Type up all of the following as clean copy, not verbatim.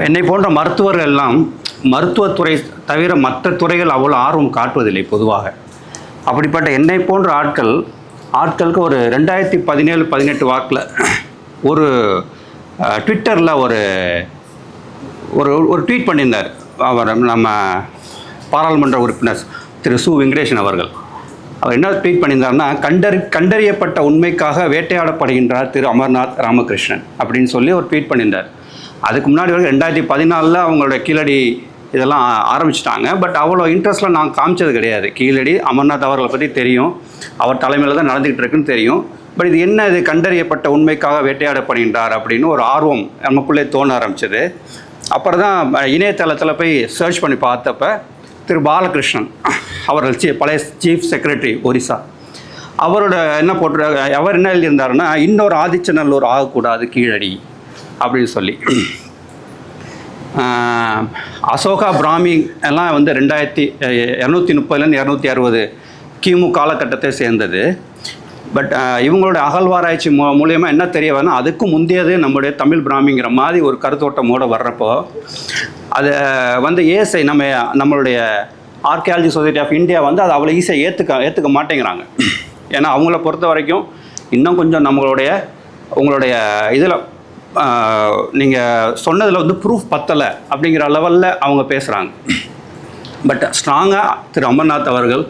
என்னை போன்ற மருத்துவர்கள் எல்லாம் மருத்துவத்துறை தவிர மற்ற துறைகள் அவ்வளோ ஆர்வம் காட்டுவதில்லை பொதுவாக. அப்படிப்பட்ட என்னை போன்ற ஆட்களுக்கு ஒரு 2017-18 வாக்கில் ஒரு ட்விட்டரில் ஒரு ஒரு ட்வீட் பண்ணியிருந்தார். அவர் நம்ம பாராளுமன்ற உறுப்பினர் திரு சு வெங்கடேசன் அவர்கள். அவர் என்ன ட்வீட் பண்ணியிருந்தாருன்னா, கண்டறியப்பட்ட உண்மைக்காக வேட்டையாடப்படுகின்றார் திரு அமர்நாத் ராமகிருஷ்ணன் அப்படின்னு சொல்லி ஒரு ட்வீட் பண்ணியிருந்தார். அதுக்கு முன்னாடி வரைக்கும் 2014 அவங்களோட கீழடி இதெல்லாம் ஆரம்பிச்சிட்டாங்க. பட் அவ்வளோ இன்ட்ரெஸ்ட்டில் நான் காமிச்சது கிடையாது. கீழடி அமர்நாத் அவர்களை பற்றி தெரியும், அவர் தலைமையில் தான் நடந்துக்கிட்டு இருக்குன்னு தெரியும். பட் இது என்ன, இது கண்டறியப்பட்ட உண்மைக்காக வேட்டையாடப்படுகின்றார் அப்படின்னு ஒரு ஆர்வம் நமக்குள்ளே தோண ஆரம்பிச்சது. அப்புறம் தான் இணையதளத்தில் போய் சர்ச் பண்ணி பார்த்தப்ப திரு பாலகிருஷ்ணன் அவர்கள் பழைய சீஃப் செக்ரட்டரி ஒரிசா, அவரோட அவர் என்ன எழுதியிருந்தாருன்னா, இன்னொரு ஆதிச்சநல்லூர் ஆகக்கூடாது கீழடி அப்படின்னு சொல்லி. அசோகா பிராமி எல்லாம் வந்து 2230 260 கிமு காலகட்டத்தை சேர்ந்தது. பட் இவங்களோட அகழ்வாராய்ச்சி மூலியமாக என்ன தெரிய வரணும், அதுக்கு முந்தையது நம்முடைய தமிழ் பிராமிங்கிற மாதிரி ஒரு கருத்தோட்டமோடு வர்றப்போ அதை வந்து ஏஎஸ்ஐ நம்மளுடைய ஆர்கியாலஜி சொசைட்டி ஆஃப் இந்தியா வந்து அதை அவ்வளோ ஈஸியாக ஏற்றுக்க மாட்டேங்கிறாங்க. ஏன்னா அவங்கள பொறுத்த வரைக்கும் இன்னும் கொஞ்சம் உங்களுடைய இதில் நீங்கள் சொன்னதில் வந்து ப்ரூஃப் பத்தலை அப்படிங்கிற லெவலில் அவங்க பேசுகிறாங்க. பட் ஸ்ட்ராங்காக திரு அமர்நாத் அவர்கள்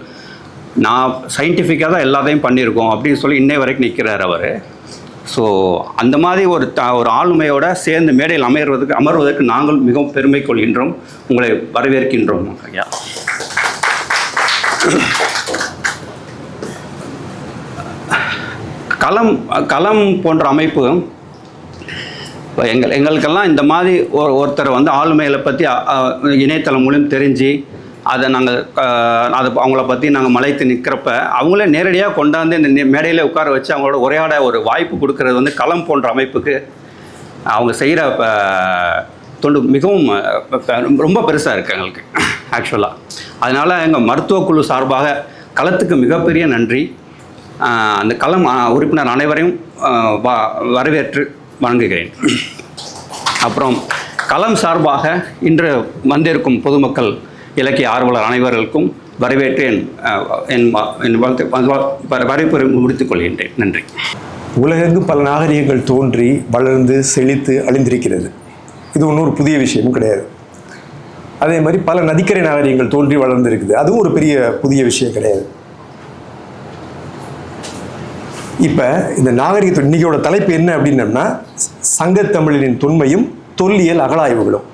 நான் சயின்டிஃபிக்காக தான் எல்லாத்தையும் பண்ணியிருக்கோம் அப்படின்னு சொல்லி இன்னை வரைக்கும் நிற்கிறார் அவர். ஸோ அந்த மாதிரி ஒரு ஆளுமையோடு சேர்ந்து மேடையில் அமர்வதற்கு நாங்கள் மிகவும் பெருமை கொள்கின்றோம், உங்களை வரவேற்கின்றோம் ஐயா. களம் போன்ற அமைப்பு எங்களுக்கெல்லாம் இந்த மாதிரி ஒருத்தர் வந்து ஆளுமைகளை பற்றி இணையதளம் மூலம் தெரிஞ்சு அதை நாங்கள் அவங்கள பற்றி நாங்கள் மலைத்து நிற்கிறப்ப அவங்களே நேரடியாக கொண்டாந்து இந்த மேடையில் உட்கார வச்சு அவங்களோட உரையாட ஒரு வாய்ப்பு கொடுக்கறது வந்து களம் போன்ற அமைப்புக்கு அவங்க செய்கிற தொண்டு மிகவும் ரொம்ப பெருசாக இருக்குது எங்களுக்கு ஆக்சுவலாக. அதனால் எங்கள் மருத்துவக்குழு சார்பாக களத்துக்கு மிகப்பெரிய நன்றி. அந்த களம் உறுப்பினர் அனைவரையும் வரவேற்று வணங்குகிறேன். அப்புறம் களம் சார்பாக இன்று வந்திருக்கும் பொதுமக்கள் இலக்கிய ஆர்வலர் அனைவர்களுக்கும் வரவேற்று என் வரவேற்பை முடித்துக் கொள்கின்றேன். நன்றி. உலகெங்கும் பல நாகரிகங்கள் தோன்றி வளர்ந்து செழித்து அழிந்திருக்கிறது. இது ஒன்றும் ஒரு புதிய விஷயமும் கிடையாது. அதே மாதிரி பல நதிக்கரை நாகரிகங்கள் தோன்றி வளர்ந்து இருக்குது. அதுவும் ஒரு பெரிய புதிய விஷயம் கிடையாது. இப்போ இந்த நாகரிகத்தோட இன்னைக்கோட தலைப்பு என்ன அப்படின்னம்னா, சங்கத்தமிழனின் தொன்மையும் தொல்லியல் அகழாய்வுகளும்.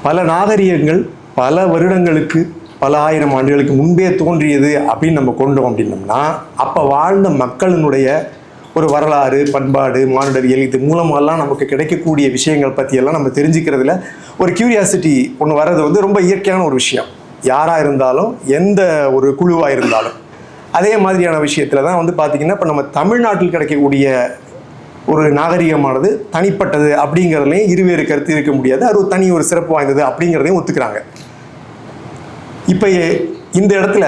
பல நாகரிகங்கள் பல வருடங்களுக்கு பல ஆயிரம் ஆண்டுகளுக்கு முன்பே தோன்றியது அப்படின்னு நம்ம கொண்டோம் அப்படின்னம்னா, அப்போ வாழ்ந்த மக்களினுடைய ஒரு வரலாறு, பண்பாடு, மானுடவியல் இது மூலமாகலாம் நமக்கு கிடைக்கக்கூடிய விஷயங்கள் பற்றியெல்லாம் நம்ம தெரிஞ்சுக்கிறதுல ஒரு கியூரியாசிட்டி ஒன்று வர்றது வந்து ரொம்ப இயற்கையான ஒரு விஷயம். யாராக இருந்தாலும் எந்த ஒரு குழுவாக இருந்தாலும் அதே மாதிரியான விஷயத்தில் தான் வந்து பார்த்திங்கன்னா, இப்போ நம்ம தமிழ்நாட்டில் கிடைக்கக்கூடிய ஒரு நாகரிகமானது தனிப்பட்டது அப்படிங்கிறதுலையும் இருவேறு கருத்து இருக்க முடியாது. அது தனி ஒரு சிறப்பு வாய்ந்தது அப்படிங்கிறதையும் ஒத்துக்கிறாங்க. இப்போ இந்த இடத்துல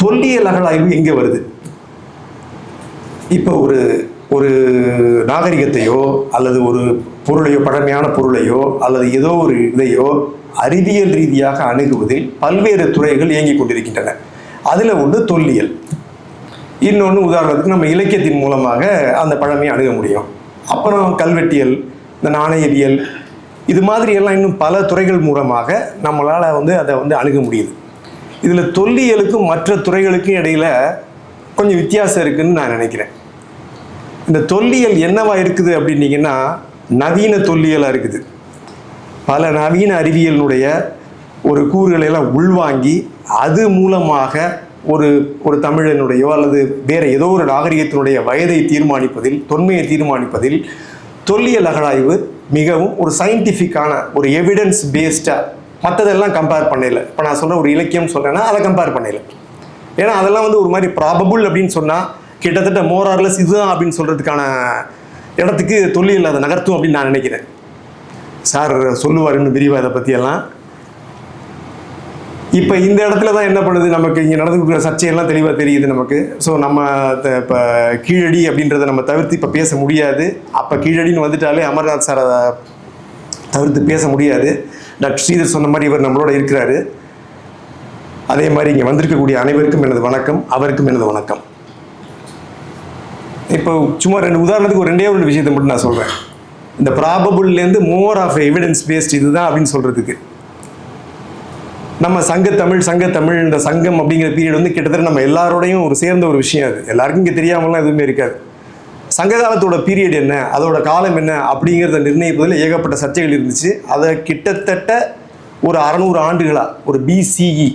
தொல்லியல் அகழாய்வு எங்கே வருது? இப்போ ஒரு நாகரிகத்தையோ அல்லது ஒரு பொருளையோ, பழமையான பொருளையோ அல்லது ஏதோ ஒரு இதையோ அறிவியல் ரீதியாக அணுகுவதில் பல்வேறு துறைகள் இயங்கிக் கொண்டிருக்கின்றன. அதில் ஒன்று தொல்லியல். இன்னொன்று உதாரணத்துக்கு நம்ம இலக்கியத்தின் மூலமாக அந்த பழமையை அணுக முடியும். அப்புறம் கல்வெட்டியல், இந்த நாணயவியல், இது மாதிரி எல்லாம் இன்னும் பல துறைகள் மூலமாக நம்மளால் வந்து அதை வந்து அணுக முடியுது. இதில் தொல்லியலுக்கும் மற்ற துறைகளுக்கும் இடையில் கொஞ்சம் வித்தியாசம் இருக்குதுன்னு நான் நினைக்கிறேன். இந்த தொல்லியல் என்னவா இருக்குது அப்படின்னீங்கன்னா, நவீன தொல்லியலாக இருக்குது. பல நவீன அறிவியலினுடைய ஒரு கூறுகளையெல்லாம் உள்வாங்கி அது மூலமாக ஒரு தமிழனுடையோ அல்லது வேறு ஏதோ ஒரு நாகரிகத்தினுடைய வயதை தீர்மானிப்பதில், தொன்மையை தீர்மானிப்பதில் தொல்லியல் அகழாய்வு மிகவும் ஒரு சயின்டிஃபிக்கான ஒரு எவிடன்ஸ் பேஸ்டாக, மற்றதெல்லாம் கம்பேர் பண்ணல. இப்போ நான் சொல்கிற ஒரு இலக்கியம் சொல்கிறேன்னா அதை கம்பேர் பண்ணல. ஏன்னா அதெல்லாம் வந்து ஒரு மாதிரி ப்ராபபுள் அப்படின்னு சொன்னால் கிட்டத்தட்ட மோரார்லெஸ் இதுதான் அப்படின்னு சொல்கிறதுக்கான இடத்துக்கு தொல்லியல் அதை நகர்த்தும் அப்படின்னு நான் நினைக்கிறேன். சார் சொல்லுவார் இன்னும் விரிவாக இதை பற்றியெல்லாம். இப்போ இந்த இடத்துல தான் என்ன பண்ணுது, நமக்கு இங்கே நடந்து கொடுக்குற சர்ச்சையெல்லாம் தெளிவாக தெரியுது நமக்கு. ஸோ நம்ம இப்போ கீழடி அப்படின்றத நம்ம தவிர்த்து இப்போ பேச முடியாது. அப்போ கீழடின்னு வந்துட்டாலே அமர்நாத் சார் அதை தவிர்த்து பேச முடியாது. டாக்டர் ஸ்ரீதர் சொன்ன மாதிரி இவர் நம்மளோட இருக்கிறாரு. அதே மாதிரி இங்கே வந்திருக்கக்கூடிய அனைவருக்கும் எனது வணக்கம், அவருக்கும் எனது வணக்கம். இப்போ சும்மா உதாரணத்துக்கு ஒரு ரெண்டே விஷயத்தை மட்டும் நான் சொல்கிறேன். இந்த ப்ராபபிள்லேருந்து மோர் ஆஃப் எவிடன்ஸ் பேஸ்ட் இதுதான் அப்படின்னு சொல்கிறதுக்கு நம்ம சங்கத்தமிழ் இந்த சங்கம் அப்படிங்கிற பீரியட் வந்து கிட்டத்தட்ட நம்ம எல்லாரோடையும் ஒரு சேர்ந்த ஒரு விஷயம். அது எல்லாருக்கும் இங்கே தெரியாமலாம் எதுவுமே இருக்காது. சங்க காலத்தோட பீரியட் என்ன, அதோட காலம் என்ன அப்படிங்கிறத நிர்ணயிப்பதில் ஏகப்பட்ட சர்ச்சைகள் இருந்துச்சு. அதை கிட்டத்தட்ட ஒரு 600 ஆண்டுகளாக ஒரு BCE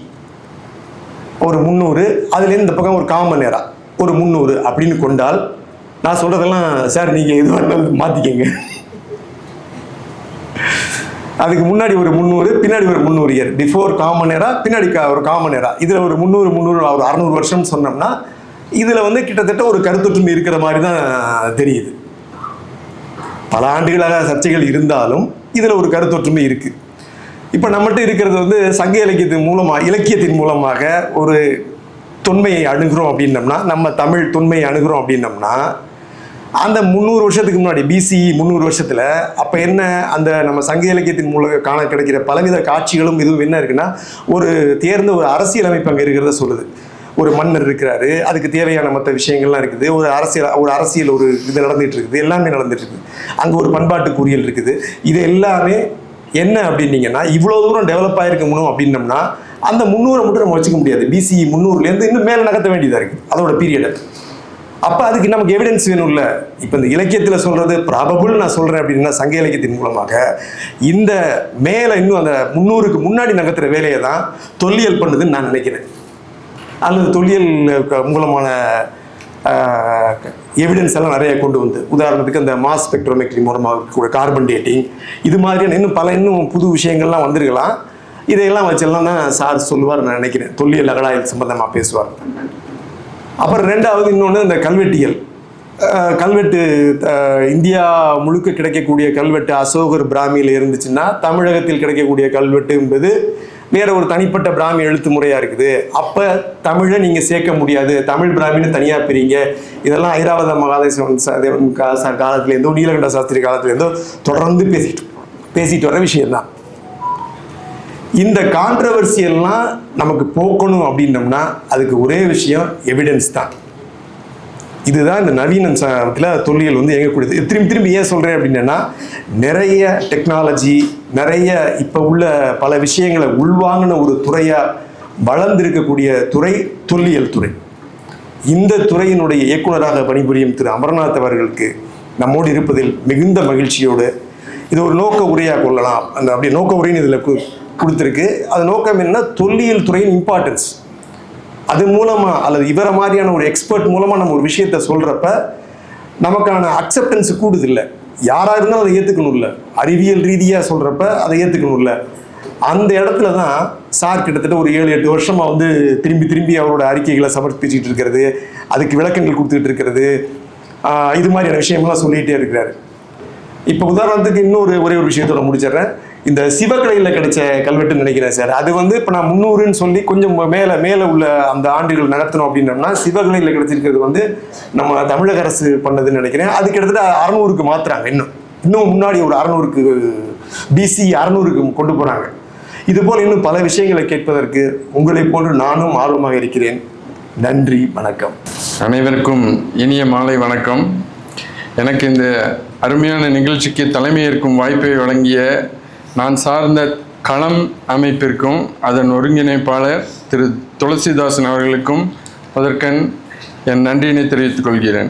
ஒரு 300, அதுலேருந்து இந்த பக்கம் ஒரு காமன் ஏரா ஒரு 300 அப்படின்னு கொண்டால், நான் சொல்கிறதெல்லாம் சார் நீங்கள் எதுவாக இருந்தாலும் மாற்றிக்கங்க. அதுக்கு முன்னாடி ஒரு 300, பின்னாடி ஒரு 300 இயர், பிஃபோர் காமன் ஏரா, பின்னாடி ஒரு காமன் ஏரா. இதில் ஒரு 300 ஒரு 600 வருஷம் சொன்னோம்னா இதில் வந்து கிட்டத்தட்ட ஒரு கருத்தொற்றுமை இருக்கிற மாதிரி தான் தெரியுது. பல ஆண்டுகளாக சர்ச்சைகள் இருந்தாலும் இதில் ஒரு கருத்தொற்றுமை இருக்குது. இப்போ நம்மகிட்ட இருக்கிறது வந்து சங்க இலக்கியத்தின் மூலமாக ஒரு தொன்மையை அணுகிறோம் அப்படின்னம்னா, நம்ம தமிழ் தொன்மையை அணுகிறோம் அப்படின்னம்னா, அந்த 300 வருஷத்துக்கு முன்னாடி BCE 300 வருஷத்தில் அப்போ என்ன, அந்த நம்ம சங்க இலக்கியத்தின் மூலம் காண கிடைக்கிற பலவித காட்சிகளும் இதுவும் என்ன இருக்குன்னா, ஒரு தேர்ந்த ஒரு அரசியல் அமைப்பு அங்கே இருக்கிறத சொல்லுது. ஒரு மன்னர் இருக்கிறாரு, அதுக்கு தேவையான மற்ற விஷயங்கள்லாம் இருக்குது. ஒரு அரசியல் ஒரு இது நடந்துகிட்டு இருக்குது, எல்லாமே நடந்துட்டு இருக்குது. அங்கே ஒரு பண்பாட்டுக்குரியல் இருக்குது. இது எல்லாமே என்ன அப்படின்னீங்கன்னா, இவ்வளோ தூரம் டெவலப் ஆகிருக்கணும் அப்படின்னம்னா அந்த 300 மட்டும் நம்ம வச்சுக்க முடியாது. BCE 300லேருந்து இன்னும் மேலே நகர்த்த வேண்டியதாக இருக்குது அதோட பீரியடை. அப்போ அதுக்கு நமக்கு எவிடன்ஸ் வேணும்ல. இப்போ இந்த இலக்கியத்தில் சொல்கிறது ப்ராபபிள் நான் சொல்கிறேன் அப்படின்னா, சங்க இலக்கியத்தின் மூலமாக இந்த மேலே இன்னும் அந்த 300க்கு முன்னாடி நகர்த்துற வேலையை தான் தொல்லியல் பண்ணுதுன்னு நான் நினைக்கிறேன். அல்லது தொல்லியல் மூலமான எவிடன்ஸ் எல்லாம் நிறைய கொண்டு வந்து, உதாரணத்துக்கு அந்த மாஸ் ஸ்பெக்ட்ரோமெட்ரி மூலமாக கூட கார்பன் டேட்டிங், இது மாதிரியான இன்னும் புது விஷயங்கள்லாம் வந்திருக்கலாம். இதையெல்லாம் வச்செல்லாம் தான் சார் சொல்லுவார் நான் நினைக்கிறேன். தொல்லியல் அகழாய்வு சம்பந்தமாக பேசுவார். அப்புறம் ரெண்டாவது இன்னொன்று இந்த கல்வெட்டியல். கல்வெட்டு இந்தியா முழுக்க கிடைக்கக்கூடிய கல்வெட்டு அசோகர் பிராமியில் இருந்துச்சுன்னா, தமிழகத்தில் கிடைக்கக்கூடிய கல்வெட்டு என்பது வேற ஒரு தனிப்பட்ட பிராமி எழுத்து முறையாக இருக்குது. அப்போ தமிழை நீங்கள் சேர்க்க முடியாது, தமிழ் பிராமின்னு தனியாக பிரிங்க. இதெல்லாம் ஐராவத மகாதேவன் காலத்துலேருந்தோ நீலகண்ட சாஸ்திரி காலத்துலேருந்தோ தொடர்ந்து பேசிட்டு வர விஷயம்தான். இந்த கான்ட்ரவர்சியெல்லாம் நமக்கு போக்கணும் அப்படின்னம்னா அதுக்கு ஒரே விஷயம் எவிடன்ஸ் தான். இதுதான் இந்த நவீன தொல்லியல் வந்து எங்கக்கூடியது. திரும்பி ஏன் சொல்கிறேன் அப்படின்னா, நிறைய டெக்னாலஜி, நிறைய இப்போ உள்ள பல விஷயங்களை உள்வாங்கின ஒரு துறையாக வளர்ந்திருக்கக்கூடிய துறை தொல்லியல் துறை. இந்த துறையினுடைய இயக்குனராக பணிபுரியும் திரு அமர்நாத் அவர்களுக்கு நம்மோடு இருப்பதில் மிகுந்த மகிழ்ச்சியோடு இது ஒரு நோக்க உரையாக கொள்ளலாம். அந்த அப்படி நோக்க உரைன்னு இதில் கொடுத்துருக்கு. அது நோக்கம் என்ன, தொல்லியல் துறையின் இம்பார்ட்டன்ஸ். அது மூலமாக அல்லது இவரை மாதிரியான ஒரு எக்ஸ்பர்ட் மூலமாக நம்ம ஒரு விஷயத்த சொல்கிறப்ப நமக்கான அக்செப்டன்ஸ் கூடுது இல்லை. யாராக இருந்தாலும் அதை ஏற்றுக்கணும் இல்லை, அறிவியல் ரீதியாக சொல்கிறப்ப அதை ஏற்றுக்கணும் இல்லை. அந்த இடத்துல தான் சார் கிட்டத்தட்ட ஒரு 7-8 வருஷமாக வந்து திரும்பி அவரோட அறிக்கைகளை சமர்ப்பிச்சுட்டு இருக்கிறது, அதுக்கு விளக்கங்கள் கொடுத்துட்டு இருக்கிறது, இது மாதிரியான விஷயமெல்லாம் சொல்லிகிட்டே இருக்கிறாரு. இப்போ உதாரணத்துக்கு ஒரே ஒரு விஷயத்தோட முடிச்சிடுறேன். இந்த சிவகலையில் கிடைச்ச கல்வெட்டுன்னு நினைக்கிறேன் சார். அது வந்து இப்போ நான் 300ன்னு சொல்லி கொஞ்சம் மேலே உள்ள அந்த ஆண்டுகள் நடத்தணும் அப்படின்னோம்னா, சிவகலையில் கிடைச்சிருக்கிறது வந்து நம்ம தமிழக அரசு பண்ணதுன்னு நினைக்கிறேன். அது கிட்டத்தட்ட 600க்கு மாற்றுறாங்க. இன்னும் முன்னாடி ஒரு 600க்கு BCE 600க்கு கொண்டு போகிறாங்க. இதுபோல் இன்னும் பல விஷயங்களை கேட்பதற்கு உங்களை போன்று நானும் ஆர்வமாக இருக்கிறேன். நன்றி, வணக்கம். அனைவருக்கும் இனிய மாலை வணக்கம். எனக்கு இந்த அருமையான நிகழ்ச்சிக்கு தலைமையேற்கும் வாய்ப்பை வழங்கிய நான் சார்ந்த களம் அமைப்பிற்கும் அதன் ஒருங்கிணைப்பாளர் திரு துளசிதாசன் அவர்களுக்கும் அதற்கன் என் நன்றியினை தெரிவித்துக் கொள்கிறேன்.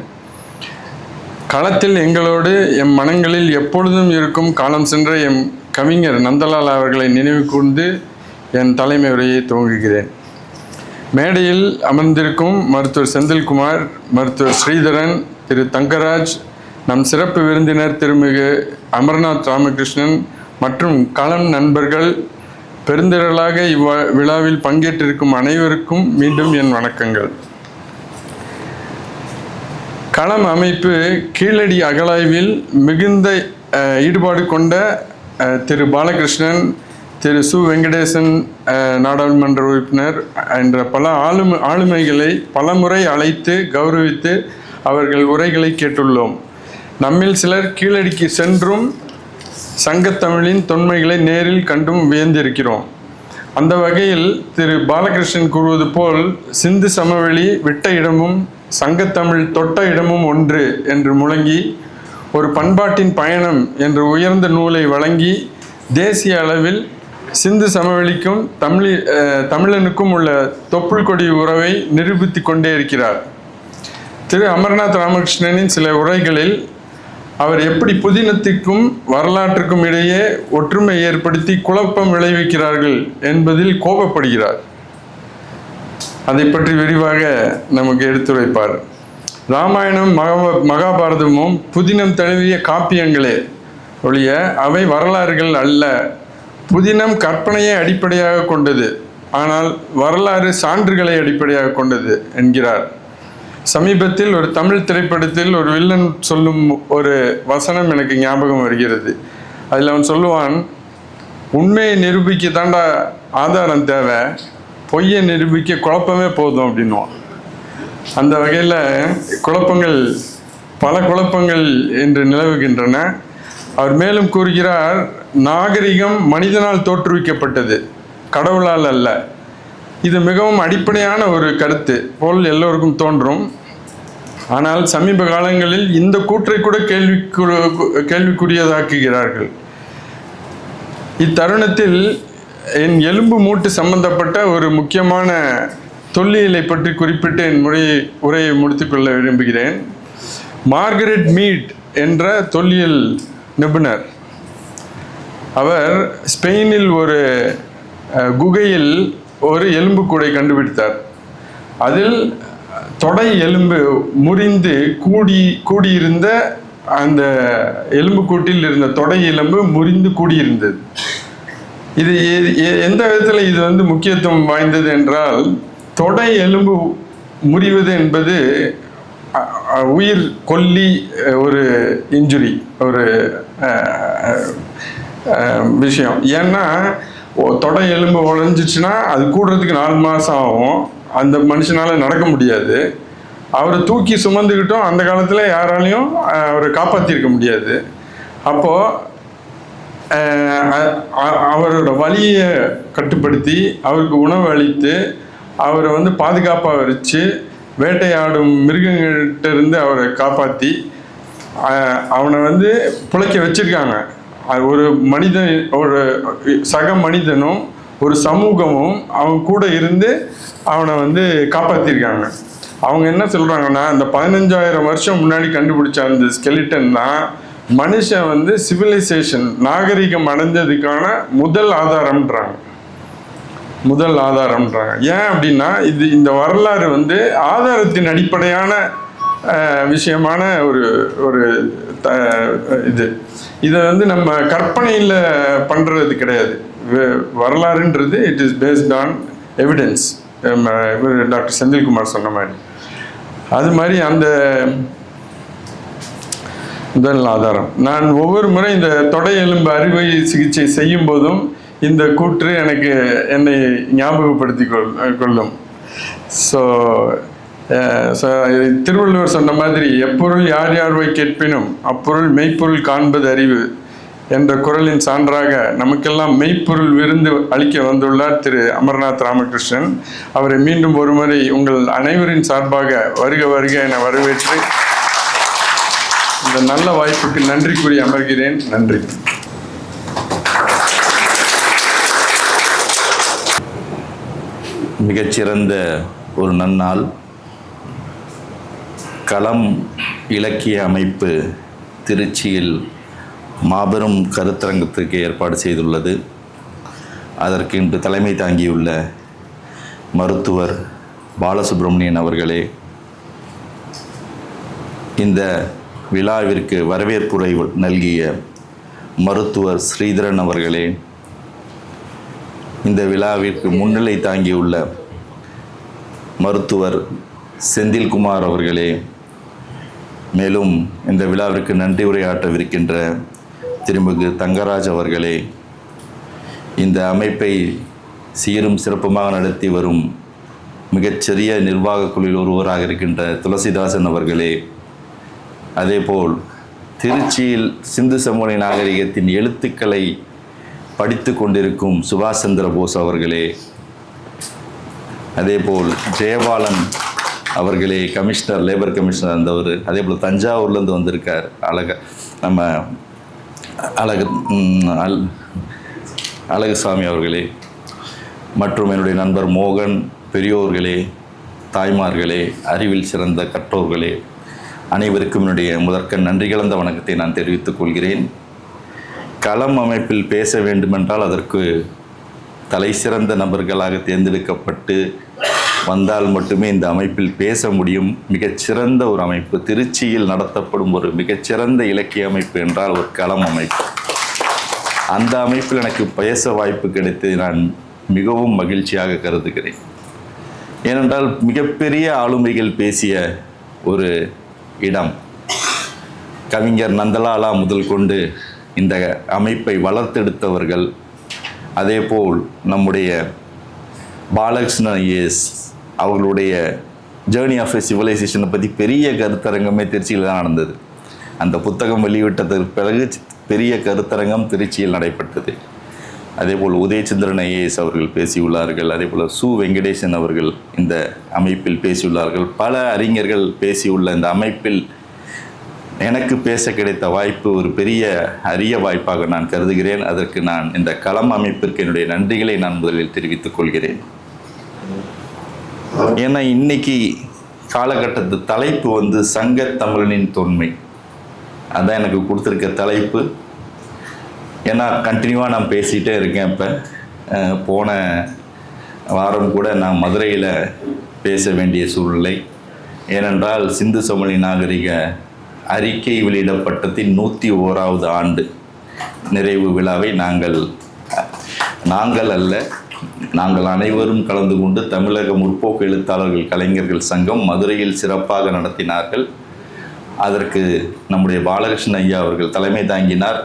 களத்தில் எங்களோடு எம் மனங்களில் எப்பொழுதும் இருக்கும் காலம் சென்ற எம் கவிஞர் நந்தலால் அவர்களை நினைவு கூர்ந்து என் தலைமை உரையை துவங்குகிறேன். மேடையில் அமர்ந்திருக்கும் மருத்துவர் செந்தில்குமார், மருத்துவர் ஸ்ரீதரன், திரு தங்கராஜ், நம் சிறப்பு விருந்தினர் திருமிகு அமர்நாத் ராமகிருஷ்ணன் மற்றும் களம் நண்பர்கள், பெருந்திரளாக இவ்விழாவில் பங்கேற்றிருக்கும் அனைவருக்கும் மீண்டும் என் வணக்கங்கள். களம் அமைப்பு கீழடி அகழாய்வில் மிகுந்த ஈடுபாடு கொண்ட திரு பாலகிருஷ்ணன், திரு சு வெங்கடேசன் நாடாளுமன்ற உறுப்பினர் என்ற பல ஆளுமைகளை பலமுறை அழைத்து கௌரவித்து அவர்கள் உரைகளை கேட்டுள்ளோம். நம்மில் சிலர் கீழடிக்கு சென்றும் சங்கத்தமிழின் தொன்மைகளை நேரில் கண்டும் வியந்திருக்கிறோம். அந்த வகையில் திரு பாலகிருஷ்ணன் கூறுவது போல் சிந்து சமவெளி விட்ட இடமும் சங்கத்தமிழ் தொட்ட இடமும் ஒன்று என்று முழங்கி ஒரு பண்பாட்டின் பயணம் என்ற உயர்ந்த நூலை வழங்கி தேசிய அளவில் சிந்து சமவெளிக்கும் தமிழனுக்கும் உள்ள தொப்புள் கொடி உறவை நிரூபித்து கொண்டே இருக்கிறார். திரு அமர்நாத் ராமகிருஷ்ணனின் சில உரைகளில் அவர் எப்படி புதினத்திற்கும் வரலாற்றுக்கும் இடையே ஒற்றுமை ஏற்படுத்தி குழப்பம் விளைவிக்கிறார்கள் என்பதில் கோபப்படுகிறார். அதை பற்றி விரிவாக நமக்கு எடுத்துரைப்பார். ராமாயணம் மகாபாரதமும் புதினம் தழுவிய காப்பியங்களே ஒழிய அவை வரலாறுகள் அல்ல. புதினம் கற்பனையை அடிப்படையாக கொண்டது, ஆனால் வரலாறு சான்றுகளை அடிப்படையாக கொண்டது என்கிறார். சமீபத்தில் ஒரு தமிழ் திரைப்படத்தில் ஒரு வில்லன் சொல்லும் ஒரு வசனம் எனக்கு ஞாபகம் வருகிறது. அதில் அவன் சொல்லுவான், உண்மையை நிரூபிக்க தாண்டா ஆதாரம் தேவை, பொய்யை நிரூபிக்க குழப்பமே போதும் அப்படின்வான். அந்த வகையில் பல குழப்பங்கள் என்று நிலவுகின்றன. அவர் மேலும் கூறுகிறார், நாகரிகம் மனிதனால் தோற்றுவிக்கப்பட்டது, கடவுளால் அல்ல. இது மிகவும் அடிப்படையான ஒரு கருத்து போல் எல்லோருக்கும் தோன்றும். ஆனால் சமீப காலங்களில் இந்த கூற்றை கூட கேள்விக்குரியதாக்குகிறார்கள். இத்தருணத்தில் என் எலும்பு மூட்டு சம்பந்தப்பட்ட ஒரு முக்கியமான தொல்லியலை பற்றி குறிப்பிட்டு என் உரையை முடித்துக்கொள்ள விரும்புகிறேன். மார்கரெட் மீட் என்ற தொல்லியல் நிபுணர், அவர் ஸ்பெயினில் ஒரு குகையில் ஒரு எலும்புக்கூடை கண்டுபிடித்தார். அதில் தொடை எலும்பு முறிந்து கூடியிருந்த அந்த எலும்புக்கூட்டில் இருந்த தொடை எலும்பு முறிந்து கூடியிருந்தது. இது எந்த விதத்தில் இது முக்கியத்துவம் வாய்ந்தது என்றால், தொடை எலும்பு முறிவது என்பது உயிர் கொல்லி ஒரு இன்ஜுரி, ஒரு விஷயம். ஏன்னா தொடை எலும்பு உழைஞ்சிச்சுன்னா அது கூடுறதுக்கு 4 மாதம் ஆகும். அந்த மனுஷனால் நடக்க முடியாது. அவரை தூக்கி சுமந்துக்கிட்டோம் அந்த காலத்தில் யாராலையும் அவரை காப்பாற்றிருக்க முடியாது. அப்போது அவரோட வலியை கட்டுப்படுத்தி அவருக்கு உணவு அளித்து அவரை பாதுகாப்பாக வச்சு வேட்டையாடும் மிருகங்கள்கிட்ட இருந்து அவரை காப்பாற்றி அவனை பிழைக்க வச்சுருக்காங்க. ஒரு மனிதன், ஒரு சக மனிதனும் ஒரு சமூகமும் அவன் கூட இருந்து அவனை காப்பாற்றிருக்காங்க. அவங்க என்ன சொல்கிறாங்கன்னா, இந்த 15,000 வருஷம் முன்னாடி கண்டுபிடிச்ச அந்த ஸ்கெலிட்டன் தான் மனுஷன் சிவிலைசேஷன், நாகரிகம் அடைஞ்சதுக்கான முதல் ஆதாரம்ன்றாங்க. ஏன் அப்படின்னா, இந்த வரலாறு ஆதாரத்தின் அடிப்படையான விஷயமான ஒரு இதை நம்ம கற்பனையில் பண்ணுறது கிடையாது. வரலாறுன்றது it is based on evidence. Doctor Senthilkumar சொன்ன மாதிரி, அது மாதிரி அந்த முதல் ஆதாரம். நான் ஒவ்வொரு முறை இந்த தொடை எலும்பு அறுவை சிகிச்சை செய்யும் போதும் இந்த கூற்று என்னை ஞாபகப்படுத்தி கொள்ளும். ஸோ திருவள்ளுவர் சொன்ன மாதிரி, எப்பொருள் யார் யார்வை கேட்பினும் அப்பொருள் மெய்ப்பொருள் காண்பது அறிவு என்ற குறளின் சான்றாக நமக்கெல்லாம் மெய்ப்பொருள் விருந்து அளிக்க வந்துள்ளார் திரு அமர்நாத் ராமகிருஷ்ணன். அவரை மீண்டும் ஒருமுறை உங்கள் அனைவரின் சார்பாக வருக வருக என வரவேற்று இந்த நல்ல வாய்ப்புக்கு நன்றி கூறி அமர்கிறேன். நன்றி. மிகச்சிறந்த ஒரு நன்னாள். களம் இலக்கிய அமைப்பு திருச்சியில் மாபெரும் கருத்தரங்கத்திற்கு ஏற்பாடு செய்துள்ளது. அதற்கு இன்று தலைமை தாங்கியுள்ள மருத்துவர் பாலசுப்ரமணியன் அவர்களே, இந்த விழாவிற்கு வரவேற்புரை நல்கிய மருத்துவர் ஸ்ரீதரன் அவர்களே, இந்த விழாவிற்கு முன்னிலை தாங்கியுள்ள மருத்துவர் செந்தில்குமார் அவர்களே, மேலும் இந்த விழாவிற்கு நன்றி உரையாற்றவிருக்கின்ற திருமிகு தங்கராஜ் அவர்களே, இந்த அமைப்பை சீரும் சிறப்புமாக நடத்தி வரும் மிகச்சிறிய நிர்வாக குழுவில் ஒருவராக இருக்கின்ற துளசிதாசன் அவர்களே, அதேபோல் திருச்சியில் சிந்து சமவெளி நாகரிகத்தின் எழுத்துக்களை படித்து கொண்டிருக்கும் சுபாஷ் சந்திர போஸ் அவர்களே, அதேபோல் ஜெயபாலன் அவர்களே, கமிஷனர், லேபர் கமிஷனர் இருந்தவர், அதே போல் தஞ்சாவூர்லேருந்து வந்திருக்கார் நம்ம அழகுசாமி அவர்களே, மற்றும் என்னுடைய நண்பர் மோகன், பெரியோர்களே, தாய்மார்களே, அறிவில் சிறந்த கற்றோர்களே, அனைவருக்கும் என்னுடைய முதற்கண் நன்றி கலந்த வணக்கத்தை நான் தெரிவித்துக் கொள்கிறேன். களம் அமைப்பில் பேச வேண்டுமென்றால் அதற்கு தலை சிறந்த நபர்களாக தேர்ந்தெடுக்கப்பட்டு வந்தால் மட்டுமே இந்த அமைப்பில் பேச முடியும். மிகச்சிறந்த ஒரு அமைப்பு, திருச்சியில் நடத்தப்படும் ஒரு மிகச்சிறந்த இலக்கிய அமைப்பு என்றால் ஒரு களம் அமைப்பு. அந்த அமைப்பில் எனக்கு பேச வாய்ப்பு கிடைத்து நான் மிகவும் மகிழ்ச்சியாக கருதுகிறேன். ஏனென்றால் மிகப்பெரிய ஆளுமைகள் பேசிய ஒரு இடம். கவிஞர் நந்தலாலா முதல் கொண்டு இந்த அமைப்பை வளர்த்தெடுத்தவர்கள், அதேபோல் நம்முடைய பாலகிருஷ்ணன் ஐஏஎஸ் அவர்களுடைய ஜேர்னி ஆஃப் எ சிவிலைசேஷனை பற்றி பெரிய கருத்தரங்கமே திருச்சியில் தான் நடந்தது. அந்த புத்தகம் வெளியிட்டதற்கு பிறகு பெரிய கருத்தரங்கம் திருச்சியில் நடைபெற்றது. அதேபோல் உதயச்சந்திரன் ஐஏஎஸ் அவர்கள் பேசியுள்ளார்கள். அதேபோல் சு வெங்கடேசன் அவர்கள் இந்த அமைப்பில் பேசியுள்ளார்கள். பல அறிஞர்கள் பேசியுள்ள இந்த அமைப்பில் எனக்கு பேச கிடைத்த வாய்ப்பு ஒரு பெரிய அரிய வாய்ப்பாக நான் கருதுகிறேன். அதற்கு நான் இந்த களம் அமைப்பிற்கு என்னுடைய நன்றிகளை நான் முதலில் தெரிவித்துக் கொள்கிறேன். ஏன்னா இன்னைக்கு காலகட்டத்து தலைப்பு சங்க தமிழனின் தொன்மை, அதான் எனக்கு கொடுத்துருக்க தலைப்பு. ஏன்னா கண்டினியூவாக நான் பேசிகிட்டே இருக்கேன். இப்போ போன வாரம் கூட நான் மதுரையில் பேச வேண்டிய சூழ்நிலை. ஏனென்றால் சிந்து சமவெளி நாகரிக அறிக்கை வெளியிடப்பட்டதின் 101வது ஆண்டு நிறைவு விழாவை நாங்கள் அனைவரும் கலந்து கொண்டு தமிழக முற்போக்கு எழுத்தாளர்கள் கலைஞர்கள் சங்கம் மதுரையில் சிறப்பாக நடத்தினார்கள். அதற்கு நம்முடைய பாலகிருஷ்ணன் ஐயா அவர்கள் தலைமை தாங்கினார்.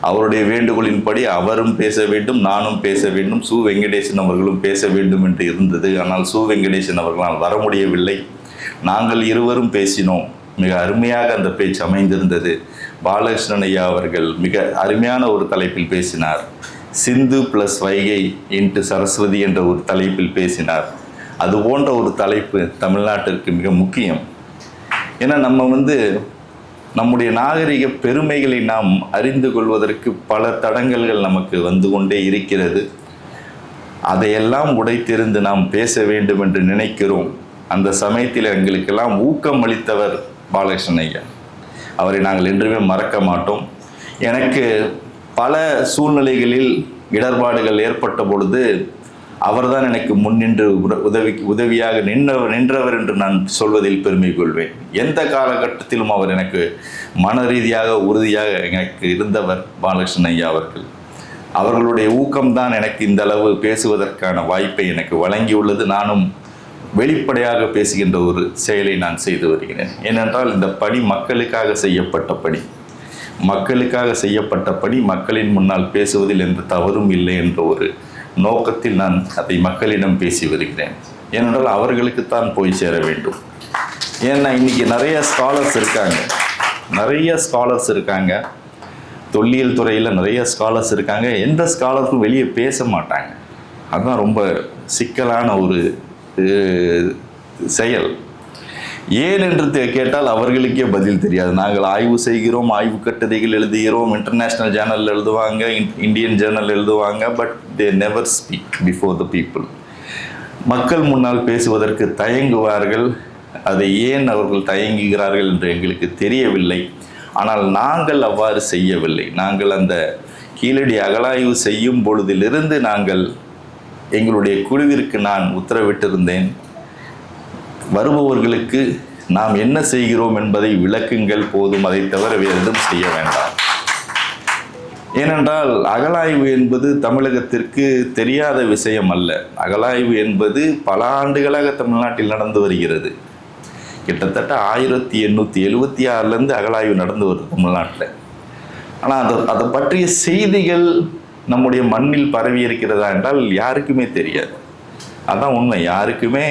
அவருடைய வேண்டுகோளின்படி அவரும் பேச வேண்டும், நானும் பேச வேண்டும், சு வெங்கடேசன் அவர்களும் பேச வேண்டும் என்று இருந்தது. ஆனால் சு வெங்கடேசன் அவர்களால் வர முடியவில்லை. நாங்கள் இருவரும் பேசினோம். மிக அருமையாக அந்த பேச்சு அமைந்திருந்தது. பாலகிருஷ்ணன் ஐயா அவர்கள் மிக அருமையான ஒரு தலைப்பில் பேசினார். சிந்து ப்ளஸ் வைகை இன்ட்டு சரஸ்வதி என்ற ஒரு தலைப்பில் பேசினார். அது போன்ற ஒரு தலைப்பு தமிழ்நாட்டிற்கு மிக முக்கியம். ஏன்னா நம்ம நம்முடைய நாகரிக பெருமைகளை நாம் அறிந்து கொள்வதற்கு பல தடங்கல்கள் நமக்கு வந்து கொண்டே இருக்கிறது. அதையெல்லாம் உடைத்தெறிந்து நாம் பேச வேண்டும் என்று நினைக்கிறோம். அந்த சமயத்தில் எங்களுக்கெல்லாம் ஊக்கம் அளித்தவர் பாலகிருஷ்ணன் ஐயா. அவரை நாங்கள் என்றுமே மறக்க மாட்டோம். எனக்கு பல சூழ்நிலைகளில் இடர்பாடுகள் ஏற்பட்ட பொழுது அவர்தான் எனக்கு முன்னின்று உதவியாக நின்றவர் என்று நான் சொல்வதில் பெருமை கொள்வேன். எந்த காலகட்டத்திலும் அவர் எனக்கு மன ரீதியாக உறுதியாக எனக்கு இருந்தவர் பாலகிருஷ்ணன் ஐயா அவர்கள். அவர்களுடைய ஊக்கம்தான் எனக்கு இந்த அளவு பேசுவதற்கான வாய்ப்பை எனக்கு வழங்கியுள்ளது. நானும் வெளிப்படையாக பேசுகின்ற ஒரு செயலை நான் செய்து வருகிறேன். ஏனென்றால் இந்த பணி மக்களுக்காக செய்யப்பட்ட பணி. மக்களின் முன்னால் பேசுவதில் எந்த தவறும் இல்லை என்ற ஒரு நோக்கத்தில் நான் அதை மக்களிடம் பேசி வருகிறேன். ஏனென்றால் அவர்களுக்குத்தான் போய் சேர வேண்டும். ஏன்னா இன்னைக்கு நிறைய ஸ்காலர்ஸ் இருக்காங்க, தொல்லியல் துறையில் நிறைய ஸ்காலர்ஸ் இருக்காங்க. எந்த ஸ்காலருக்கும் வெளியே பேச மாட்டாங்க. அதுதான் ரொம்ப சிக்கலான ஒரு செயல். ஏன் என்று கேட்டால் அவர்களுக்கே பதில் தெரியாது. நாங்கள் ஆய்வு செய்கிறோம், ஆய்வு கட்டுரைகள் எழுதுகிறோம், இன்டர்நேஷ்னல் ஜேர்னல் எழுதுவாங்க, இந்தியன் ஜேர்னல் எழுதுவாங்க, but they never speak before the people. மக்கள் முன்னால் பேசுவதற்கு தயங்குவார்கள். அதை ஏன் அவர்கள் தயங்குகிறார்கள் என்று எங்களுக்கு தெரியவில்லை. ஆனால் நாங்கள் அவ்வாறு செய்யவில்லை. நாங்கள் அந்த கீழடி அகழாய்வு செய்யும் பொழுதிலிருந்து நாங்கள் எங்களுடைய குழுவிற்கு நான் உத்தரவிட்டிருந்தேன், வருபவர்களுக்கு நாம் என்ன செய்கிறோம் என்பதை விளக்குங்கள் போதும், அதை தவிர வேறு எதுவும் செய்ய வேண்டாம். ஏனென்றால் அகழாய்வு என்பது தமிழகத்திற்கு தெரியாத விஷயம் அல்ல. அகழாய்வு என்பது பல ஆண்டுகளாக தமிழ்நாட்டில் நடந்து வருகிறது. கிட்டத்தட்ட 1876 அகழாய்வு நடந்து வருது தமிழ்நாட்டில். ஆனால் அதை பற்றிய செய்திகள் நம்முடைய மண்ணில் பரவி இருக்கிறதா என்றால் யாருக்குமே தெரியாது. அதான் உண்மை. யாருக்குமே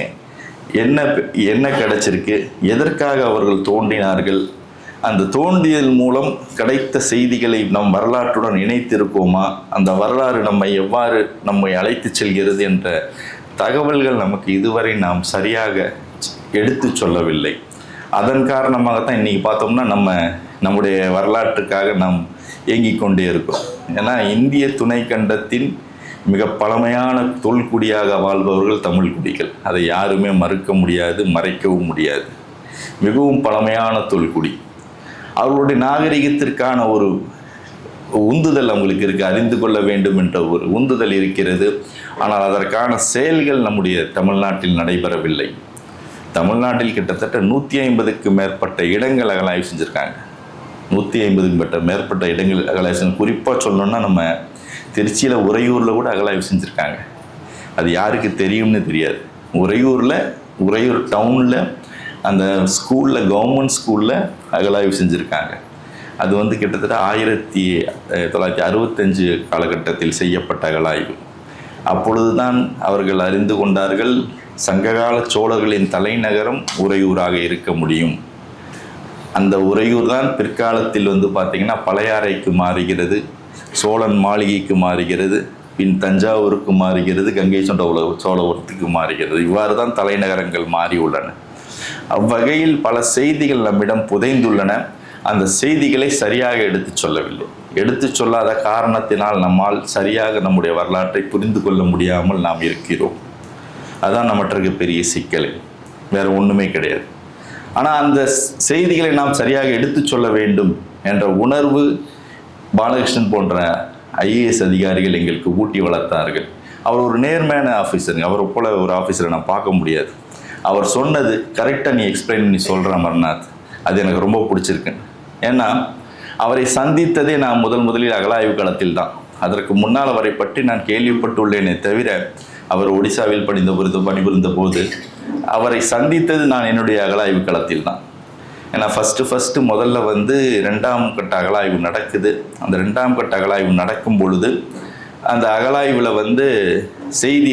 என்ன கிடைச்சிருக்கு, எதற்காக அவர்கள் தோன்றினார்கள், அந்த தோண்டியல் மூலம் கிடைத்த செய்திகளை நம் வரலாற்றுடன் இணைத்திருக்கோமா, அந்த வரலாறு நம்மை அழைத்து செல்கிறது என்ற தகவல்கள் நமக்கு இதுவரை நாம் சரியாக எடுத்து சொல்லவில்லை. அதன் காரணமாகத்தான் இன்றைக்கி பார்த்தோம்னா நம்முடைய வரலாற்றுக்காக நாம் இயங்கிக் கொண்டே இருக்கோம். ஏன்னா இந்திய துணைக்கண்டத்தின் மிக பழமையான தொல்குடியாக வாழ்பவர்கள் தமிழ் குடிகள். அதை யாருமே மறுக்க முடியாது, மறைக்கவும் முடியாது. மிகவும் பழமையான தொல்குடி. அவர்களுடைய நாகரிகத்திற்கான ஒரு உந்துதல் அவங்களுக்கு இருக்குது, அறிந்து கொள்ள வேண்டும் என்ற ஒரு உந்துதல் இருக்கிறது. ஆனால் அதற்கான செயல்கள் நம்முடைய தமிழ்நாட்டில் நடைபெறவில்லை. தமிழ்நாட்டில் கிட்டத்தட்ட 150க்கும் மேற்பட்ட இடங்கள் அகழாய்வு செஞ்சுருக்காங்க. 150க்கும் மேற்பட்ட இடங்கள் அகழாய்வு செஞ்சு, குறிப்பாக சொல்லணும்னா நம்ம திருச்சியில் உறையூரில் கூட அகழாய்வு செஞ்சுருக்காங்க. அது யாருக்கு தெரியும்னு தெரியாது. உறையூர் டவுனில் அந்த ஸ்கூலில், கவர்மெண்ட் ஸ்கூலில் அகழாய்வு செஞ்சுருக்காங்க. அது கிட்டத்தட்ட 1965 காலகட்டத்தில் செய்யப்பட்ட அகழாய்வு. அப்பொழுது தான் அவர்கள் அறிந்து கொண்டார்கள், சங்ககால சோழர்களின் தலைநகரம் உறையூராக இருக்க முடியும். அந்த உறையூர் தான் பிற்காலத்தில் பார்த்திங்கன்னா பழையாறைக்கு மாறுகிறது, சோழன் மாளிகைக்கு மாறுகிறது, பின் தஞ்சாவூருக்கு மாறுகிறது, கங்கை சோழபுரத்துக்கு மாறுகிறது. இவ்வாறு தான் தலைநகரங்கள் மாறியுள்ளன. அவ்வகையில் பல செய்திகள் நம்மிடம் புதைந்துள்ளன. அந்த செய்திகளை சரியாக எடுத்து சொல்லவில்லை. எடுத்து சொல்லாத காரணத்தினால் நம்மால் சரியாக நம்முடைய வரலாற்றை புரிந்து கொள்ள முடியாமல் நாம் இருக்கிறோம். அதுதான் நம்மகிட்ட பெரிய சிக்கல், வேறு ஒன்றுமே கிடையாது. ஆனால் அந்த செய்திகளை நாம் சரியாக எடுத்து சொல்ல வேண்டும் என்ற உணர்வு பாலகிருஷ்ணன் போன்ற ஐஏஎஸ் அதிகாரிகள் எங்களுக்கு ஊட்டி வளர்த்தார்கள். அவர் ஒரு நேர்மையான ஆஃபீஸருங்க. அவரை போல ஒரு ஆஃபீஸரை நான் பார்க்க முடியாது. அவர் சொன்னது கரெக்டாக நீ எக்ஸ்பிளைன் பண்ணி சொல்கிற அமர்நாத், அது எனக்கு ரொம்ப பிடிச்சிருக்கு. ஏன்னா அவரை சந்தித்ததே நான் முதலில் அகழாய்வு களத்தில் தான். அதற்கு முன்னால் அவரை பற்றி நான் கேள்விப்பட்டுள்ளேனே தவிர, அவர் ஒடிசாவில் பணிபுரிந்த போது அவரை சந்தித்தது நான் என்னுடைய அகழாய்வு களத்தில் தான். ஏன்னா ஃபஸ்ட்டு முதல்ல 2ஆம் கட்ட அகழாய்வு நடக்குது. அந்த 2ஆம் கட்ட அகழாய்வு நடக்கும் பொழுது அந்த அகழாய்வில் செய்தி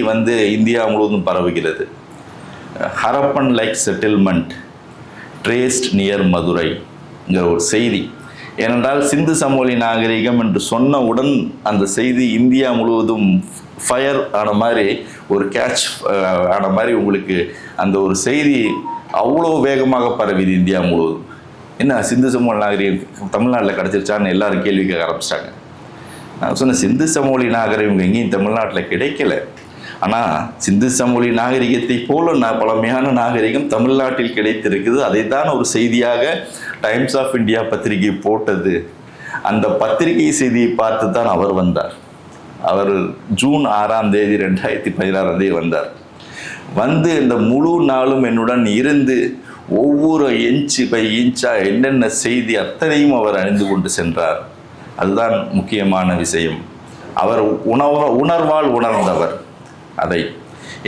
இந்தியா முழுவதும் பரவுகிறது. Harappan like settlement traced near மதுரைங்கிற ஒரு செய்தி. ஏனென்றால் சிந்து சமவெளி நாகரிகம் என்று சொன்னவுடன் அந்த செய்தி இந்தியா முழுவதும் ஃபயர் ஆன மாதிரி, ஒரு கேட்ச் ஆன மாதிரி உங்களுக்கு அந்த ஒரு செய்தி அவ்வளோ வேகமாக பரவிது இந்தியா முழுவதும். என்ன சிந்து சமவெளி நாகரிகம் தமிழ்நாட்டில் கிடச்சிருச்சான்னு எல்லாரும் கேள்வி கேட்க ஆரம்பிச்சிட்டாங்க. நான் சொன்னேன், சிந்து சமவெளி நாகரிகம் எங்கேயும் தமிழ்நாட்டில் கிடைக்கல. ஆனால் சிந்து சமவெளி நாகரிகத்தை போல பழமையான நாகரிகம் தமிழ்நாட்டில் கிடைத்திருக்குது. அதைத்தான் ஒரு செய்தியாக டைம்ஸ் ஆஃப் இந்தியா பத்திரிகை போட்டது. அந்த பத்திரிகை செய்தியை பார்த்து தான் அவர் வந்தார். அவர் ஜூன் 6ஆம் தேதி 2016 வந்தார். இந்த முழு நாளும் என்னுடன் இருந்து ஒவ்வொரு இன்ச்சு பை இன்ச்சாக என்னென்ன செய்தி அத்தனையும் அவர் அணிந்து கொண்டு சென்றார். அதுதான் முக்கியமான விஷயம். அவர் உணர்வால் உணர்ந்தவர் அதை.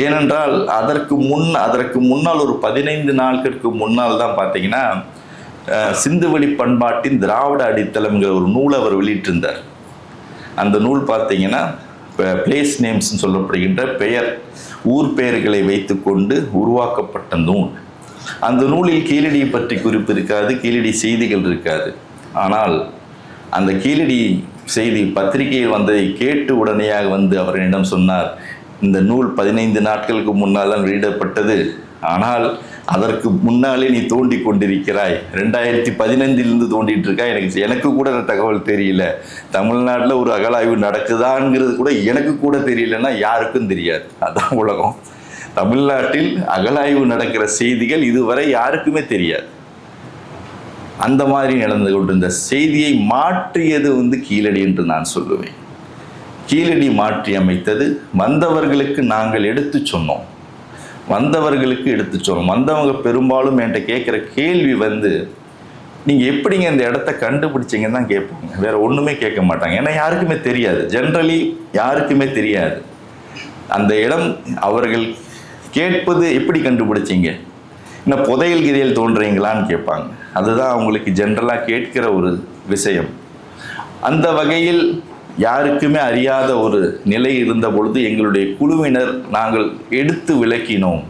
ஏனென்றால் அதற்கு முன்னால் ஒரு 15 நாட்களுக்கு முன்னால் தான் பார்த்தீங்கன்னா சிந்துவெளி பண்பாட்டின் திராவிட அடித்தளம்ங்கிற ஒரு நூலை அவர் வெளியிட்டிருந்தார். அந்த நூல் பார்த்தீங்கன்னா பிளேஸ் நேம்ஸ்ன்னு சொல்லப்படுகின்ற ஊர் பெயர்களை வைத்துக்கொண்டு உருவாக்கப்பட்ட நூல். அந்த நூலில் கீழடியை பற்றி குறிப்பு இருக்காது, கீழடி செய்திகள் இருக்காது. ஆனால் அந்த கீழடி செய்தி பத்திரிகையில் வந்ததை கேட்டு உடனேயாக அவர் என்னிடம் சொன்னார், இந்த நூல் 15 நாட்களுக்கு முன்னால் தான் வெளியிடப்பட்டது, ஆனால் அதற்கு முன்னாலே நீ தோண்டி கொண்டிருக்கிறாய், 2015 தோண்டிட்டு இருக்கா. எனக்கு கூட அந்த தகவல் தெரியல. தமிழ்நாட்டில் ஒரு அகழாய்வு நடக்குதாங்கிறது கூட எனக்கு கூட தெரியலன்னா யாருக்கும் தெரியாது. அதான் உலகம். தமிழ்நாட்டில் அகழாய்வு நடக்கிற செய்திகள் இதுவரை யாருக்குமே தெரியாது. அந்த மாதிரி நடந்து கொண்டிருந்த செய்தியை மாற்றியது கீழடி என்று நான் சொல்லுவேன். கீழடி மாற்றி அமைத்தது வந்தவர்களுக்கு நாங்கள் எடுத்து சொன்னோம். வந்தவங்க பெரும்பாலும் என்கிட்ட கேட்குற கேள்வி நீங்கள் எப்படிங்க இந்த இடத்த கண்டுபிடிச்சிங்கன்னு தான் கேட்பாங்க. வேறு ஒன்றுமே கேட்க மாட்டாங்க. ஏன்னா யாருக்குமே தெரியாது. ஜென்ரலி யாருக்குமே தெரியாது அந்த இடம். அவர்கள் கேட்பது எப்படி கண்டுபிடிச்சிங்க, இன்னும் புதையல் கிதையல் தோன்றீங்களான்னு கேட்பாங்க. அதுதான் அவங்களுக்கு ஜென்ரலாக கேட்கிற ஒரு விஷயம். அந்த வகையில் யாருக்குமே அறியாத ஒரு நிலை இருந்த பொழுது எங்களுடைய குழுவினர் நாங்கள் எடுத்து விளக்கினோம்.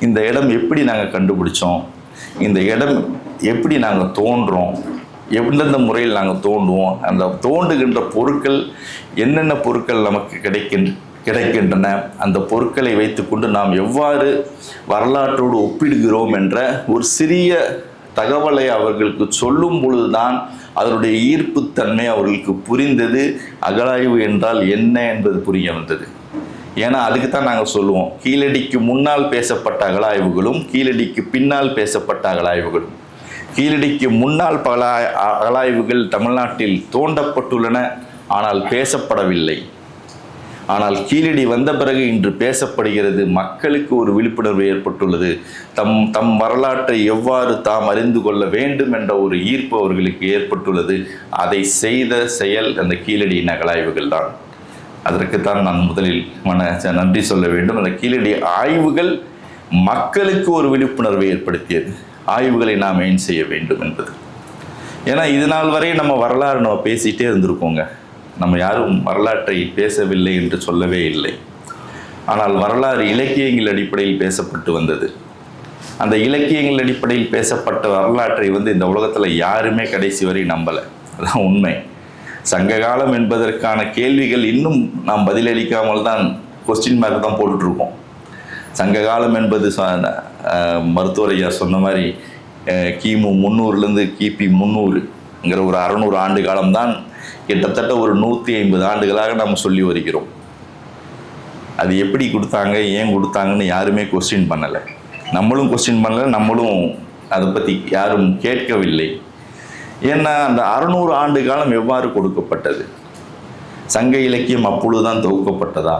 இந்த இடம் எப்படி நாங்கள் கண்டுபிடிச்சோம், இந்த இடம் எப்படி நாங்கள் தோன்றோம், எந்தெந்த முறையில் நாங்கள் தோண்டுவோம், அந்த தோண்டுகின்ற பொருட்கள் என்னென்ன பொருட்கள் நமக்கு கிடைக்கின்றன, அந்த பொருட்களை வைத்துக்கொண்டு நாம் எவ்வாறு வரலாற்றோடு ஒப்பிடுகிறோம் என்ற ஒரு சிறிய தகவலை அவர்களுக்கு சொல்லும் பொழுதுதான் அதனுடைய ஈர்ப்புத்தன்மை அவர்களுக்கு புரிந்தது. அகழாய்வு என்றால் என்ன என்பது புரிய வந்தது. ஏன்னா அதுக்கு தான் நாங்கள் சொல்லுவோம், கீழடிக்கு முன்னால் பேசப்பட்ட அகழாய்வுகளும் கீழடிக்கு பின்னால் பேசப்பட்ட அகழாய்வுகளும். கீழடிக்கு முன்னால் பல அகழாய்வுகள் தமிழ்நாட்டில் தோண்டப்பட்டுள்ளன, ஆனால் பேசப்படவில்லை. ஆனால் கீழடி வந்த பிறகு இன்று பேசப்படுகிறது. மக்களுக்கு ஒரு விழிப்புணர்வு ஏற்பட்டுள்ளது. தம் வரலாற்றை எவ்வாறு தாம் அறிந்து கொள்ள வேண்டும் என்ற ஒரு ஈர்ப்பு அவர்களுக்கு ஏற்பட்டுள்ளது. அதை செய்த செயல் அந்த கீழடியின் அகழாய்வுகள் தான். அதற்குத்தான் நான் முதலில் நன்றி சொல்ல வேண்டும். அந்த கீழடி ஆய்வுகள் மக்களுக்கு ஒரு விழிப்புணர்வை ஏற்படுத்தியது. ஆய்வுகளை நாம் ஏன் செய்ய வேண்டும் என்பது. ஏன்னா இது நாள் வரை நம்ம வரலாறு நம்ம பேசிகிட்டே இருந்திருக்கோங்க. நம்ம யாரும் வரலாற்றை பேசவில்லை என்று சொல்லவே இல்லை. ஆனால் வரலாறு இலக்கியங்கள் அடிப்படையில் பேசப்பட்டு வந்தது. அந்த இலக்கியங்கள் அடிப்படையில் பேசப்பட்ட வரலாற்றை இந்த உலகத்தில் யாருமே கடைசி வரை நம்பலை. அதுதான் உண்மை. சங்க காலம் என்பதற்கான கேள்விகள் இன்னும் நாம் பதிலளிக்காமல் தான் கொஸ்டின் மார்க் தான் போட்டுட்ருக்கோம். சங்க காலம் என்பது மருத்துவர் ஐயா சொன்ன மாதிரி கிமு 300லேருந்து கிபி 300ங்கிற ஒரு 600 ஆண்டு காலம்தான் கிட்டத்தட்ட ஒரு 150 ஆண்டுகளாக நம்ம சொல்லி வருகிறோம். அது எப்படி கொடுத்தாங்க, ஏன் கொடுத்தாங்கன்னு யாருமே கொஸ்டின் பண்ணலை. நம்மளும் கொஸ்டின் பண்ணலை, நம்மளும் அதை பற்றி யாரும் கேட்கவில்லை. ஏன்னா அந்த 600 ஆண்டு காலம் எவ்வாறு கொடுக்கப்பட்டது? சங்க இலக்கியம் அப்பொழுதுதான் தொகுக்கப்பட்டதா?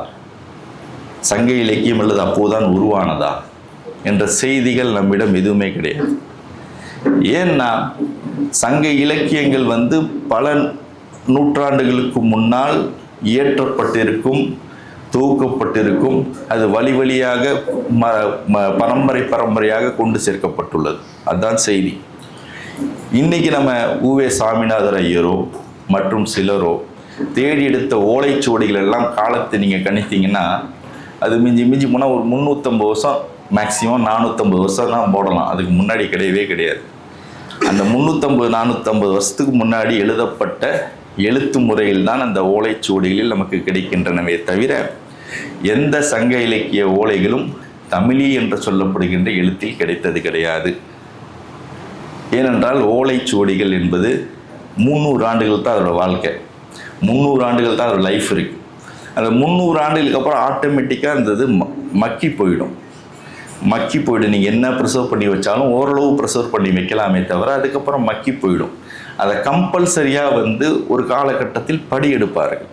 சங்க இலக்கியம் அல்லது அப்போதுதான் உருவானதா என்ற செய்திகள் நம்மிடம் எதுவுமே கிடையாது. ஏன்னா சங்க இலக்கியங்கள் பல நூற்றாண்டுகளுக்கு முன்னால் இயற்றப்பட்டிருக்கும், தொகுக்கப்பட்டிருக்கும். அது வழி வழியாக பரம்பரையாக கொண்டு சேர்க்கப்பட்டுள்ளது. அதுதான் செய்தி. இன்னைக்கு நம்ம உவே சாமிநாதர் ஐயரோ மற்றும் சிலரோ தேடி எடுத்த ஓலைச்சுவடிகள் எல்லாம் காலத்தை நீங்கள் கணித்தீங்கன்னா அது மிஞ்சி போனால் ஒரு 350 வருஷம், மேக்சிமம் 450 வருஷம் தான் போடலாம். அதுக்கு முன்னாடி கிடையவே கிடையாது. அந்த 350-450 வருஷத்துக்கு முன்னாடி எழுதப்பட்ட எழுத்து முறையில் தான் அந்த ஓலைச்சுவடிகளில் நமக்கு கிடைக்கின்றனவே தவிர எந்த சங்க இலக்கிய ஓலைகளும் தமிழி என்று சொல்லப்படுகின்ற எழுத்தில் கிடைத்தது கிடையாது. ஏனென்றால் ஓலைச்சுவடிகள் என்பது 300 ஆண்டுகள் தான் அதோட வாழ்க்கை, 300 ஆண்டுகள் தான் அதோட லைஃப் இருக்குது. அந்த 300 ஆண்டுகளுக்கு அப்புறம் ஆட்டோமேட்டிக்காக இருந்தது மக்கி போயிடும். நீங்கள் என்ன ப்ரிசர்வ் பண்ணி வச்சாலும் ஓரளவு ப்ரிசர்வ் பண்ணி வைக்கலாமே தவிர அதுக்கப்புறம் மக்கி போயிடும். அதை கம்பல்சரியாக ஒரு காலகட்டத்தில் படியெடுப்பார்கள்.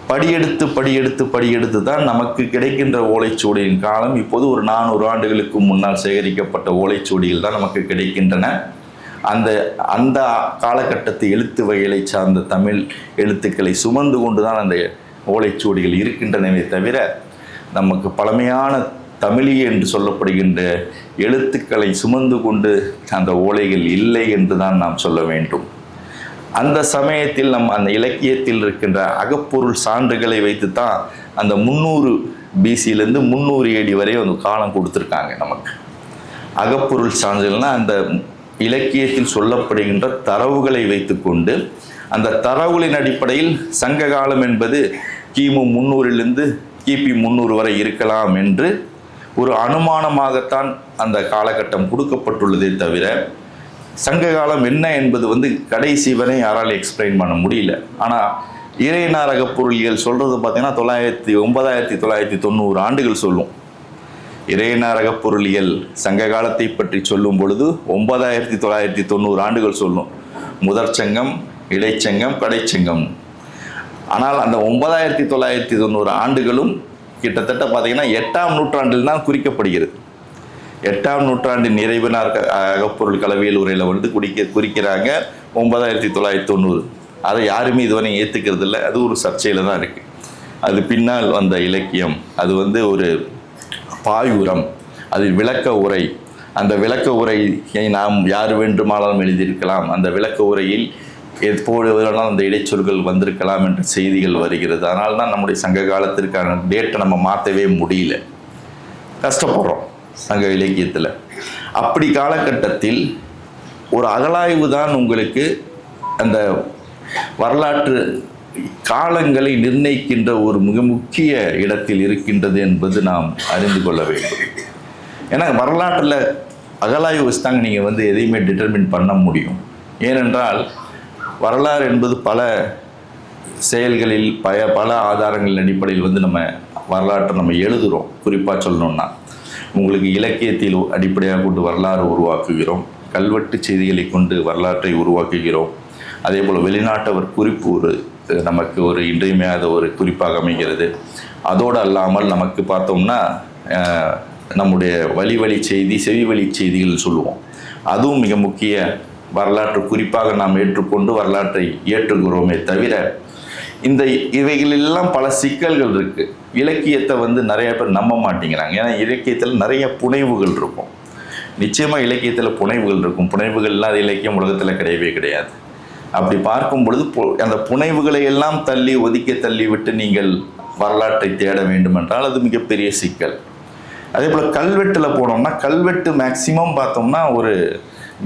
படியெடுத்து தான் நமக்கு கிடைக்கின்ற ஓலைச்சுவடியின் காலம் இப்போது ஒரு 400 ஆண்டுகளுக்கு முன்னால் சேகரிக்கப்பட்ட ஓலைச்சுவடிகள் தான் நமக்கு கிடைக்கின்றன. அந்த காலகட்டத்து எழுத்து வகைகளை சார்ந்த தமிழ் எழுத்துக்களை சுமந்து கொண்டு தான் அந்த ஓலைச்சுவடிகள் இருக்கின்றனவே தவிர நமக்கு பழமையான தமிழி என்று சொல்லப்படுகின்ற எழுத்துக்களை சுமந்து கொண்டு அந்த ஓலைகள் இல்லை என்று தான் நாம் சொல்ல வேண்டும். அந்த சமயத்தில் அந்த இலக்கியத்தில் இருக்கின்ற அகப்பொருள் சான்றுகளை வைத்து தான் அந்த 300 BCலேருந்து 300 AD வரை காலம் கொடுத்துருக்காங்க நமக்கு. அகப்பொருள் சான்றுகள்னால் அந்த இலக்கியத்தில் சொல்லப்படுகின்ற தரவுகளை வைத்துக்கொண்டு அந்த தரவுகளின் அடிப்படையில் சங்க காலம் என்பது கிமு 300லேருந்து கிபி 300 வரை இருக்கலாம் என்று ஒரு அனுமானமாகத்தான் அந்த காலகட்டம் கொடுக்கப்பட்டுள்ளதே தவிர சங்க காலம் என்ன என்பது கடைசி வரை யாரால் எக்ஸ்பிளைன் பண்ண முடியல. ஆனால் இறையனார் அகப்பொருளியல் சொல்கிறது பார்த்தீங்கன்னா 9990 ஆண்டுகள் சொல்லும். இறையனார் அகப்பொருளியல் சங்க காலத்தை பற்றி சொல்லும் பொழுது 9990 ஆண்டுகள் சொல்லும். முதற்சங்கம், இடைச்சங்கம், கடைச்சங்கம். ஆனால் அந்த 9990 ஆண்டுகளும் கிட்டத்தட்ட பார்த்தீங்கன்னா 8ஆம் நூற்றாண்டில் தான் குறிக்கப்படுகிறது. 8ஆம் நூற்றாண்டின் நிறைவினார் அகப்பொருள் கலவியல் உரையில் குறிக்கிறாங்க 9990. அதை யாருமே இதுவரை ஏற்றுக்கிறது இல்லை. அது ஒரு சர்ச்சையில் தான் இருக்குது. அது பின்னால் வந்த இலக்கியம், அது ஒரு பாயுரம், அது விளக்க உரை. அந்த விளக்க உரையை நாம் யார் வேண்டுமானாலும் எழுதியிருக்கலாம். அந்த விளக்க உரையில் எப்போது வேணாலும் அந்த இடைச்சொல்கள் வந்திருக்கலாம் என்ற செய்திகள் வருகிறது. அதனால தான் நம்முடைய சங்க காலத்திற்கான டேட்டை நம்ம மாற்றவே முடியல, கஷ்டப்படுறோம் சங்க இலக்கியத்தில். அப்படி காலகட்டத்தில் ஒரு அகழாய்வு தான் உங்களுக்கு அந்த வரலாற்று காலங்களை நிர்ணயிக்கின்ற ஒரு மிக முக்கிய இடத்தில் இருக்கின்றது என்பது நாம் அறிந்து கொள்ள வேண்டும். ஏன்னா வரலாற்றில் அகழாய்வு வச்சு தாங்க நீங்கள் வந்து எதையுமே டிட்டர்மின் பண்ண முடியும். ஏனென்றால் வரலாறு என்பது பல செயல்களில் பல ஆதாரங்களின் அடிப்படையில் வந்து நம்ம வரலாற்றை நம்ம எழுதுகிறோம். குறிப்பாக சொல்லணும்னா உங்களுக்கு இலக்கியத்தில் அடிப்படையாக கொண்டு வரலாறு உருவாக்குகிறோம், கல்வெட்டு செய்திகளை கொண்டு வரலாற்றை உருவாக்குகிறோம். அதே போல் வெளிநாட்டவர் குறிப்பு நமக்கு ஒரு இன்றியமையாத ஒரு குறிப்பாக அமைகிறது. அதோடு அல்லாமல் நமக்கு பார்த்தோம்னா நம்முடைய வழி செய்தி, செவி வழி செய்திகள் சொல்லுவோம். அதுவும் மிக முக்கிய வரலாற்று குறிப்பாக நாம் ஏற்றுக்கொண்டு வரலாற்றை ஏற்றுக்கிறோமே தவிர இவைகளெல்லாம் பல சிக்கல்கள் இருக்குது. இலக்கியத்தை வந்து நிறைய பேர் நம்ப மாட்டேங்கிறாங்க. ஏன்னா இலக்கியத்தில் நிறைய புனைவுகள் இருக்கும். நிச்சயமாக இலக்கியத்தில் புனைவுகள் இருக்கும். புனைவுகள் இல்லாத இலக்கியம் உலகத்தில் கிடையவே கிடையாது. அப்படி பார்க்கும் பொழுது அந்த புனைவுகளை எல்லாம் ஒதுக்கி விட்டு நீங்கள் வரலாற்றை தேட வேண்டும் என்றால் அது மிகப்பெரிய சிக்கல். அதே போல் கல்வெட்டில் போனோம்னா கல்வெட்டு மேக்சிமம் பார்த்தோம்னா ஒரு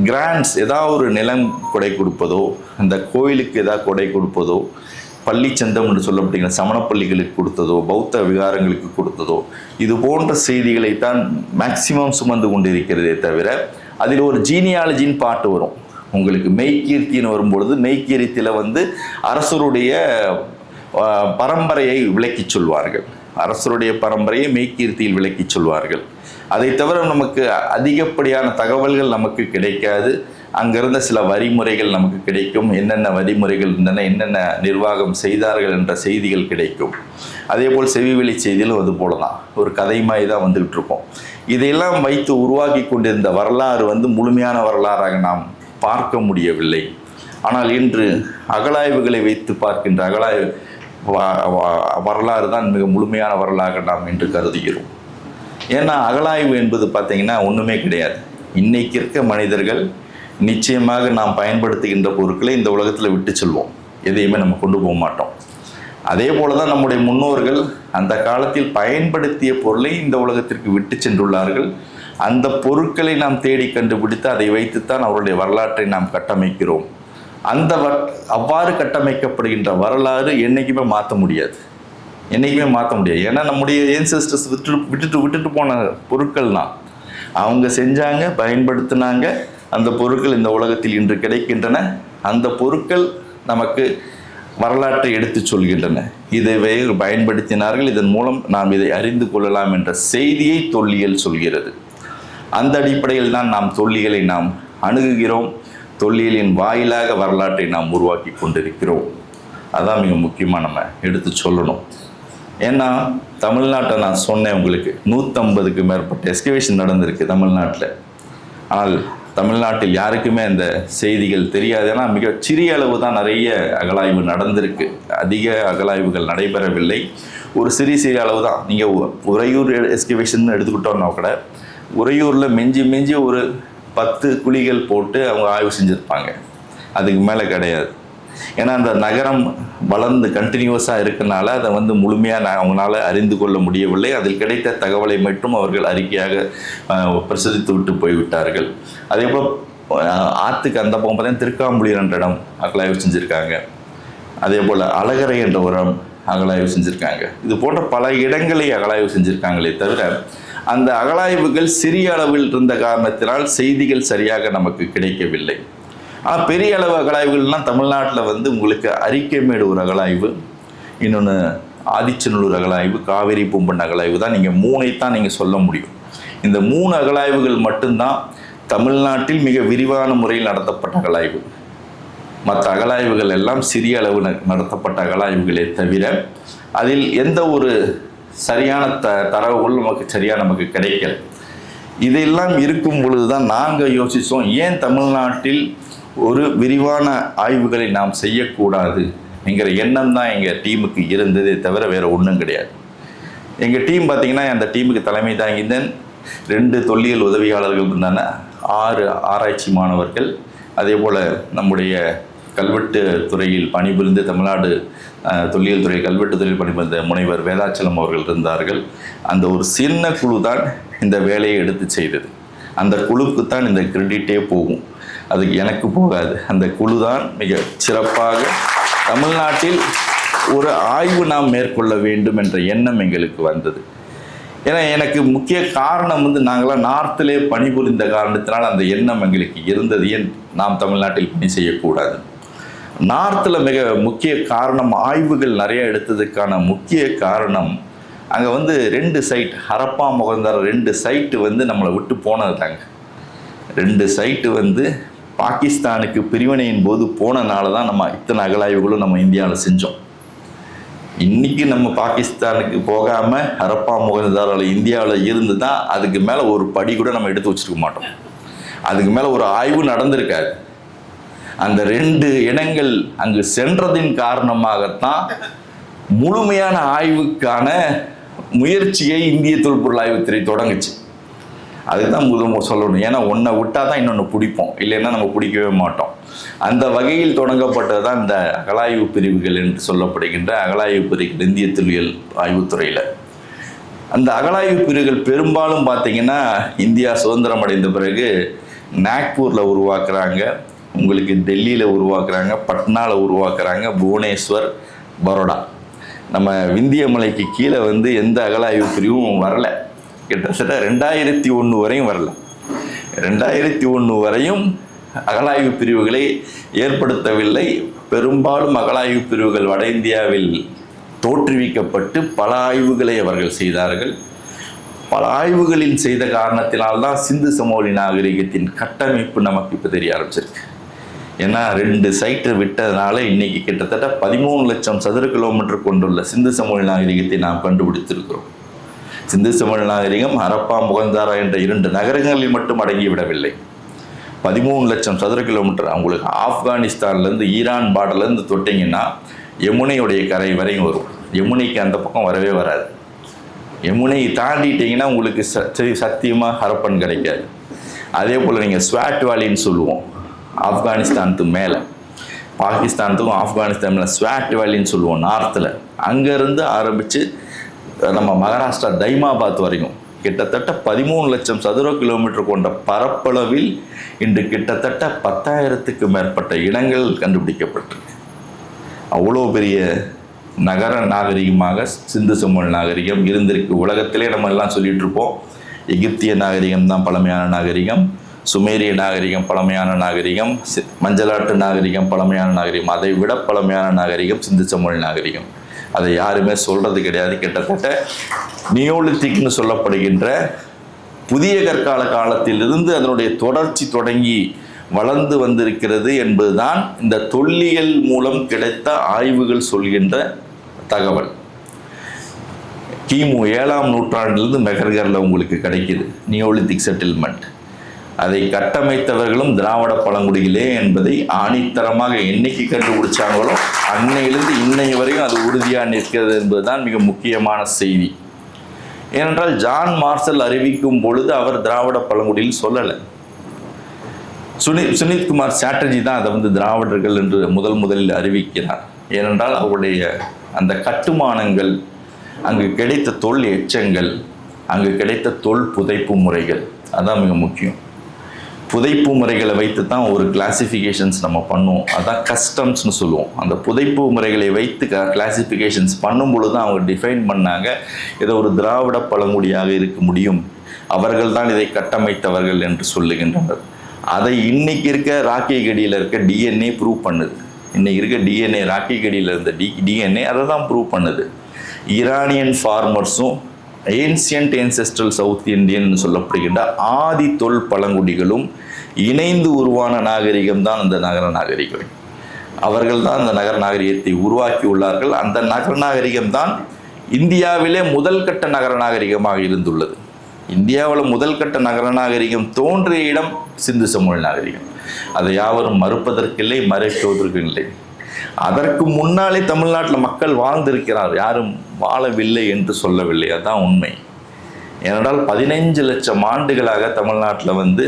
கிராண்ட்ஸ், ஏதாவது ஒரு நிலம் கொடை கொடுப்பதோ, அந்த கோயிலுக்கு ஏதாவது கொடை கொடுப்பதோ, பள்ளிச்சந்தம் என்று சொல்லப்படுகிற சமணப்பள்ளிகளுக்கு கொடுத்ததோ, பௌத்த விகாரங்களுக்கு கொடுத்ததோ, இது போன்ற செய்திகளைத்தான் மேக்சிமம் சுமந்து கொண்டிருக்கிறதே தவிர அதில் ஒரு ஜீனியாலஜின்னு பாட்டு வரும். உங்களுக்கு மெய்கீர்த்தின்னு வரும்பொழுது மெய்கீர்த்தியில் வந்து அரசருடைய பரம்பரையை விளக்கி சொல்வார்கள். அரசருடைய பரம்பரையை மெய்கீர்த்தியில் விளக்கி சொல்வார்கள். அதை தவிர நமக்கு அதிகப்படியான தகவல்கள் நமக்கு கிடைக்காது. அங்கிருந்த சில வரிமுறைகள் நமக்கு கிடைக்கும். என்னென்ன வரிமுறைகள் இருந்தன, என்னென்ன நிர்வாகம் செய்தார்கள் என்ற செய்திகள் கிடைக்கும். அதே போல் செவிவெளி செய்தியிலும் அது போல தான் ஒரு கதைமாய் தான் வந்துகிட்டு இருக்கோம். இதையெல்லாம் வைத்து உருவாக்கி கொண்டிருந்த வரலாறு வந்து முழுமையான வரலாறாக நாம் பார்க்க முடியவில்லை. ஆனால் இன்று அகழாய்வுகளை வைத்து பார்க்கின்ற வரலாறு தான் மிக முழுமையான வரலாறு நாம் இன்று கருதுகிறோம். ஏன்னா அகழாய்வு என்பது பார்த்திங்கன்னா ஒன்றுமே கிடையாது. இன்னைக்கு இருக்க மனிதர்கள் நிச்சயமாக நாம் பயன்படுத்துகின்ற பொருட்களை இந்த உலகத்தில் விட்டு செல்வோம். எதையுமே நம்ம கொண்டு போக மாட்டோம். அதே போல தான் நம்முடைய முன்னோர்கள் அந்த காலத்தில் பயன்படுத்திய பொருளை இந்த உலகத்திற்கு விட்டு சென்றுள்ளார்கள். அந்த பொருட்களை நாம் தேடி கண்டுபிடித்து அதை வைத்துத்தான் அவருடைய வரலாற்றை நாம் கட்டமைக்கிறோம். அவ்வாறு கட்டமைக்கப்படுகின்ற வரலாறு என்றைக்குமே மாற்ற முடியாது. ஏன்னா நம்முடைய ஏன்செஸ்டர்ஸ் விட்டுட்டு போன பொருட்கள் தான். அவங்க செஞ்சாங்க, பயன்படுத்தினாங்க. அந்த பொருட்கள் இந்த உலகத்தில் இன்று கிடைக்கின்றன. அந்த பொருட்கள் நமக்கு வரலாற்றை எடுத்து சொல்கின்றன. இதை பயன்படுத்தினார்கள், இதன் மூலம் நாம் இதை அறிந்து கொள்ளலாம் என்ற செய்தியை தொல்லியல் சொல்கிறது. அந்த அடிப்படையில் தான் நாம் தொல்லியலை நாம் அணுகுகிறோம். தொல்லியலின் வாயிலாக வரலாற்றை நாம் உருவாக்கி கொண்டிருக்கிறோம். அதான் மிக முக்கியமாக நம்ம எடுத்து சொல்லணும். ஏன்னா தமிழ்நாட்டை நான் சொன்னேன் உங்களுக்கு 150க்கு மேற்பட்ட எஸ்கவேஷன் நடந்திருக்கு தமிழ்நாட்டில். ஆனால் தமிழ்நாட்டில் யாருக்குமே அந்த செய்திகள் தெரியாது. ஏன்னா மிக சிறிய அளவு தான் நிறைய அகழாய்வு நடந்திருக்கு. அதிக அகழாய்வுகள் நடைபெறவில்லை. ஒரு சிறிய அளவு தான். நீங்கள் உறையூர் எஸ்கவேஷன் எடுத்துக்கிட்டோன்னா கூட உறையூரில் மிஞ்சி ஒரு 10 குழிகள் போட்டு அவங்க ஆய்வு செஞ்சுருப்பாங்க. அதுக்கு மேலே கிடையாது. ஏன்னா அந்த நகரம் வளர்ந்து கண்டினியூஸாக இருக்கனால அதை வந்து முழுமையாக அவங்களால அறிந்து கொள்ள முடியவில்லை. அதில் கிடைத்த தகவலை மட்டும் அவர்கள் அறிக்கையாக பிரசுரித்து விட்டு போய்விட்டார்கள். அதே போல் ஆற்றுக்கு அந்த பக்கம் பார்த்தீங்கன்னா திருக்காம்புலியூர் என்ற இடம் அகழாய்வு செஞ்சுருக்காங்க. அதே போல் அழகரை என்ற ஒரு இடம் அகழாய்வு செஞ்சுருக்காங்க. இது போன்ற பல இடங்களை அகழாய்வு செஞ்சுருக்காங்களே தவிர அந்த அகழாய்வுகள் சிறிய அளவில் இருந்த காரணத்தினால் செய்திகள் சரியாக நமக்கு கிடைக்கவில்லை. ஆனால் பெரிய அளவு அகழாய்வுகள்லாம் தமிழ்நாட்டில் வந்து உங்களுக்கு அரிக்கைமேடு ஒரு அகழாய்வு, இன்னொன்று ஆதிச்சநல்லூர் அகழாய்வு, காவேரி பூம்பன் அகழாய்வு தான். நீங்கள் 3ஐத்தான் நீங்கள் சொல்ல முடியும். இந்த 3 அகழாய்வுகள் மட்டும்தான் தமிழ்நாட்டில் மிக விரிவான முறையில் நடத்தப்பட்ட அகழாய்வு. மற்ற அகழாய்வுகள் எல்லாம் சிறிய அளவு நடத்தப்பட்ட அகழாய்வுகளே தவிர அதில் எந்த ஒரு சரியான தரவுகள் நமக்கு கிடைக்கல. இதெல்லாம் இருக்கும் பொழுது தான் நாங்கள் யோசித்தோம், ஏன் தமிழ்நாட்டில் ஒரு விரிவான ஆய்வுகளை நாம் செய்யக்கூடாது என்கிற எண்ணம் தான் எங்கள் டீமுக்கு இருந்ததே தவிர வேறு ஒன்றும் கிடையாது. எங்கள் டீம் பார்த்திங்கன்னா அந்த டீமுக்கு தலைமை தாங்கிதான் 2 தொல்லியல் உதவியாளர்கள் இருந்தாங்க, 6 ஆராய்ச்சி மாணவர்கள். அதே போல் நம்முடைய கல்வெட்டு துறையில் பணிபுரிந்து தமிழ்நாடு தொல்லியல் துறை கல்வெட்டு துறையில் பணிபுரிந்த முனைவர் வேதாச்சலம் அவர்கள் இருந்தார்கள். அந்த ஒரு சின்ன குழு தான் இந்த வேலையை எடுத்து செய்தது. அந்த குழுக்கு தான் இந்த கிரெடிட்டே போகும், அதுக்கு எனக்கு போகாது. அந்த குழு தான் மிக சிறப்பாக தமிழ்நாட்டில் ஒரு ஆய்வு நாம் மேற்கொள்ள வேண்டும் என்ற எண்ணம் எங்களுக்கு வந்தது. ஏன்னா எனக்கு முக்கிய காரணம் நாங்களாம் நார்த்திலே பணிபுரிந்த காரணத்தினால் அந்த எண்ணம் எங்களுக்கு இருந்தது. ஏன் நாம் தமிழ்நாட்டில் பணி செய்யக்கூடாது? நார்த்தில் மிக முக்கிய காரணம், ஆய்வுகள் நிறைய எடுத்ததுக்கான முக்கிய காரணம், அங்கே 2 சைட், ஹரப்பா மொகந்தாரா 2 சைட்டு நம்மளை விட்டு போனது தாங்க. 2 சைட்டு பாகிஸ்தானுக்கு பிரிவினையின் போது போனனால தான் நம்ம இத்தனை அகழாய்வுகளும் நம்ம இந்தியாவில் செஞ்சோம். இன்னைக்கு நம்ம பாகிஸ்தானுக்கு போகாமல் ஹரப்பா மொகந்தாராவில் இந்தியாவில் இருந்து தான் அதுக்கு மேலே ஒரு படி கூட நம்ம எடுத்து வச்சிருக்க மாட்டோம். அதுக்கு மேலே ஒரு ஆய்வு நடந்திருக்காது. அந்த 2 இடங்கள் அங்கு சென்றதின் காரணமாகத்தான் முழுமையான ஆய்வுக்கான முயற்சியை இந்திய தொல்பொருள் ஆய்வுத்துறை தொடங்குச்சு. அதுதான் முதல் சொல்லணும். ஏன்னா ஒன்றை விட்டால் தான் இன்னொன்று பிடிப்போம், இல்லைன்னா நம்ம பிடிக்கவே மாட்டோம். அந்த வகையில் தொடங்கப்பட்டது தான் இந்த அகழாய்வு பிரிவுகள் என்று சொல்லப்படுகின்ற அகழாய்வு பிரிவுகள் இந்திய தொல்லியல் ஆய்வுத்துறையில். அந்த அகழாய்வு பிரிவுகள் பெரும்பாலும் பார்த்திங்கன்னா இந்தியா சுதந்திரம் அடைந்த பிறகு நாக்பூரில் உருவாக்குறாங்க, உங்களுக்கு டெல்லியில் உருவாக்குறாங்க, பட்னாவில் உருவாக்குறாங்க, புவனேஸ்வர், பரோடா. நம்ம விந்திய மலைக்கு கீழே எந்த அகழாய்வு பிரிவும் வரலை. கிட்டத்தட்ட 2001 வரையும் வரல. 2001 வரையும் அகழாய்வு பிரிவுகளை ஏற்படுத்தவில்லை. பெரும்பாலும் அகழாய்வு பிரிவுகள் வட இந்தியாவில் தோற்றுவிக்கப்பட்டு பல ஆய்வுகளை அவர்கள் செய்தார்கள். பல ஆய்வுகளில் செய்த காரணத்தினால்தான் சிந்து சமவெளி நாகரிகத்தின் கட்டமைப்பு நமக்கு இப்போ தெரிய ஆரம்பிச்சிருக்கு. ஏன்னா 2 சைட்டு விட்டதுனால இன்னைக்கு கிட்டத்தட்ட 13 லட்சம் சதுர கிலோமீட்டர் கொண்டுள்ள சிந்து சமவெளி நாகரிகத்தை நாம் கண்டுபிடித்திருக்கிறோம். சிந்து சமவெளி நாகரிகம் ஹரப்பா மொகந்தாரா என்ற 2 நகரங்களில் மட்டும் அடங்கிவிடவில்லை. 13 லட்சம் சதுர கிலோமீட்டர். உங்களுக்கு ஆப்கானிஸ்தான்லேருந்து ஈரான் பார்டர்லேருந்து தொட்டிங்கன்னா யமுனையுடைய கரை வரையும் வரும். யமுனைக்கு அந்த பக்கம் வரவே வராது. யமுனை தாண்டிட்டிங்கன்னா உங்களுக்கு சத்தியமாக ஹரப்பன் கிடைக்காது. அதே போல் நீங்கள் ஸ்வாட் வேலின்னு சொல்லுவோம், ஆப்கானிஸ்தானுக்கு மேலே, பாகிஸ்தானுக்கும் ஆப்கானிஸ்தான் மேலே ஸ்வாட் வேலின்னு சொல்லுவோம் நார்த்தில். அங்கேருந்து ஆரம்பித்து நம்ம மகாராஷ்டிரா தைமாபாத் வரைக்கும் கிட்டத்தட்ட 13 லட்சம் சதுர கிலோமீட்டர் கொண்ட பரப்பளவில் இன்று கிட்டத்தட்ட 10,000க்கு மேற்பட்ட இடங்கள் கண்டுபிடிக்கப்பட்டிருக்கு. அவ்வளோ பெரிய நகர நாகரிகமாக சிந்து சமவெளி நாகரிகம் இருந்திருக்கு. உலகத்திலே நம்ம எல்லாம் சொல்லிட்டு இருப்போம், எகிப்திய நாகரிகம் தான் பழமையான நாகரிகம், சுமேரிய நாகரிகம் பழமையான நாகரிகம், மஞ்சளாட்டு நாகரிகம் பழமையான நாகரிகம். அதை விட பழமையான நாகரிகம் சிந்து சமவெளி நாகரிகம். அதை யாருமே சொல்கிறது கிடையாது. கிட்டத்தட்ட நியோலித்திக்னு சொல்லப்படுகின்ற புதிய கற்கால காலத்திலிருந்து அதனுடைய தொடர்ச்சி தொடங்கி வளர்ந்து வந்திருக்கிறது என்பதுதான் இந்த தொல்லியல் மூலம் கிடைத்த ஆய்வுகள் சொல்கின்ற தகவல். கிமு 7ஆம் நூற்றாண்டிலிருந்து மெஹர்கரில் உங்களுக்கு கிடைக்கிது நியோலித்திக் செட்டில்மெண்ட். அதை கட்டமைத்தவர்களும் திராவிட பழங்குடிகளே என்பதை ஆணித்தரமாக என்னைக்கு கண்டுபிடிச்சாங்களோ அன்னையிலிருந்து இன்னை வரையும் அது உறுதியாக நிற்கிறது என்பதுதான் மிக முக்கியமான செய்தி. ஏனென்றால் ஜான் மார்சல் அறிவிக்கும் பொழுது அவர் திராவிட பழங்குடியில் சொல்லலை. சுனித்குமார் சாட்டர்ஜி தான் அதை திராவிடர்கள் என்று முதலில் அறிவிக்கிறார். ஏனென்றால் அவருடைய அந்த கட்டுமானங்கள், அங்கு கிடைத்த தொல் எச்சங்கள், அங்கு கிடைத்த தொல் புதைப்பு முறைகள், அதான் மிக முக்கியம். புதைப்பு முறைகளை வைத்து தான் ஒரு கிளாசிஃபிகேஷன்ஸ் நம்ம பண்ணுவோம், அதான் கஸ்டம்ஸ்னு சொல்லுவோம். அந்த புதைப்பு முறைகளை வைத்து கிளாசிஃபிகேஷன்ஸ் பண்ணும் பொழுது தான் அவங்க டிஃபைன் பண்ணாங்க, ஏதோ ஒரு திராவிட பழங்குடியாக இருக்க முடியும், அவர்கள் தான் இதை கட்டமைத்தவர்கள் என்று சொல்லுகின்றனர். அதை இன்னைக்கு இருக்க ராக்கி கடியில் இருக்க டிஎன்ஏ ப்ரூவ் பண்ணுது. இன்னைக்கு இருக்க டிஎன்ஏ, ராக்கி கடியில் இருந்த டிஎன்ஏ அதை தான் ப்ரூவ் பண்ணுது. ஈரானியன் ஃபார்மர்ஸும் ஏன்சியன்ட் ஏன்செஸ்ட்ரல் சவுத் இந்தியன் சொல்லப்படுகின்ற ஆதி தொல் பழங்குடிகளும் இணைந்து உருவான நாகரிகம் தான் அந்த நகர நாகரிகம். அவர்கள் தான் அந்த நகர நாகரிகத்தை உருவாக்கி உள்ளார்கள். அந்த நகர நாகரிகம் தான் இந்தியாவிலே முதல் கட்ட நகர நாகரிகமாக இருந்துள்ளது. இந்தியாவில் முதல் கட்ட நகர நாகரிகம் தோன்றிய இடம் சிந்து சமவெளி நாகரிகம். அதை யாவரும் மறுப்பதற்கில்லை, மறைப்பதற்கு இல்லை. அதற்கு முன்னாலே தமிழ்நாட்டில் மக்கள் வாழ்ந்திருக்கிறார், யாரும் வாழவில்லை என்று சொல்லவில்லை, அதுதான் உண்மை. ஏனென்றால் 15 லட்சம் ஆண்டுகளாக தமிழ்நாட்டில்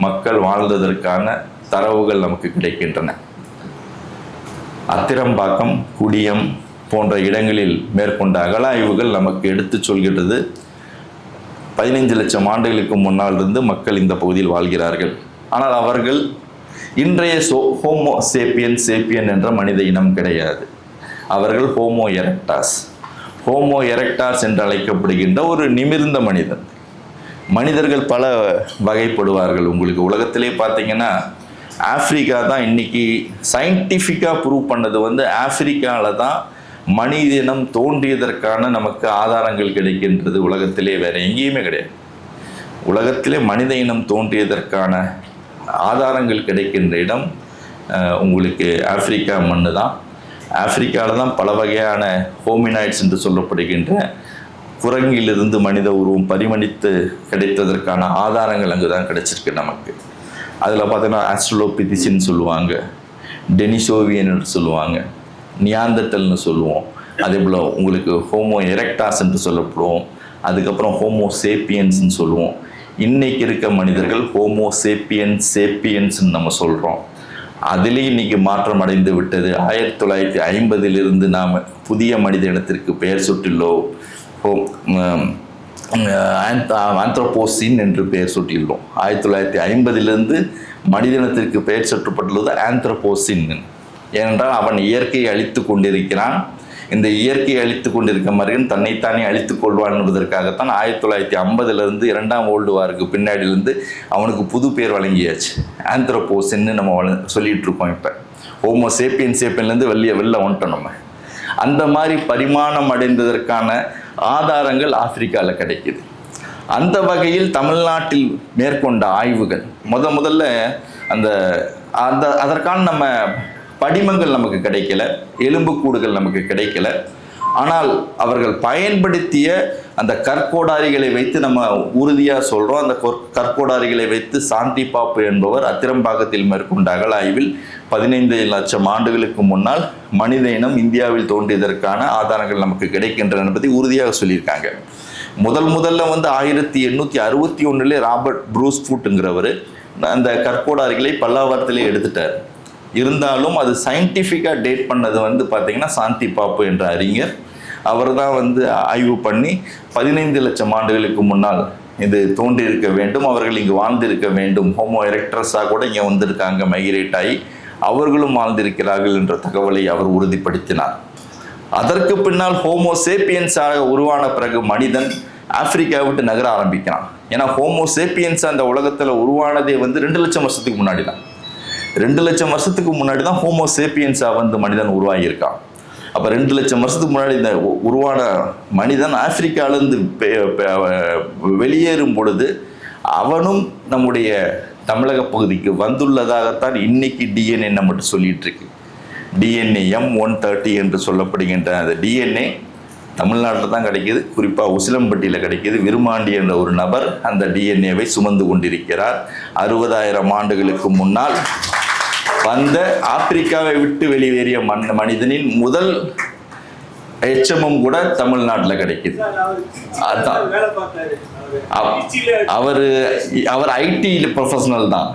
மக்கள் வாழ்ந்ததற்கான தரவுகள் நமக்கு கிடைக்கின்றன. அத்திரம்பாக்கம், குடியம் போன்ற இடங்களில் மேற்கொண்ட அகழாய்வுகள் நமக்கு எடுத்து சொல்கிறது 15 லட்சம் ஆண்டுகளுக்கு முன்னால் இருந்து மக்கள் இந்த பகுதியில் வாழ்கிறார்கள். ஆனால் அவர்கள் இன்றைய ஹோமோ சேப்பியன் என்ற மனித இனம் கிடையாது. அவர்கள் ஹோமோ எரெக்டாஸ் என்று அழைக்கப்படுகின்ற ஒரு நிமிர்ந்த மனிதன். மனிதர்கள் பல வகைப்படுவார்கள். உங்களுக்கு உலகத்திலே பார்த்தீங்கன்னா ஆப்பிரிக்கா தான் இன்னைக்கு சயின்டிஃபிக்காக ப்ரூவ் பண்ணது ஆப்பிரிக்காவில் தான் மனித இனம் தோன்றியதற்கான நமக்கு ஆதாரங்கள் கிடைக்கின்றது. உலகத்திலே வேற எங்கேயுமே கிடையாது. உலகத்திலே மனித இனம் தோன்றியதற்கான ஆதாரங்கள் கிடைக்கின்ற இடம் உங்களுக்கு ஆப்பிரிக்கா மண்ணு தான். ஆப்பிரிக்காவில் தான் பல வகையான ஹோமினாய்ட்ஸ் என்று சொல்லப்படுகின்ற குரங்கிலிருந்து மனித உருவம் பரிமணித்து கிடைத்ததற்கான ஆதாரங்கள் அங்கு தான் கிடைச்சிருக்கு நமக்கு. அதில் பார்த்தீங்கன்னா ஆஸ்ட்ரலோபிதிசின்னு சொல்லுவாங்க, டெனிசோவியன் என்று சொல்லுவாங்க, நியாந்தர்டல்னு சொல்லுவோம். அதே போல் உங்களுக்கு ஹோமோ எரெக்டாஸ் என்று சொல்லப்படுவோம். அதுக்கப்புறம் ஹோமோ சேப்பியன்ஸ்ன்னு சொல்லுவோம். இன்னைக்கு இருக்க மனிதர்கள் ஹோமோ சேப்பியன்ஸ்ன்னு நம்ம சொல்கிறோம். அதிலேயே இன்னைக்கு மாற்றம் அடைந்து விட்டது. 1950 நாம் புதிய மனித இனத்திற்கு பெயர் சுட்டுள்ளோம். ஆந்த்ரோபோசின் என்று பெயர் சூட்டியுள்ளோம். 1950 மனிதனத்திற்கு பெயர் சூட்டப்பட்டுள்ளது ஆந்த்ரோபோசின். ஏனென்றால் அவன் இயற்கையை அழித்து கொண்டிருக்கிறான். இந்த இயற்கையை அழித்து கொண்டிருக்க மனிதன் தன்னைத்தானே அழித்துக் கொள்வான் என்பதற்காகத்தான் 1950 2ஆம் வேர்ல்டு வாருக்கு பின்னாடியிலிருந்து அவனுக்கு புது பேர் வழங்கியாச்சு. ஆந்த்ரோபோசின்னு நம்ம சொல்லிட்டு இருக்கோம். இப்போ ஹோமோ சேப்பியன்லேருந்து வெளில வந்துட்டோம் நம்ம. அந்த மாதிரி பரிமாணம் அடைந்ததற்கான ஆதாரங்கள் ஆப்பிரிக்காவில் கிடைக்குது. அந்த வகையில் தமிழ்நாட்டில் மேற்கொண்ட ஆய்வுகள் முதல்ல அதற்கான நம்ம படிமங்கள் நமக்கு கிடைக்கல, எலும்புக்கூடுகள் நமக்கு கிடைக்கல. ஆனால் அவர்கள் பயன்படுத்திய அந்த கற்கோடாரிகளை வைத்து நம்ம உறுதியாக சொல்கிறோம். அந்த கற்கோடாரிகளை வைத்து சாந்தி பாப்பு என்பவர் அத்திரம்பாக்கத்தில் மேற்கொண்ட அகழாய்வில் 15 லட்சம் ஆண்டுகளுக்கு முன்னால் மனித இனம் இந்தியாவில் தோன்றியதற்கான ஆதாரங்கள் நமக்கு கிடைக்கின்றன என்பதை உறுதியாக சொல்லியிருக்காங்க. முதல்ல 1861 ராபர்ட் ப்ரூஸ்ஃபுட்ங்கிறவர் அந்த கற்கோடாரிகளை பல்லாவரத்திலே எடுத்துட்டார். இருந்தாலும் அது சயின்டிஃபிக்காக டேட் பண்ணது பார்த்தீங்கன்னா சாந்தி பாப்பு என்ற அறிஞர். அவர் தான் ஆய்வு பண்ணி 15 லட்சம் ஆண்டுகளுக்கு முன்னால் இது தோன்றியிருக்க வேண்டும், அவர்கள் இங்கு வாழ்ந்திருக்க வேண்டும், ஹோமோ எரெக்டஸாக கூட இங்கே வந்திருக்காங்க, மைக்ரேட் ஆகி அவர்களும் வாழ்ந்திருக்கிறார்கள் என்ற தகவலை அவர் உறுதிப்படுத்தினார். அதற்கு பின்னால் ஹோமோ சேப்பியன்ஸாக உருவான பிறகு மனிதன் ஆப்பிரிக்கா விட்டு நகர ஆரம்பிக்கிறான். ஏன்னா ஹோமோ சேப்பியன்ஸ் அந்த உலகத்தில் உருவானதே 2 லட்சம் வருஷத்துக்கு முன்னாடி தான். 2 லட்சம் வருஷத்துக்கு முன்னாடி தான் ஹோமோ சேப்பியன்ஸாக மனிதன் உருவாகியிருக்கான். அப்போ 2 லட்சம் வருஷத்துக்கு முன்னாடி இந்த உருவான மனிதன் ஆப்பிரிக்காவிலேருந்து வெளியேறும் பொழுது அவனும் நம்முடைய தமிழக பகுதிக்கு வந்துள்ளதாகத்தான் இன்னைக்கு டிஎன்ஏ நம்மகிட்ட சொல்லிட்டு இருக்கு. டிஎன்ஏ M130 என்று சொல்லப்படுகின்ற அந்த டிஎன்ஏ தமிழ்நாட்டில் தான் கிடைக்கிது. குறிப்பாக உசிலம்பட்டியில் கிடைக்கிது. விருமாண்டி என்ற ஒரு நபர் அந்த டிஎன்ஏவை சுமந்து கொண்டிருக்கிறார். 60,000 ஆண்டுகளுக்கு முன்னால் வந்த ஆப்பிரிக்காவை விட்டு வெளியேறிய மனிதனின் முதல் எச்சமும் கூட தமிழ்நாட்டில் கிடைக்குது. அதுதான் அவர் ஐடி ப்ரொஃபஷனல் தான்.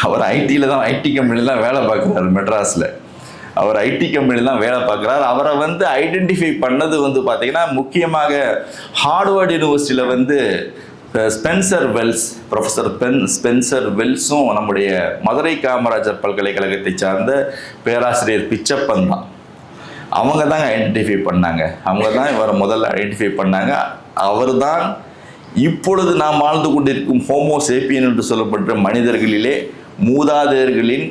அவர் ஐடியில் தான், ஐடி கம்பெனியில் தான் வேலை பார்க்குறாரு மெட்ராஸில். அவர் ஐடி கம்பெனியில் தான் வேலை பார்க்குறாரு. அவரை ஐடென்டிஃபை பண்ணது பார்த்தீங்கன்னா முக்கியமாக ஹார்வர்ட் யூனிவர்சிட்டியில் ஸ்பென்சர் வெல்ஸ், ப்ரொஃபஸர் ஸ்பென்சர் வெல்ஸும் நம்முடைய மதுரை காமராஜர் பல்கலைக்கழகத்தை சார்ந்த பேராசிரியர் பிச்சப்பன் தான். அவங்க தாங்க ஐடென்டிஃபை பண்ணாங்க. அவங்க தான் இவரை முதல்ல ஐடென்டிஃபை பண்ணாங்க. அவர் தான் இப்பொழுது நாம் வாழ்ந்து கொண்டிருக்கும் ஹோமோ சேப்பியன் என்று சொல்லப்பட்ட மனிதர்களிலே மூதாதையர்களின்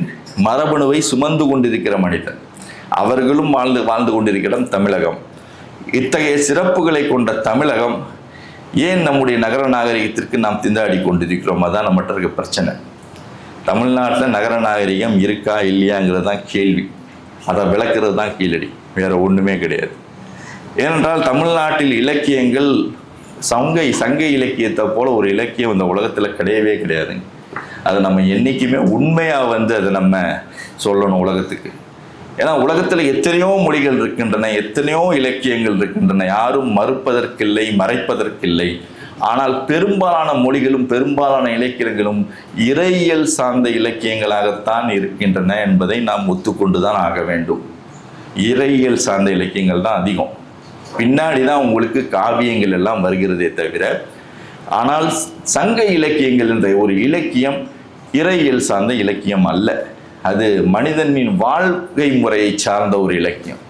மரபணுவை சுமந்து கொண்டிருக்கிற மனிதர். அவர்களும் வாழ்ந்து கொண்டிருக்கிற தமிழகம். இத்தகைய சிறப்புகளை கொண்ட தமிழகம் ஏன் நம்முடைய நகர நாகரிகத்திற்கு நாம் திண்டாடி கொண்டிருக்கிறோம்? அதான் நம்மகிட்ட இருக்க பிரச்சனை. தமிழ்நாட்டில் நகர நாகரிகம் இருக்கா இல்லையாங்கிறது தான் கேள்வி. அதை விளக்குறது தான் கீழடி, வேற ஒன்றுமே கிடையாது. ஏனென்றால் தமிழ்நாட்டில் இலக்கியங்கள் சங்க இலக்கியத்தை போல ஒரு இலக்கியம் இந்த உலகத்தில் கிடையவே கிடையாதுங்க. அதை நம்ம என்றைக்குமே உண்மையாக அதை நம்ம சொல்லணும் உலகத்துக்கு. ஏன்னா உலகத்தில் எத்தனையோ மொழிகள் இருக்கின்றன, எத்தனையோ இலக்கியங்கள் இருக்கின்றன. யாரும் மறுப்பதற்கில்லை, மறைப்பதற்கில்லை. ஆனால் பெரும்பாலான மொழிகளும் பெரும்பாலான இலக்கியங்களும் இறையியல் சார்ந்த இலக்கியங்களாகத்தான் இருக்கின்றன என்பதை நாம் ஒத்துக்கொண்டு தான் ஆக வேண்டும். இறையியல் சார்ந்த இலக்கியங்கள் தான் அதிகம். பின்னாடி தான் உங்களுக்கு காவியங்கள் எல்லாம் வருகிறதே தவிர ஆனால் சங்க இலக்கியங்கள் என்ற ஒரு இலக்கியம் இறையியல் சார்ந்த இலக்கியம் அல்ல. அது மனிதனின் வாழ்க்கை முறையை சார்ந்த ஒரு இலக்கியம்.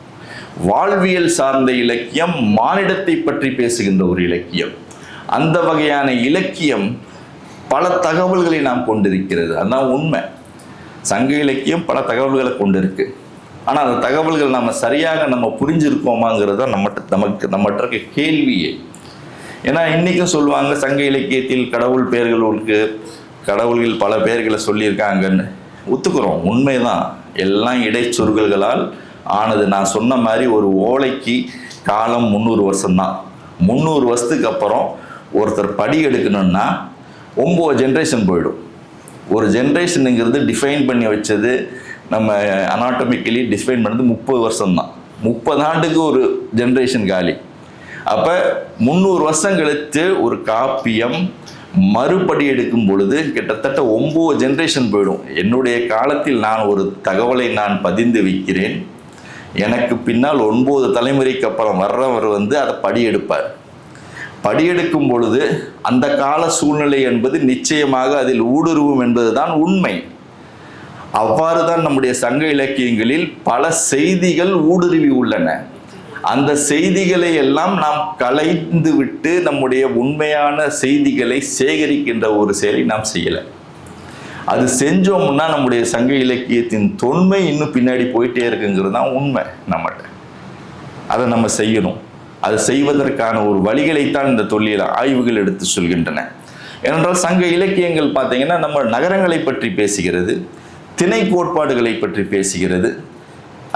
வாழ்வியல் சார்ந்த இலக்கியம், மானிடத்தை பற்றி பேசுகின்ற ஒரு இலக்கியம். அந்த வகையான இலக்கியம் பல தகவல்களை நாம் கொண்டிருக்கிறது. அதுதான் உண்மை. சங்க இலக்கியம் பல தகவல்களை கொண்டிருக்கு. ஆனால் அந்த தகவல்கள் நம்ம சரியாக புரிஞ்சிருக்கோமாங்கிறது தான் நம்மகிட்ட இருக்க கேள்வியே. ஏன்னா இன்றைக்கும் சொல்லுவாங்க சங்க இலக்கியத்தில் கடவுள் பெயர்களுக்கு கடவுள்கள் பல பெயர்களை சொல்லியிருக்காங்கன்னு. ஒத்துக்கிறோம், உண்மைதான். எல்லாம் இடைச்சொற்களால் ஆனது. நான் சொன்ன மாதிரி ஒரு ஓலைக்கு காலம் 300 வருஷம்தான். 300 வருஷத்துக்கு அப்புறம் ஒருத்தர் படி எடுக்கணும்னா 9 ஜென்ரேஷன் போயிடும். ஒரு ஜென்ரேஷனுங்கிறது டிஃபைன் பண்ணி வச்சது, நம்ம அனாட்டமிக்கலி டிஃபைன் பண்ணது 30 வருஷம்தான். 30 ஆண்டுக்கு ஒரு ஜென்ரேஷன் காலி. அப்போ 300 வருஷம் கழித்து ஒரு காப்பியம் மறுபடி எடுக்கும் பொழுது கிட்டத்தட்ட 9 ஜென்ரேஷன் போயிடும். என்னுடைய காலத்தில் நான் ஒரு தகவலை நான் பதிந்து வைக்கிறேன், எனக்கு பின்னால் 9 தலைமுறைக்கு அப்புறம் வர்றவர் அதை படி எடுப்பார். படியெடுக்கும் பொழுது அந்த கால சூழ்நிலை என்பது நிச்சயமாக அதில் ஊடுருவும் என்பதுதான் உண்மை. அவ்வாறு தான் நம்முடைய சங்க இலக்கியங்களில் பல செய்திகள் ஊடுருவி உள்ளன. அந்த செய்திகளை எல்லாம் நாம் களைந்து விட்டு நம்முடைய உண்மையான செய்திகளை சேகரிக்கின்ற ஒரு செயலை நாம் செய்யலை. அது செஞ்சோம்னா நம்முடைய சங்க இலக்கியத்தின் தொன்மை இன்னும் பின்னாடி போயிட்டே இருக்குங்கிறது தான் உண்மை. நம்மகிட்ட அதை நம்ம செய்யணும். அது செய்வதற்கான ஒரு வழிகளைத்தான் இந்த தொல்லியல் ஆய்வுகள் எடுத்து சொல்கின்றன. ஏனென்றால் சங்க இலக்கியங்கள் பார்த்தீங்கன்னா நம்ம நகரங்களை பற்றி பேசுகிறது, திணை கோட்பாடுகளை பற்றி பேசுகிறது,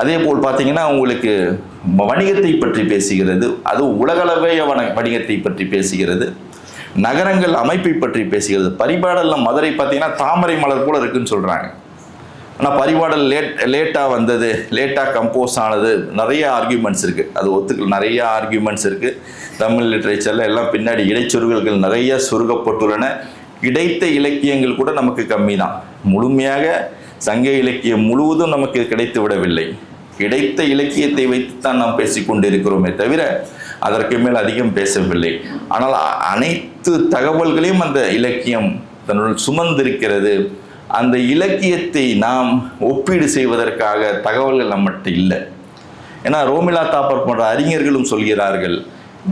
அதே போல் பார்த்தீங்கன்னா உங்களுக்கு வணிகத்தை பற்றி பேசுகிறது, அது உலகளவைய வணிகத்தை பற்றி பேசுகிறது, நகரங்கள் அமைப்பை பற்றி பேசுகிறது. பரிபாடலில் மதுரை பார்த்தீங்கன்னா தாமரை மலர் போல இருக்குன்னு சொல்கிறாங்க. ஆனால் பரிபாடல் லேட்டாக வந்தது, லேட்டாக கம்போஸ் ஆனது, நிறைய ஆர்கியூமெண்ட்ஸ் இருக்குது. அது நிறைய ஆர்கியூமெண்ட்ஸ் இருக்குது. தமிழ் லிட்ரேச்சரில் எல்லாம் பின்னாடி இடைச்சொற்கள் நிறைய சுருக்கப்பட்டுள்ளன. கிடைத்த இலக்கியங்கள் கூட நமக்கு கம்மி தான். முழுமையாக சங்க இலக்கியம் முழுவதும் நமக்கு கிடைத்து விடவில்லை. கிடைத்த இலக்கியத்தை வைத்துத்தான் நாம் பேசிக்கொண்டிருக்கிறோமே தவிர அதற்கு மேல் அதிகம் பேசவில்லை. ஆனால் அனைத்து தகவல்களையும் அந்த இலக்கியம் தன்னுள் சுமந்திருக்கிறது. அந்த இலக்கியத்தை நாம் ஒப்பீடு செய்வதற்காக தகவல்கள் நம்மகிட்ட இல்லை. ஏன்னா ரோமிலா தாப்பர் போன்ற அறிஞர்களும் சொல்கிறார்கள்,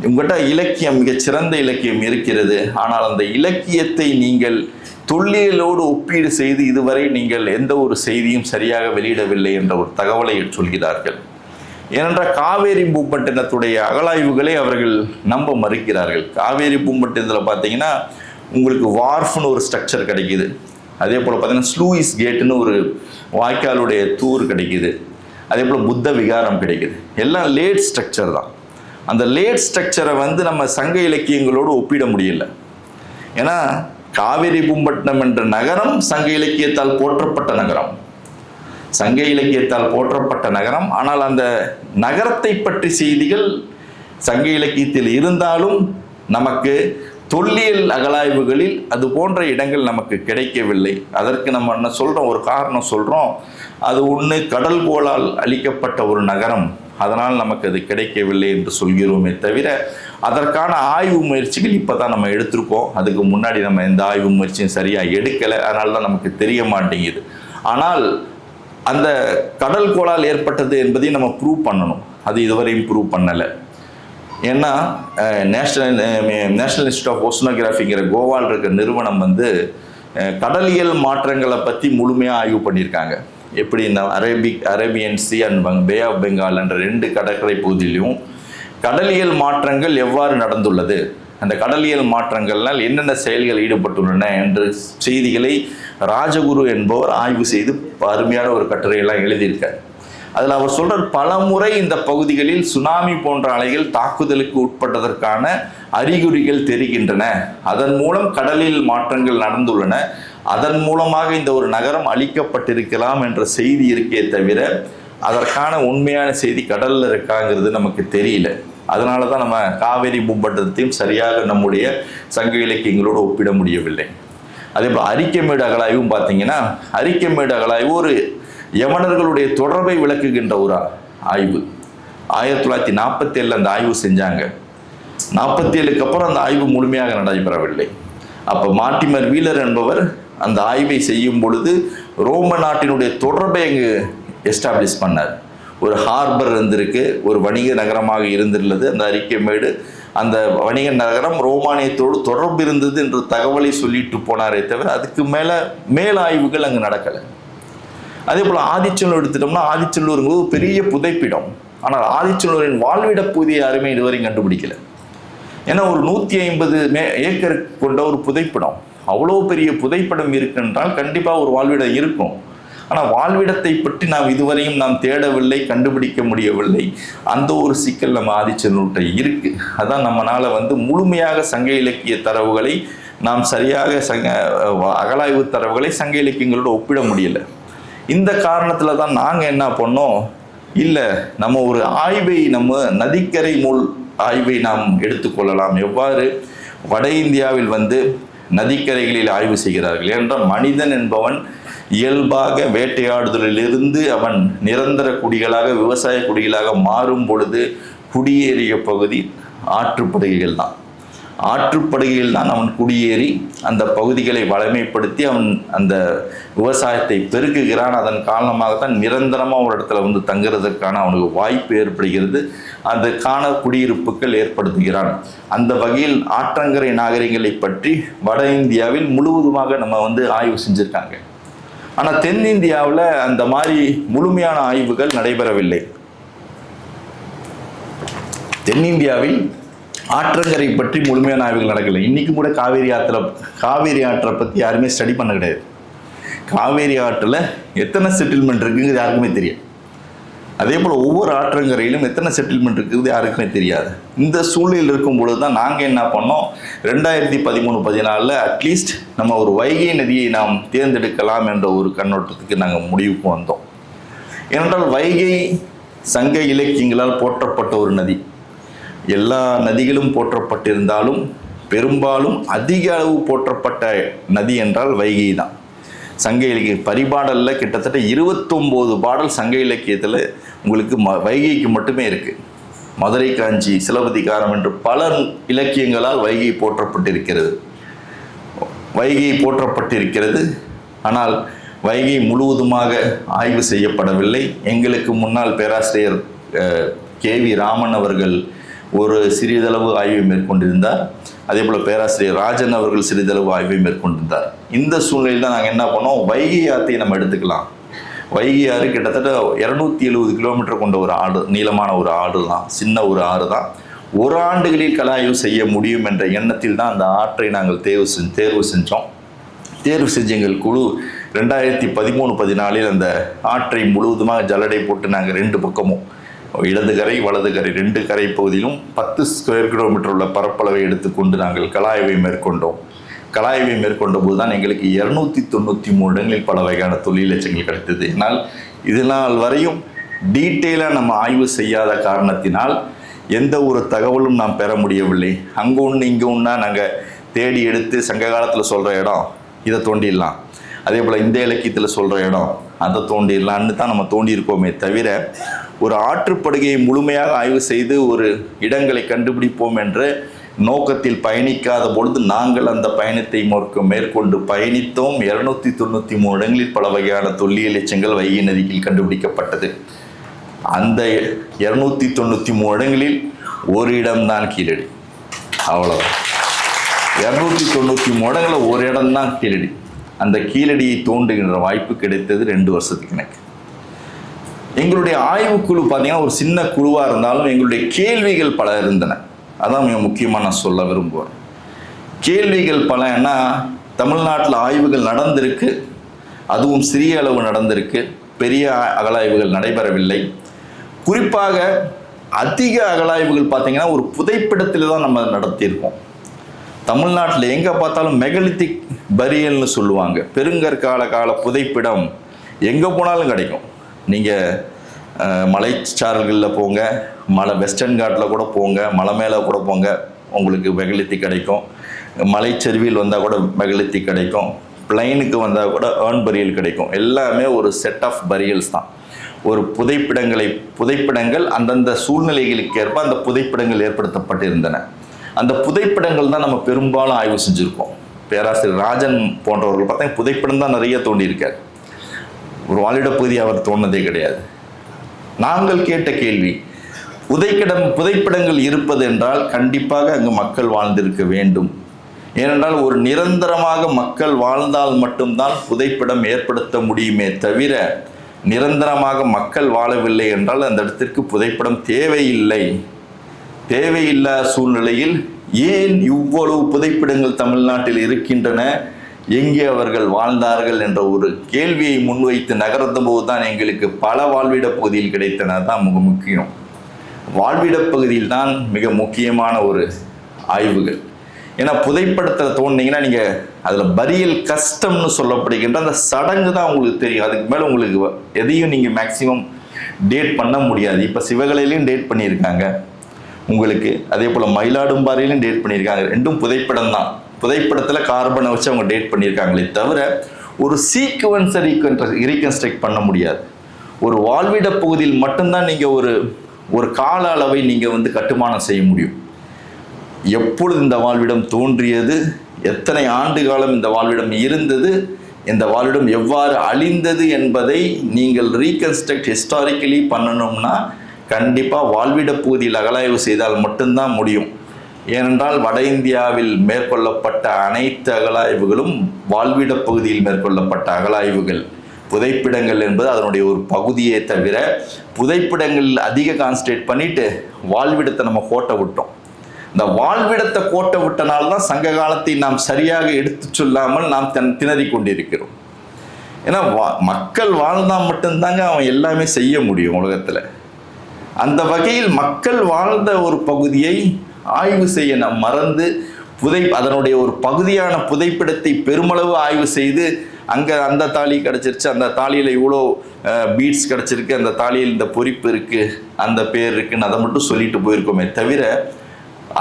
உங்கள்கிட்ட இலக்கியம் மிகச்சிறந்த இலக்கியம் இருக்கிறது, ஆனால் அந்த இலக்கியத்தை நீங்கள் தொல்லியலோடு ஒப்பீடு செய்து இதுவரை நீங்கள் எந்த ஒரு செய்தியும் சரியாக வெளியிடவில்லை என்ற ஒரு தகவலை சொல்கிறார்கள். ஏனென்றால் காவேரி பூம்பட்டினத்துடைய அகழாய்வுகளை அவர்கள் நம்ப மறுக்கிறார்கள். காவேரி பூம்பட்டினத்தில் பார்த்தீங்கன்னா உங்களுக்கு வார்ஃப்னு ஒரு ஸ்ட்ரக்சர் கிடைக்குது. அதே போல் பார்த்தீங்கன்னா ஸ்லூயிஸ் கேட்டுன்னு ஒரு வாய்க்காலுடைய தூர் கிடைக்குது. அதே போல் புத்த விகாரம் கிடைக்குது. எல்லாம் லேட் ஸ்ட்ரக்சர் தான். அந்த லேட் ஸ்ட்ரக்சரை நம்ம சங்க இலக்கியங்களோடு ஒப்பிட முடியல. ஏன்னா காவேரி பூம்பட்டினம் என்ற நகரம் சங்க இலக்கியத்தால் போற்றப்பட்ட நகரம், சங்க இலக்கியத்தால் போற்றப்பட்ட நகரம். ஆனால் அந்த நகரத்தை பற்றி செய்திகள் சங்க இலக்கியத்தில் இருந்தாலும் நமக்கு தொல்லியல் அகழாய்வுகளில் அது போன்ற இடங்கள் நமக்கு கிடைக்கவில்லை. அதற்கு நம்ம என்ன சொல்கிறோம், ஒரு காரணம் சொல்கிறோம், அது ஒன்று கடல் கோளால் அளிக்கப்பட்ட ஒரு நகரம், அதனால் நமக்கு அது கிடைக்கவில்லை என்று சொல்கிறோமே தவிர அதற்கான ஆய்வு முயற்சிகள் இப்போ தான் நம்ம எடுத்திருக்கோம். அதுக்கு முன்னாடி நம்ம எந்த ஆய்வு முயற்சியும் சரியாக எடுக்கலை, அதனால தான் நமக்கு தெரிய மாட்டேங்குது. ஆனால் அந்த கடல் கோளால் ஏற்பட்டது என்பதையும் நம்ம ப்ரூவ் பண்ணணும். அது இதுவரையும் ப்ரூவ் பண்ணலை. ஏன்னா நேஷ்னல் இன்ஸ்டியூட் ஆஃப் ஓசனோகிராஃபிங்கிற கோவால் இருக்கிற நிறுவனம் கடலியல் மாற்றங்களை பற்றி முழுமையாக ஆய்வு பண்ணியிருக்காங்க. எப்படி இந்த Arabian sea and bay of Bengal என்ற 2 கடற்கரை பகுதியிலையும் கடலியல் மாற்றங்கள் எவ்வாறு நடந்துள்ளது, அந்த கடலியல் மாற்றங்கள்னால் என்னென்ன செயல்கள் ஈடுபட்டுள்ளன என்ற செய்திகளை ராஜகுரு என்பவர் ஆய்வு செய்து அருமையான ஒரு கட்டுரையெல்லாம் எழுதியிருக்கார். அதில் அவர் சொல்கிறார், பல முறை இந்த பகுதிகளில் சுனாமி போன்ற அலைகள் தாக்குதலுக்கு உட்பட்டதற்கான அறிகுறிகள் தெரிகின்றன, அதன் மூலம் கடலில் மாற்றங்கள் நடந்துள்ளன, அதன் மூலமாக இந்த ஒரு நகரம் அழிக்கப்பட்டிருக்கலாம் என்ற செய்தி இருக்கே தவிர அதற்கான உண்மையான செய்தி கடலில் இருக்காங்கிறது நமக்கு தெரியல. அதனால தான் நம்ம காவேரி பூம்பட்டினத்தையும் சரியாக நம்முடைய சங்க இலக்கியங்களோடு ஒப்பிட முடியவில்லை. அதே போல் அரிக்கமேடு அகழாய்வும் பார்த்தீங்கன்னா, அரிக்கமேடு அகழாய்வு ஒரு யவனர்களுடைய தொடர்பை விளக்குகின்ற ஒரு ஆய்வு. 1947 அந்த ஆய்வு செஞ்சாங்க. 47க்கு அப்புறம் அந்த ஆய்வு முழுமையாக நடைபெறவில்லை. அப்போ மார்ட்டிமர் வீலர் என்பவர் அந்த ஆய்வை செய்யும் பொழுது ரோம நாட்டினுடைய தொடர்பை அங்கு எஸ்டாப்ளிஷ் பண்ணார். ஒரு ஹார்பர் இருந்திருக்கு, ஒரு வணிக நகரமாக இருந்துள்ளது அந்த அரிக்கமேடு. அந்த வணிக நகரம் ரோமானியத்தோடு தொடர்பு இருந்தது என்ற தகவலை சொல்லிட்டு போனாரே தவிர அதுக்கு மேல ஆய்வுகள் அங்கு நடக்கலை. அதே போல் ஆதிச்சநல்லூர் எடுத்துட்டோம்னா ஆதிச்சநல்லூருங்கிறது பெரிய புதைப்பிடம். ஆனால் ஆதிச்சநல்லூரின் வாழ்விட பகுதியை யாருமே இதுவரையும் கண்டுபிடிக்கல. ஏன்னா ஒரு 150 ஏக்கர் கொண்ட ஒரு புதைப்பிடம், அவ்வளோ பெரிய புதைப்படம் இருக்குன்றால் கண்டிப்பாக ஒரு வாழ்விடம் இருக்கும். ஆனால் வாழ்விடத்தை பற்றி நாம் இதுவரையும் நாம் தேடவில்லை, கண்டுபிடிக்க முடியவில்லை. அந்த ஒரு சிக்கல் நம்ம ஆதிச்சநல்லூர்கிட்ட இருக்கு. அதான் நம்மளால முழுமையாக சங்க இலக்கிய தரவுகளை நாம் சரியாக அகழாய்வு தரவுகளை சங்க இலக்கியங்களோட ஒப்பிட முடியல. இந்த காரணத்தில் தான் நாங்கள் என்ன பண்ணோம், இல்லை நம்ம ஒரு ஆய்வை, நம்ம நதிக்கரை ஆய்வை நாம் எடுத்துக்கொள்ளலாம். எவ்வாறு வட இந்தியாவில் நதிக்கரைகளில் ஆய்வு செய்கிறார்கள் என்றால் மனிதன் என்பவன் இயல்பாக வேட்டையாடுதலிலிருந்து அவன் நிரந்தர குடிகளாக விவசாய குடிகளாக மாறும் பொழுது குடியேறிய பகுதி ஆற்றுப்படுகைகள் தான். ஆற்றுப்படுகையில் தான் அவன் குடியேறி அந்த பகுதிகளை வளமைப்படுத்தி அவன் அந்த விவசாயத்தை பெருக்குகிறான். அதன் காரணமாகத்தான் நிரந்தரமாக ஒரு இடத்துல தங்குறதுக்கான அவனுக்கு வாய்ப்பு ஏற்படுகிறது. அதுக்கான குடியிருப்புகள் ஏற்படுத்துகிறான். அந்த வகையில் ஆற்றங்கரை நாகரிகங்களை பற்றி வட இந்தியாவில் முழுவதுமாக நம்ம ஆய்வு செஞ்சுருக்காங்க. ஆனால் தென்னிந்தியாவில் அந்த மாதிரி முழுமையான ஆய்வுகள் நடைபெறவில்லை. தென்னிந்தியாவில் ஆற்றங்கரை பற்றி முழுமையான ஆய்வுகள் நடக்கலை. இன்னைக்கு கூட காவேரி ஆற்றை பற்றி யாருமே ஸ்டடி பண்ண கிடையாது. காவேரி ஆற்றில் எத்தனை செட்டில்மெண்ட் இருக்குங்கிறது யாருக்குமே தெரியாது. அதே போல் ஒவ்வொரு ஆற்றங்கரையிலும் எத்தனை செட்டில்மெண்ட் இருக்குது யாருக்குமே தெரியாது. இந்த சூழ்நிலையில் இருக்கும் பொழுது தான் நாங்கள் என்ன பண்ணோம், 2013-14 அட்லீஸ்ட் நம்ம ஒரு வைகை நதியை நாம் தேர்ந்தெடுக்கலாம் என்ற ஒரு கண்ணோட்டத்துக்கு நாங்கள் முடிவுக்கு வந்தோம். ஏனென்றால் வைகை சங்க இலக்கியங்களால் போற்றப்பட்ட ஒரு நதி. எல்லா நதிகளும் போற்றப்பட்டிருந்தாலும் பெரும்பாலும் அதிக அளவு போற்றப்பட்ட நதி என்றால் வைகை தான். சங்க இலக்கிய பரிபாடலில் கிட்டத்தட்ட 29 பாடல் சங்க இலக்கியத்தில் உங்களுக்கு வைகைக்கு மட்டுமே இருக்குது. மதுரை காஞ்சி சிலப்பதிகாரம் என்று பல இலக்கியங்களால் வைகை போற்றப்பட்டிருக்கிறது. ஆனால் வைகை முழுவதுமாக ஆய்வு செய்யப்படவில்லை. எங்களுக்கு முன்னாள் பேராசிரியர் KV ராமன் அவர்கள் ஒரு சிறிதளவு ஆய்வை மேற்கொண்டிருந்தார். அதே போல் பேராசிரியர் ராஜன் அவர்கள் சிறிதளவு ஆய்வை மேற்கொண்டிருந்தார். இந்த சூழ்நிலையில் தான் நாங்கள் என்ன பண்ணோம், வைகை ஆற்றை நம்ம எடுத்துக்கலாம். வைகை ஆறு கிட்டத்தட்ட 270 கிலோமீட்டர் கொண்ட ஒரு ஆறு, நீளமான ஒரு ஆறு தான், சின்ன ஒரு ஆறு தான். ஒரு ஆண்டுகளில் கலாய்வு செய்ய முடியும் என்ற எண்ணத்தில் தான் அந்த ஆற்றை நாங்கள் தேர்வு செஞ்சோம். தேர்வு செஞ்ச எங்கள் குழு 2013-14 அந்த ஆற்றை முழுவதுமாக ஜல்லடை போட்டு நாங்கள் 2 பக்கமும் இடது கரை வலது கரை 2 கரை பகுதியிலும் 10 ஸ்கொயர் கிலோமீட்டர் உள்ள பரப்பளவை எடுத்துக்கொண்டு நாங்கள் கலாய்வை மேற்கொண்டோம். கலாய்வை மேற்கொண்ட போது தான் எங்களுக்கு 293 இடங்களில் பல வகையான தொழில் எச்சங்கள் கிடைத்தது. ஆனால் இதனால் வரையும் டீட்டெயிலாக நம்ம ஆய்வு செய்யாத காரணத்தினால் எந்த ஒரு தகவலும் நாம் பெற முடியவில்லை. அங்கே ஒன்று இங்கே ஒன்றா நாங்கள் தேடி எடுத்து சங்க காலத்தில் சொல்கிற இடம் இதை தோண்டிடலாம், அதே போல் இந்த இலக்கியத்தில் சொல்கிற இடம் அதை தோண்டிடலான்னு தான் நம்ம தோண்டியிருக்கோமே தவிர ஒரு ஆற்றுப்படுகையை முழுமையாக ஆய்வு செய்து ஒரு இடங்களை கண்டுபிடிப்போம் என்ற நோக்கத்தில் பயணிக்காத பொழுது நாங்கள் அந்த பயணத்தை மேற்கொண்டு பயணித்தோம். 293 இடங்களில் பல வகையான தொல்லியல் எச்சங்கள் வைகை நதியில் கண்டுபிடிக்கப்பட்டது. அந்த 293 இடங்களில் ஒரு இடம்தான் கீழடி. அவ்வளோதான். 293 இடங்களில் ஒரு இடம்தான் கீழடி. அந்த கீழடியை தோண்டுகின்ற வாய்ப்பு கிடைத்தது 2 வருஷத்துக்கு எனக்கு. எங்களுடைய ஆய்வுக்குழு பார்த்தீங்கன்னா ஒரு சின்ன குழுவாக இருந்தாலும் எங்களுடைய கேள்விகள் பல இருந்தன. அதான் மிக முக்கியமாக நான் சொல்ல விரும்புவேன். கேள்விகள் பலன்னா தமிழ்நாட்டில் ஆய்வுகள் நடந்திருக்கு, அதுவும் சிறிய அளவு நடந்திருக்கு, பெரிய அகழாய்வுகள் நடைபெறவில்லை. குறிப்பாக அதிக அகழாய்வுகள் பார்த்தீங்கன்னா ஒரு புதைப்பிடத்தில் தான் நம்ம நடத்தியிருக்கோம். தமிழ்நாட்டில் எங்கே பார்த்தாலும் மெகலித்திக் பரியல்னு சொல்லுவாங்க, பெருங்கற்கால புதைப்பிடம் எங்கே போனாலும் கிடைக்கும். நீங்கள் மலைச்சாரல்களில் போங்க, வெஸ்டர்ன் காட்டில் கூட போங்க, மலை மேலே கூட போங்க, உங்களுக்கு மெகலித்திக் கிடைக்கும். மலைச்சரிவில் வந்தால் கூட மெகலித்திக் கிடைக்கும். பிளைனுக்கு வந்தால் கூட ஏர்ன் பரியல் கிடைக்கும். எல்லாமே ஒரு செட் ஆஃப் பரியல்ஸ் தான். ஒரு புதைப்பிடங்கள் அந்தந்த சூழ்நிலைகளுக்கு ஏற்ப அந்த புதைப்பிடங்கள் ஏற்படுத்தப்பட்டிருந்தன. அந்த புதைப்படங்கள் தான் நம்ம பெரும்பாலும் ஆய்வு செஞ்சுருக்கோம். பேராசிரியர் ராஜன் போன்றவர்கள் பார்த்தா புதைப்படம் தான் நிறைய தோண்டியிருக்கார். ஒரு வாழிடப்பகுதி அவர் தோண்டினதே கிடையாது. நாங்கள் கேட்ட கேள்வி, புதைப்படங்கள் இருப்பது என்றால் கண்டிப்பாக அங்கு மக்கள் வாழ்ந்திருக்க வேண்டும். ஏனென்றால் ஒரு நிரந்தரமாக மக்கள் வாழ்ந்தால் மட்டும்தான் புதைப்படம் ஏற்படுத்த முடியுமே தவிர, நிரந்தரமாக மக்கள் வாழவில்லை என்றால் அந்த இடத்திற்கு புதைப்படம் தேவையில்லாத சூழ்நிலையில் ஏன் இவ்வளவு புதைப்படங்கள் தமிழ்நாட்டில் இருக்கின்றன, எங்கே அவர்கள் வாழ்ந்தார்கள் என்ற ஒரு கேள்வியை முன்வைத்து நகர்ந்த போது தான் எங்களுக்கு பல வாழ்விட பகுதியில் கிடைத்தன. தான் மிக முக்கியம். வாழ்விட பகுதியில் தான் மிக முக்கியமான ஒரு ஆய்வுகள். ஏன்னா புதைப்படத்தில் தோண்டிங்கன்னா நீங்கள் அதில் பரியல் கஷ்டம்னு சொல்லப்படுகின்ற அந்த சடங்கு தான் உங்களுக்கு தெரியும். அதுக்கு மேலே உங்களுக்கு எதையும் நீங்கள் மேக்சிமம் டேட் பண்ண முடியாது. இப்போ சிவகலையிலையும் டேட் பண்ணியிருக்காங்க உங்களுக்கு, அதே போல் மயிலாடும்பாறையிலும் டேட் பண்ணியிருக்காங்க. ரெண்டும் புதைப்படம் தான். புதைப்படத்தில் கார்பனை வச்சு அவங்க டேட் பண்ணியிருக்காங்களே தவிர ஒரு சீக்வன்ஸை ரீகன்ஸ்ட்ரக்ட் பண்ண முடியாது. ஒரு வாழ்விட பகுதியில் மட்டும்தான் நீங்கள் ஒரு கால அளவை நீங்கள் கட்டுமானம் செய்ய முடியும். எப்பொழுது இந்த வாழ்விடம் தோன்றியது, எத்தனை ஆண்டு காலம் இந்த வாழ்விடம் இருந்தது, இந்த வாழ்விடம் எவ்வாறு அழிந்தது என்பதை நீங்கள் ரீகன்ஸ்ட்ரக்ட் ஹிஸ்டாரிக்கலி பண்ணணும்னா கண்டிப்பாக வாழ்விட பகுதியில் அகழாய்வு செய்தால் மட்டும்தான் முடியும். ஏனென்றால் வட இந்தியாவில் மேற்கொள்ளப்பட்ட அனைத்து அகழாய்வுகளும் வாழ்விட பகுதியில் மேற்கொள்ளப்பட்ட அகழாய்வுகள். புதைப்பிடங்கள் என்பது அதனுடைய ஒரு பகுதியே தவிர, புதைப்பிடங்களில் அதிக கான்சன்ட்ரேட் பண்ணிட்டு வாழ்விடத்தை நம்ம கோட்டை விட்டோம். இந்த வாழ்விடத்தை கோட்டை விட்டனால்தான் சங்க காலத்தை நாம் சரியாக எடுத்து சொல்லாமல் நாம் திணறி கொண்டிருக்கிறோம். ஏன்னா மக்கள் வாழ்ந்தால் மட்டும்தாங்க அவன் எல்லாமே செய்ய முடியும் உலகத்தில். அந்த வகையில் மக்கள் வாழ்ந்த ஒரு பகுதியை ஆய்வு செய்ய நாம் மறந்து அதனுடைய ஒரு பகுதியான புதைப்பிடத்தை பெருமளவு ஆய்வு செய்து அங்கே அந்த தாலி கிடச்சிருச்சு, அந்த தாலியில் இவ்வளோ பீட்ஸ் கிடச்சிருக்கு, அந்த தாலியில் இந்த பொறிப்பு இருக்குது, அந்த பேர் இருக்குன்னு அதை மட்டும் சொல்லிட்டு போயிருக்கோமே தவிர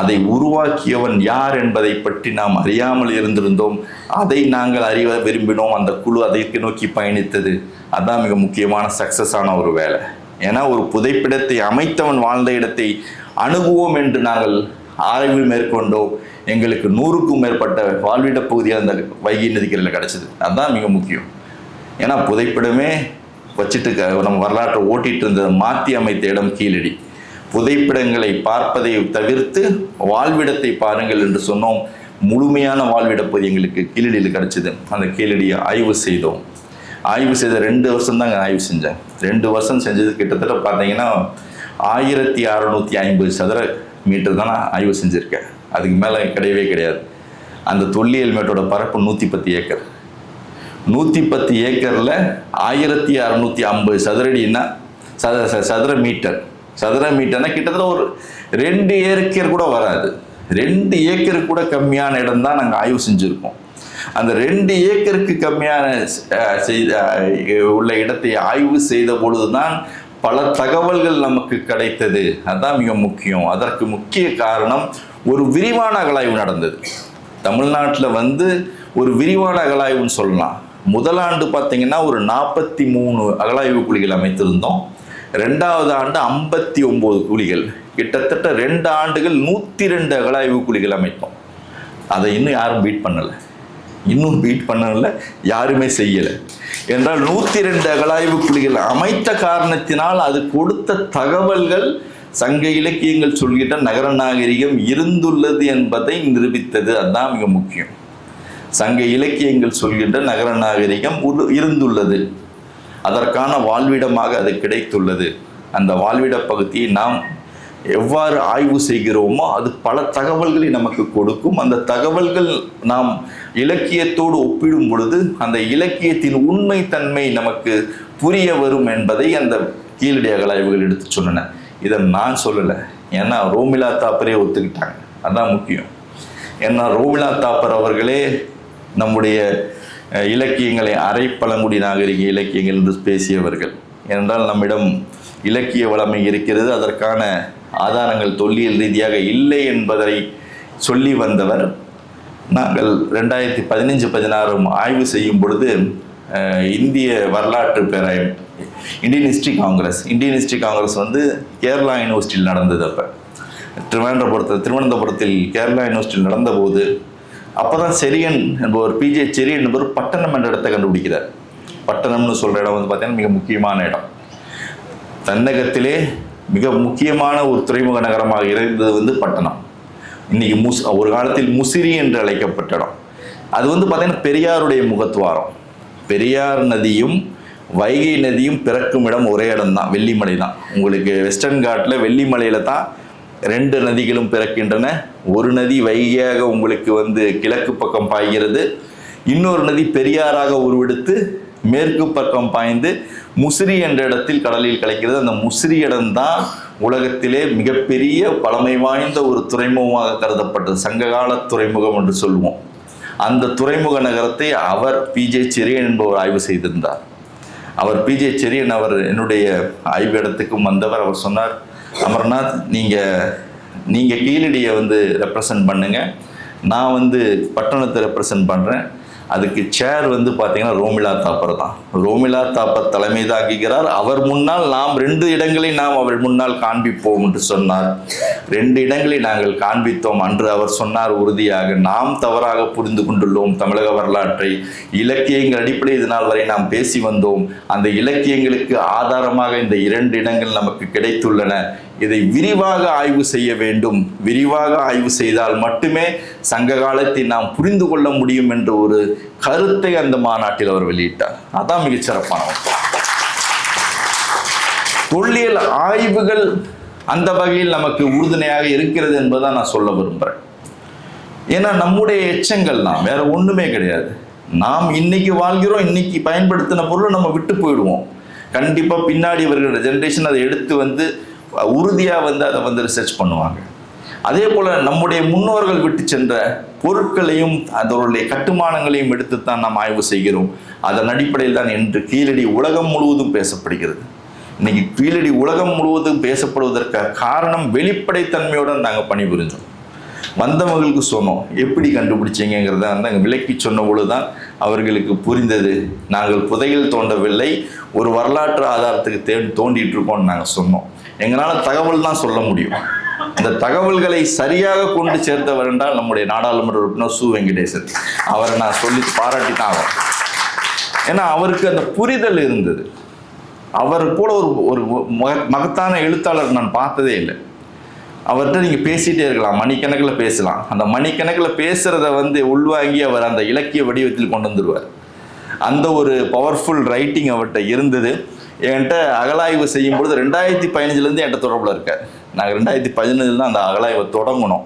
அதை உருவாக்கியவன் யார் என்பதை பற்றி நாம் அறியாமல் இருந்திருந்தோம். அதை நாங்கள் அறிய விரும்பினோம். அந்த குழு அதற்கு நோக்கி பயணித்தது. அதுதான் மிக முக்கியமான சக்ஸஸான ஒரு வேலை. ஏன்னா ஒரு புதைப்பிடத்தை அமைத்தவன் வாழ்ந்த இடத்தை அணுகுவோம் என்று நாங்கள் ஆய்வு மேற்கொண்டோம். எங்களுக்கு 100க்கும் மேற்பட்ட வாழ்விட பகுதியாக அந்த வைகை நதிக்கரையில் கிடச்சிது. அதுதான் மிக முக்கியம். ஏன்னா புதைப்பிடமே வச்சுட்டு நம்ம வரலாற்றை ஓட்டிகிட்டு இருந்ததை மாற்றி அமைத்த இடம் கீழடி. புதைப்பிடங்களை பார்ப்பதை தவிர்த்து வாழ்விடத்தை பாருங்கள் என்று சொன்னோம். முழுமையான வாழ்விட பகுதி எங்களுக்கு கீழடியில் கிடச்சிது. அந்த கீழடியை ஆய்வு செய்தோம். ஆய்வு செய்த 2 வருஷம் தாங்க ஆய்வு செஞ்சேன். 2 வருஷம் செஞ்சது கிட்டத்தட்ட பார்த்தீங்கன்னா 1650 சதுர மீட்டர் தான் நான் ஆய்வு செஞ்சுருக்கேன். அதுக்கு மேலே கிடையவே கிடையாது. அந்த தொல்லியல் மேட்டோட பரப்பு 110 ஏக்கர். 110 ஏக்கரில் 1650 சதுரடின்னா சதுர மீட்டர்னா கிட்டத்தட்ட ஒரு 2 ஏக்கர் கூட வராது. 2 ஏக்கர் கூட கம்மியான இடம் தான் நாங்கள் ஆய்வு செஞ்சுருக்கோம். அந்த 2 ஏக்கருக்கு கம்மியான உள்ள இடத்தை ஆய்வு செய்த பொழுதுதான் பல தகவல்கள் நமக்கு கிடைத்தது. அதுதான் மிக முக்கியம். அதற்கு முக்கிய காரணம் ஒரு விரிவான அகழாய்வு நடந்தது. தமிழ்நாட்டில் ஒரு விரிவான அகழாய்வுன்னு சொல்லலாம். முதலாண்டு பார்த்தீங்கன்னா ஒரு 43 அகழாய்வு குழிகள் அமைத்திருந்தோம். 2வது ஆண்டு 59 குழிகள். கிட்டத்தட்ட 2 ஆண்டுகள் 102 அகழாய்வு குழிகள் அமைத்தோம். அதை இன்னும் யாரும் பீட் பண்ணலை, யாருமே செய்யலை. என்றால் 102 அகழாய்வு குழிகள் அமைத்த காரணத்தினால் அது கொடுத்த தகவல்கள் சங்க இலக்கியங்கள் சொல்கின்ற நகர நாகரிகம் இருந்துள்ளது என்பதை நிரூபித்தது. அதுதான் மிக முக்கியம். சங்க இலக்கியங்கள் சொல்கின்ற நகர நாகரிகம் இருந்துள்ளது. அதற்கான வாழ்விடமாக அது கிடைத்துள்ளது. அந்த வாழ்விட பகுதியை நாம் எவ்வாறு ஆய்வு செய்கிறோமோ அது பல தகவல்களை நமக்கு கொடுக்கும். அந்த தகவல்கள் நாம் இலக்கியத்தோடு ஒப்பிடும் பொழுது அந்த இலக்கியத்தின் உண்மை தன்மை நமக்கு புரிய வரும் என்பதை அந்த கீழடி அகழாய்வுகள் எடுத்து சொன்னன. இதை நான் சொல்லலை. ஏன்னா ரோமிலா தாப்பரே ஒத்துக்கிட்டாங்க. அதுதான் முக்கியம். ஏன்னா ரோமிலா தாப்பர் அவர்களே நம்முடைய இலக்கியங்களை அரை பழங்குடி நாகரிக இலக்கியங்கள் என்று பேசியவர்கள். ஏனென்றால் நம்மிடம் இலக்கிய வளமை இருக்கிறது, அதற்கான ஆதாரங்கள் தொல்லியல் ரீதியாக இல்லை என்பதை சொல்லி வந்தவர். நாங்கள் 2015-16 ஆய்வு செய்யும் பொழுது இந்திய வரலாற்று பேராயம் இந்தியன் ஹிஸ்ட்ரி காங்கிரஸ் கேரளா யூனிவர்சிட்டியில் நடந்தது. அப்போ திருவனந்தபுரத்தில் கேரளா யூனிவர்சிட்டியில் நடந்தபோது அப்போ தான் செரியன் என்பவர் பிஜே செரியன் என்பவர் பட்டணம் என்ற இடத்தை கண்டுபிடிக்கிறார். பட்டணம்னு சொல்கிற இடம் வந்து பார்த்தீங்கன்னா மிக முக்கியமான இடம். தென்னகத்திலே மிக முக்கியமான ஒரு துறைமுக நகரமாக இருந்தது வந்து பட்டணம். இன்னைக்கு ஒரு காலத்தில் முசிறி என்று அழைக்கப்பட்ட இடம். அது வந்து பார்த்தீங்கன்னா பெரியாருடைய முகத்துவாரம். பெரியார் நதியும் வைகை நதியும் பிறக்கும் இடம் ஒரே இடம் தான், வெள்ளிமலை தான். உங்களுக்கு வெஸ்டர்ன் காட்டில் வெள்ளிமலையில் தான் 2 நதிகளும் பிறக்கின்றன. ஒரு நதி வைகையாக உங்களுக்கு வந்து கிழக்கு பக்கம் பாய்கிறது, இன்னொரு நதி பெரியாராக உருவெடுத்து மேற்கு பக்கம் பாய்ந்து முசிறி என்ற இடத்தில் கடலில் கலக்கிறது. அந்த முசிறி இடம்தான் உலகத்திலே மிகப்பெரிய பழமை வாய்ந்த ஒரு துறைமுகமாக கருதப்பட்டது, சங்ககால துறைமுகம் என்று சொல்லுவோம். அந்த துறைமுக நகரத்தை அவர் பிஜே செரியன் என்பவர் ஆய்வு செய்திருந்தார். அவர் பிஜே செரியன் அவர் என்னுடைய ஆய்வு இடத்துக்கும் வந்தவர். அவர் சொன்னார், அமர்நாத், நீங்கள் கீழடியை வந்து ரெப்ரசன்ட் பண்ணுங்க, நான் வந்து பட்டணத்தை ரெப்ரசன்ட் பண்ணுறேன். அதுக்கு சேர் வந்து பார்த்தீங்கன்னா ரோமிலா தாப்பர் தான். ரோமிலா தாப்பர் தலைமை தாக்குகிறார். அவர் முன்னால் நாம் 2 இடங்களை நாம் அவர் முன்னால் காண்பிப்போம் என்று சொன்னார். 2 இடங்களை நாங்கள் காண்பித்தோம். அன்று அவர் சொன்னார் உறுதியாக, நாம் தவறாக புரிந்து கொண்டுள்ளோம் தமிழக வரலாற்றை. இலக்கியங்கள் அடிப்படையில் இதனால் வரை நாம் பேசி வந்தோம். அந்த இலக்கியங்களுக்கு ஆதாரமாக இந்த 2 இடங்கள் நமக்கு கிடைத்துள்ளன. இதை விரிவாக ஆய்வு செய்ய வேண்டும். விரிவாக ஆய்வு செய்தால் மட்டுமே சங்க காலத்தை நாம் புரிந்து கொள்ள முடியும் என்ற ஒரு கருத்தை அந்த மாநாட்டில் அவர் வெளியிட்டார். அதான் மிகச்சிறப்பானவர். தொல்லியல் ஆய்வுகள் அந்த வகையில் நமக்கு உறுதுணையாக இருக்கிறது என்பதை நான் சொல்ல விரும்புகிறேன். ஏன்னா நம்முடைய எச்சங்கள் தான், வேற ஒண்ணுமே கிடையாது. நாம் இன்னைக்கு வாழ்கிறோம், இன்னைக்கு பயன்படுத்தின பொருளை நம்ம விட்டு போயிடுவோம். கண்டிப்பா பின்னாடி வருகிற ஜெனரேஷன் அதை எடுத்து வந்து உறுதியாக வந்து அதை வந்து ரிசர்ச் பண்ணுவாங்க. அதே போல் நம்முடைய முன்னோர்கள் விட்டு சென்ற பொருட்களையும் அதனுடைய கட்டுமானங்களையும் எடுத்துத்தான் நாம் ஆய்வு செய்கிறோம். அதன் அடிப்படையில் தான் இன்று கீழடி உலகம் முழுவதும் பேசப்படுகிறது. இன்னைக்கு கீழடி உலகம் முழுவதும் பேசப்படுவதற்கு காரணம் வெளிப்படைத்தன்மையுடன் நாங்கள் பணிபுரிஞ்சோம். வந்தவங்களுக்கு சொன்னோம், எப்படி கண்டுபிடிச்சிங்கிறத வந்து விளக்கி சொன்ன பொழுதுதான் அவர்களுக்கு புரிந்தது. நாங்கள் புதையல் தோண்டவில்லை, ஒரு வரலாற்று ஆதாரத்துக்கு தோண்டிட்டு இருக்கோம்னு நாங்கள் சொன்னோம். எங்களால் தகவல் தான் சொல்ல முடியும். இந்த தகவல்களை சரியாக கொண்டு சேர்த்தவர் என்றால் நம்முடைய நாடாளுமன்ற உறுப்பினர் சு வெங்கடேசன். அவரை நான் சொல்லி பாராட்டி தான் ஆகும். ஏன்னா அவருக்கு அந்த புரிதல் இருந்தது. அவர் போல ஒரு மகத்தான எழுத்தாளர் நான் பார்த்ததே இல்லை. அவர்கிட்ட நீங்கள் பேசிகிட்டே இருக்கலாம், மணிக்கணக்கில் பேசலாம். அந்த மணிக்கணக்கில் பேசுகிறத வந்து உள்வாங்கி அவர் அந்த இலக்கிய வடிவத்தில் கொண்டு வந்துடுவார். அந்த ஒரு பவர்ஃபுல் ரைட்டிங் அவர்கிட்ட இருந்தது. என்கிட்ட அகலாய்வு செய்யும் பொழுது 2015 என்கிட்ட தொடர்பில் இருக்கார். நாங்கள் 2015 தான் அந்த அகலாய்வை தொடங்கணும்.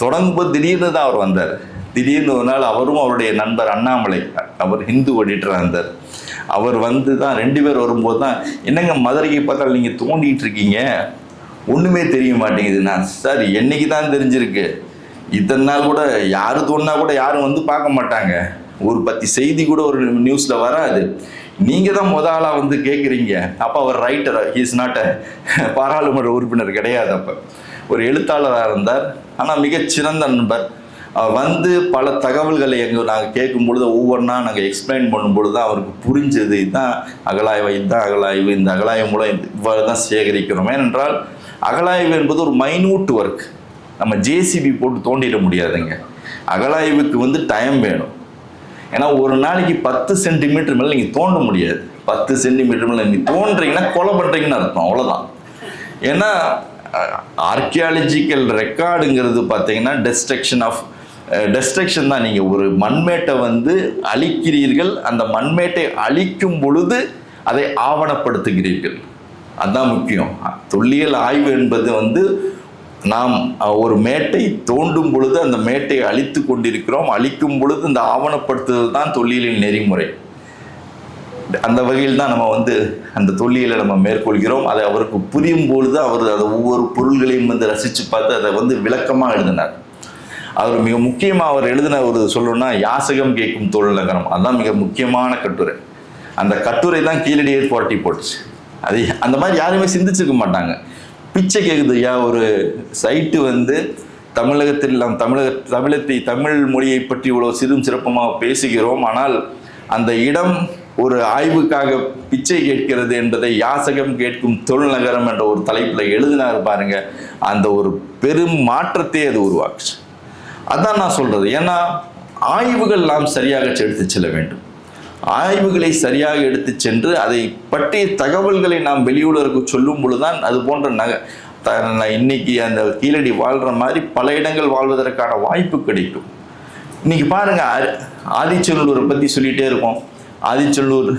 தொடங்கும்போது திடீர்னு தான் அவர் வந்தார். திடீர்னு ஒரு நாள் அவரும் அவருடைய நண்பர் அண்ணாமலை, அவர் ஹிந்து எடிட்டராக இருந்தார். அவர் வந்து தான் 2 பேர் வரும்போது தான், என்னங்க மதுரைக்கு பார்த்தால் நீங்கள் தோண்டிகிட்டு இருக்கீங்க, ஒன்றுமே தெரிய மாட்டேங்குதுண்ணா. சார் என்னைக்கு தான் தெரிஞ்சிருக்கு, இத்தனை நாள் கூட யாரு தோணுனா கூட யாரும் வந்து பார்க்க மாட்டாங்க, ஒரு பத்தி செய்தி கூட ஒரு நியூஸில் வராது, நீங்கள் தான் ஆளாக வந்து கேட்குறீங்க. அப்போ அவர் ரைட்டர், ஹீஸ் நாட் பாராளுமன்ற உறுப்பினர் கிடையாது, அப்போ ஒரு எழுத்தாளராக இருந்தார். ஆனால் மிகச்சிறந்த நண்பர். அவர் வந்து பல தகவல்களை நாங்கள் கேட்கும் பொழுது ஒவ்வொன்றா நாங்கள் எக்ஸ்பிளைன் பண்ணும் பொழுது தான் அவருக்கு புரிஞ்சது. இதுதான் அகலாய்வு, இதுதான் அகலாய்வு, இந்த அகலாய்வு மூலம் இவ்வாறு தான் சேகரிக்கிறோம். ஏனென்றால் அகலாய்வு என்பது ஒரு மைனூட் ஒர்க். நம்ம ஜேசிபி போட்டு தோண்டிட முடியாதுங்க. அகலாய்வுக்கு வந்து டைம் வேணும். ஏன்னா ஒரு நாளைக்கு 10 சென்டிமீட்டர் மேலே நீங்கள் தோண்ட முடியாது. 10 சென்டிமீட்டர் மேலே நீங்கள் தோன்றீங்கன்னா கொலை பண்ணுறீங்கன்னு அர்த்தம், அவ்வளோதான். ஏன்னா ஆர்கியாலஜிக்கல் ரெக்கார்டுங்கிறது பார்த்தீங்கன்னா டெஸ்ட்ரக்ஷன் தான். நீங்கள் ஒரு மண்மேட்டை வந்து அழிக்கிறீர்கள், அந்த மண்மேட்டை அழிக்கும் பொழுது அதை ஆவணப்படுத்துகிறீர்கள். அதுதான் முக்கியம். தொல்லியல் ஆய்வு என்பது வந்து நாம் ஒரு மேட்டை தோண்டும் பொழுது அந்த மேட்டை அழித்து கொண்டிருக்கிறோம், அழிக்கும் பொழுது இந்த ஆவணப்படுத்துதல் தான் தொல்லியலின் நெறிமுறை. அந்த வகையில் தான் நம்ம வந்து அந்த தொல்லியலை நம்ம மேற்கொள்கிறோம். அதை அவருக்கு புரியும் பொழுது அவர் அதை ஒவ்வொரு பொருள்களையும் வந்து ரசித்து பார்த்து அதை வந்து விளக்கமாக எழுதினார். அவர் மிக முக்கியமாக அவர் எழுதின ஒரு சொல்லணும்னா யாசகம் கேட்கும் தொழில் நகரம், அதுதான் மிக முக்கியமான கட்டுரை. அந்த கட்டுரை தான் கீழடி ஏற்பாட்டி போட்டுச்சு. அது அந்த மாதிரி யாருமே சிந்திச்சிருக்க மாட்டாங்க. பிச்சை கேட்குது ஐயா, ஒரு சைட்டு வந்து தமிழகத்தில் நாம் தமிழ் மொழியை பற்றி இவ்வளோ சிறும் சிறப்பமாக பேசுகிறோம், ஆனால் அந்த இடம் ஒரு ஆய்வுக்காக பிச்சை கேட்கிறது என்பதை யாசகம் கேட்கும் தொழில்நகரம் என்ற ஒரு தலைப்பில் எழுதினார் பாருங்க. அந்த ஒரு பெரும் மாற்றத்தை அது உருவாக்குச்சு. அதான் நான் சொல்றது. ஏன்னா ஆய்வுகள் நாம் சரியாக எடுத்து செல்ல வேண்டும். ஆய்வுகளை சரியாக எடுத்து சென்று அதை பற்றிய தகவல்களை நாம் வெளியுலருக்கு சொல்லும் பொழுதுதான் அது போன்ற இன்னைக்கு அந்த கீழடி வாழ்ற மாதிரி பல இடங்கள் வாழ்வதற்கான வாய்ப்பு கிடைக்கும். இன்னைக்கு பாருங்க, ஆதிச்சநல்லூரை பற்றி சொல்லிகிட்டே இருக்கோம். ஆதிச்சநல்லூர்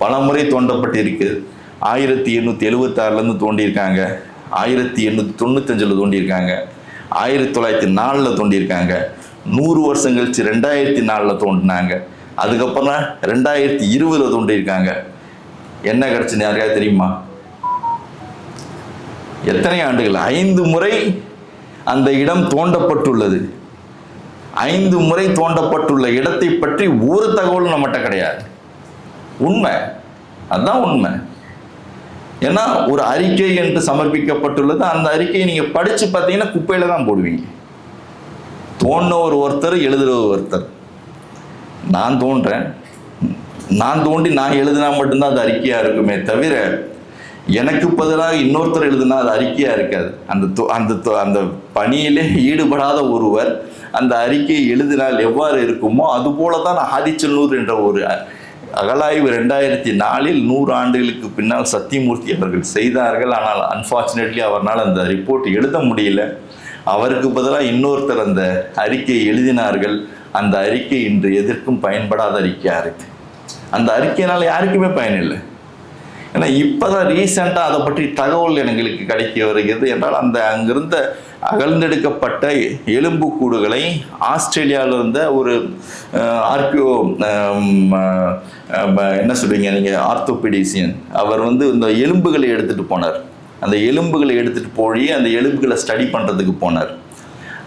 பல முறை தோண்டப்பட்டு இருக்குது. 1876 தோண்டியிருக்காங்க, 1895 தோண்டியிருக்காங்க, 1904 தோண்டியிருக்காங்க, 100 வருஷம் கழிச்சு 2004 தோண்டினாங்க, அதுக்கப்புறம் 2020 தோண்டியிருக்காங்க. என்ன கிடைச்சுன்னு யாருக்காவது தெரியுமா? எத்தனை ஆண்டுகள்? 5 முறை அந்த இடம் தோண்டப்பட்டுள்ளது. 5 முறை தோண்டப்பட்டுள்ள இடத்தை பற்றி ஒரு தகவலும் நம்மகிட்ட கிடையாது. உண்மை, அதுதான் உண்மை. ஏன்னா ஒரு அறிக்கை என்று சமர்ப்பிக்கப்பட்டுள்ளது. அந்த அறிக்கையை நீங்க படிச்சு பார்த்தீங்கன்னா குப்பையில தான் போடுவீங்க. தோண்ட ஒருத்தர், எழுதுற ஒருத்தர். நான் தோன்றேன், நான் தோண்டி நான் எழுதினா மட்டும்தான் அது அறிக்கையா இருக்குமே தவிர எனக்கு பதிலாக இன்னொருத்தர் எழுதுனா அது அறிக்கையா இருக்காது. அந்த பணியிலே ஈடுபடாத ஒருவர் அந்த அறிக்கையை எழுதினால் எவ்வாறு இருக்குமோ அது போலதான் ஆதிச்சநல்லூர் என்ற ஒரு அகழாய்வு 2004 100 ஆண்டுகளுக்கு பின்னால் சத்தியமூர்த்தி அவர்கள் செய்தார்கள். ஆனால் அன்பார்ச்சுனேட்லி அவரால் அந்த ரிப்போர்ட் எழுத முடியல. அவருக்கு பதிலாக இன்னொருத்தர் அந்த அறிக்கையை எழுதினார்கள். அந்த அறிக்கை இன்று எதற்கும் பயன்படாத அறிக்கையா இருக்கு. அந்த அறிக்கையினால் யாருக்குமே பயனில்லை. ஏன்னா இப்போதான் ரீசெண்டாக அதை பற்றி தகவல் எங்களுக்கு கிடைக்க வருகிறது. என்றால் அந்த அங்கிருந்த அகழ்ந்தெடுக்கப்பட்ட எலும்புக்கூடுகளை ஆஸ்திரேலியாவில் இருந்த ஒரு ஆர்கியோ என்ன சொல்றீங்க நீங்கள், ஆர்த்தோபெடிசியன், அவர் இந்த எலும்புகளை எடுத்துகிட்டு போனார். அந்த எலும்புகளை எடுத்துகிட்டு போய் அந்த எலும்புகளை ஸ்டடி பண்ணுறதுக்கு போனார்.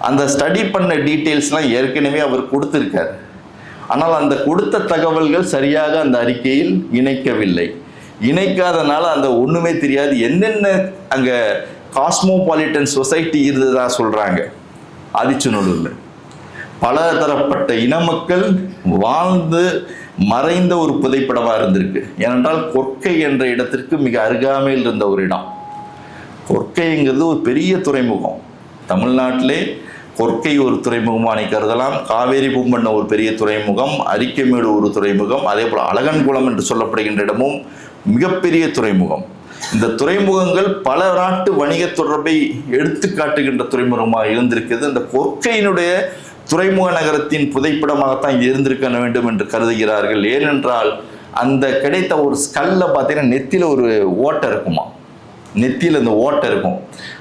அந்த ஸ்டடி பண்ண டீட்டெயில்ஸ்லாம் ஏற்கனவே அவர் கொடுத்துருக்கார். ஆனால் அந்த கொடுத்த தகவல்கள் சரியாக அந்த அறிக்கையில் இணைக்கவில்லை. இணைக்காதனால அந்த ஒன்றுமே தெரியாது. என்னென்ன அங்கே காஸ்மோபாலிட்டன் சொசைட்டி இருந்ததா சொல்கிறாங்க. ஆதிச்சநல்லூரில் பல தரப்பட்ட இன மக்கள் வாழ்ந்து மறைந்த ஒரு புதைப்படமாக இருந்திருக்கு. ஏனென்றால் கொற்கை என்ற இடத்திற்கு மிக அருகாமையில் இருந்த ஒரு இடம். கொற்கைங்கிறது ஒரு பெரிய துறைமுகம். தமிழ்நாட்டிலே கொற்கை ஒரு துறைமுகமாக கருதலாம். காவேரி பூம்பண்ண ஒரு பெரிய துறைமுகம், அரிக்கமேடு ஒரு துறைமுகம், அதே போல் அழகன்குளம் என்று சொல்லப்படுகின்ற இடமும் மிகப்பெரிய துறைமுகம். இந்த துறைமுகங்கள் பல நாட்டு வணிக தொடர்பை எடுத்து காட்டுகின்ற துறைமுகமாக இருந்திருக்கிறது. இந்த கொற்கையினுடைய துறைமுக நகரத்தின் புதைப்படமாகத்தான் இது இருந்திருக்க வேண்டும் என்று கருதுகிறார்கள். ஏனென்றால் அந்த கிடைத்த ஒரு ஸ்கல்ல பார்த்தீங்கன்னா நெத்தியில் ஒரு ஓட்டை இருக்குமா, நெத்தியில் அந்த ஓட்டை இருக்கும்.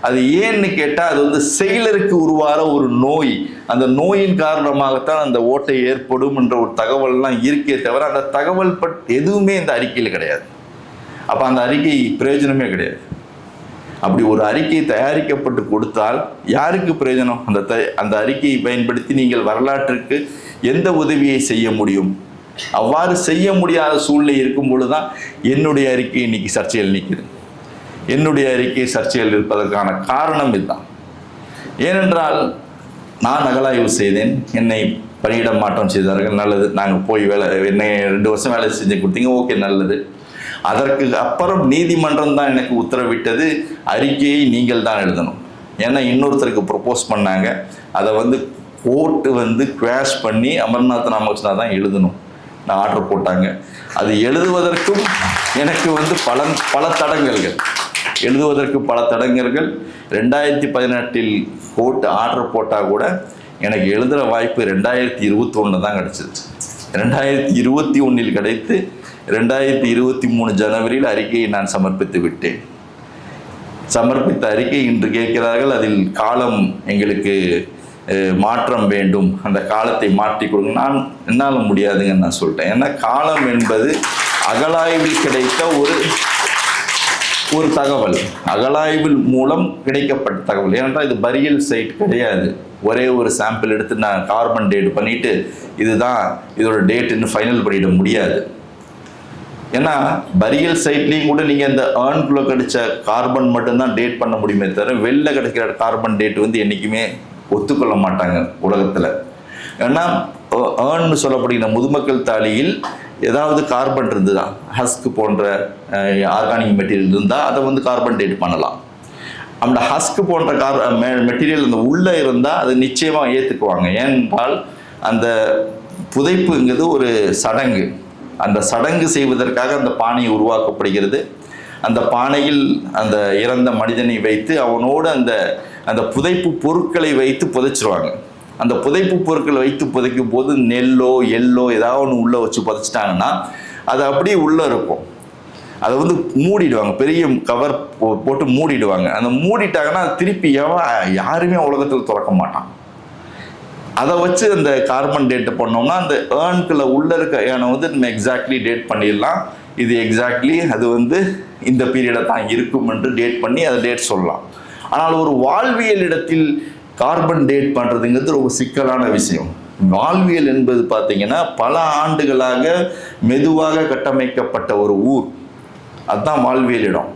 அது ஏன்னு கேட்டால் அது செயலருக்கு உருவார ஒரு நோய். அந்த நோயின் காரணமாகத்தான் அந்த ஓட்டை ஏற்படும் என்ற ஒரு தகவல்லாம் இருக்கே தவிர அந்த தகவல் எதுவுமே இந்த அறிக்கையில் கிடையாது. அப்போ அந்த அறிக்கை பிரயோஜனமே கிடையாது. அப்படி ஒரு அறிக்கை தயாரிக்கப்பட்டு கொடுத்தால் யாருக்கு பிரயோஜனம்? அந்த அறிக்கையை பயன்படுத்தி நீங்கள் வரலாற்றுக்கு எந்த உதவியை செய்ய முடியும்? அவ்வாறு செய்ய முடியாத சூழ்நிலை இருக்கும் பொழுதுதான் என்னுடைய அறிக்கை இன்னைக்கு சர்ச்சையில் நிற்குது. என்னுடைய அறிக்கை சர்ச்சையில் இருப்பதற்கான காரணம் இதுதான். ஏனென்றால் நான் அகழாய்வு செய்தேன், என்னை பணியிட மாற்றம் செய்தார்கள், நல்லது. நாங்கள் போய் என்னை 2 வருஷம் வேலை செஞ்சு கொடுத்தீங்க, ஓகே, நல்லது. அதற்கு அப்புறம் நீதிமன்றம் தான் எனக்கு உத்தரவிட்டது, அறிக்கையை நீங்கள் தான் எழுதணும். ஏன்னா இன்னொருத்தருக்கு ப்ரொப்போஸ் பண்ணாங்க, அதை கோர்ட்டு குவாஷ் பண்ணி அமர்நாத் ராமகிருஷ்ணா தான் எழுதணும் நான் ஆர்டர் போட்டாங்க. அது எழுதுவதற்கும் எனக்கு பல தடங்கல்கள், எழுதுவதற்கு பல தடங்கல்கள். 2018 கோர்ட் ஆர்டர் போட்டால் கூட எனக்கு எழுதுகிற வாய்ப்பு 2021 தான் கிடச்சிருச்சு. 2021 கிடைத்து 2023 ஜனவரியில் அறிக்கையை நான் சமர்ப்பித்து விட்டேன். சமர்ப்பித்த அறிக்கை இன்று கேட்கிறார்கள், அதில் காலம் எங்களுக்கு மாற்றம் வேண்டும், அந்த காலத்தை மாற்றி கொடுங்க. என்னால் முடியாதுங்கன்னு நான் சொல்லிட்டேன். ஏன்னா காலம் என்பது அகழாய்வில் கிடைத்த ஒரு தகவல், அகழாய்வில் மூலம் கிடைக்கப்பட்ட தகவல். ஏனென்றால் இது பரியல் சைட் கிடையாது. ஒரே ஒரு சாம்பிள் எடுத்து நான் கார்பன் டேட் பண்ணிட்டு இதுதான் இதோட டேட்டுன்னு ஃபைனல் பண்ணிட முடியாது. ஏன்னா பரியல் சைட்லேயும் கூட நீங்கள் இந்த ஏர்னுக்குள்ளே கிடைச்ச கார்பன் மட்டும்தான் டேட் பண்ண முடியுமே தவிர வெளில கிடைக்கிற கார்பன் டேட் என்றைக்குமே ஒத்துக்கொள்ள மாட்டாங்க உலகத்தில். ஏன்னா ஏர்ன்னு சொல்லப்படுகிற முதுமக்கள் தாலியில் ஏதாவது கார்பன் இருந்ததா, ஹஸ்க் போன்ற ஆர்கானிக் மெட்டீரியல் இருந்தால் அதை வந்து கார்பன் டேட் பண்ணலாம். அந்த ஹஸ்க் போன்ற மெட்டீரியல் அந்த உள்ளே இருந்தால் அது நிச்சயமாக ஏற்றுக்குவாங்க. ஏனென்றால் அந்த புதைப்புங்கிறது ஒரு சடங்கு. அந்த சடங்கு செய்வதற்காக அந்த பானை உருவாக்கப்படுகிறது. அந்த பானையில் அந்த இறந்த மனிதனை வைத்து அவனோடு அந்த புதைப்பு பொருட்களை வைத்து புதைச்சிருவாங்க. அந்த புதைப்பு பொருட்களை வைத்து புதைக்கும் போது நெல்லோ எள்ளோ ஏதாவது ஒன்று உள்ளே வச்சு புதைச்சிட்டாங்கன்னா அது அப்படியே உள்ளே இருக்கும். அதை வந்து மூடிடுவாங்க, பெரிய கவர் போட்டு மூடிடுவாங்க. அந்த மூடிட்டாங்கன்னா திருப்பி யாருமே உலகத்தில் திறக்க மாட்டான். அதை வச்சு அந்த கார்பன் டேட் பண்ணோம்னா அந்த ஏர்னுக்குள்ள உள்ள இருக்க ஏனை வந்து நம்ம எக்ஸாக்ட்லி டேட் பண்ணிடலாம். இது எக்ஸாக்ட்லி அது வந்து இந்த பீரியடை தான் இருக்கும் என்று டேட் பண்ணி அதை டேட் சொல்லலாம். ஆனால் ஒரு வாழ்வியல் இடத்தில் கார்பன் டேட் பண்ணுறதுங்கிறது ரொம்ப சிக்கலான விஷயம். வாழ்வியல் என்பது பார்த்தீங்கன்னா பல ஆண்டுகளாக மெதுவாக கட்டமைக்கப்பட்ட ஒரு ஊர், அதுதான் வாழ்வியல் இடம்.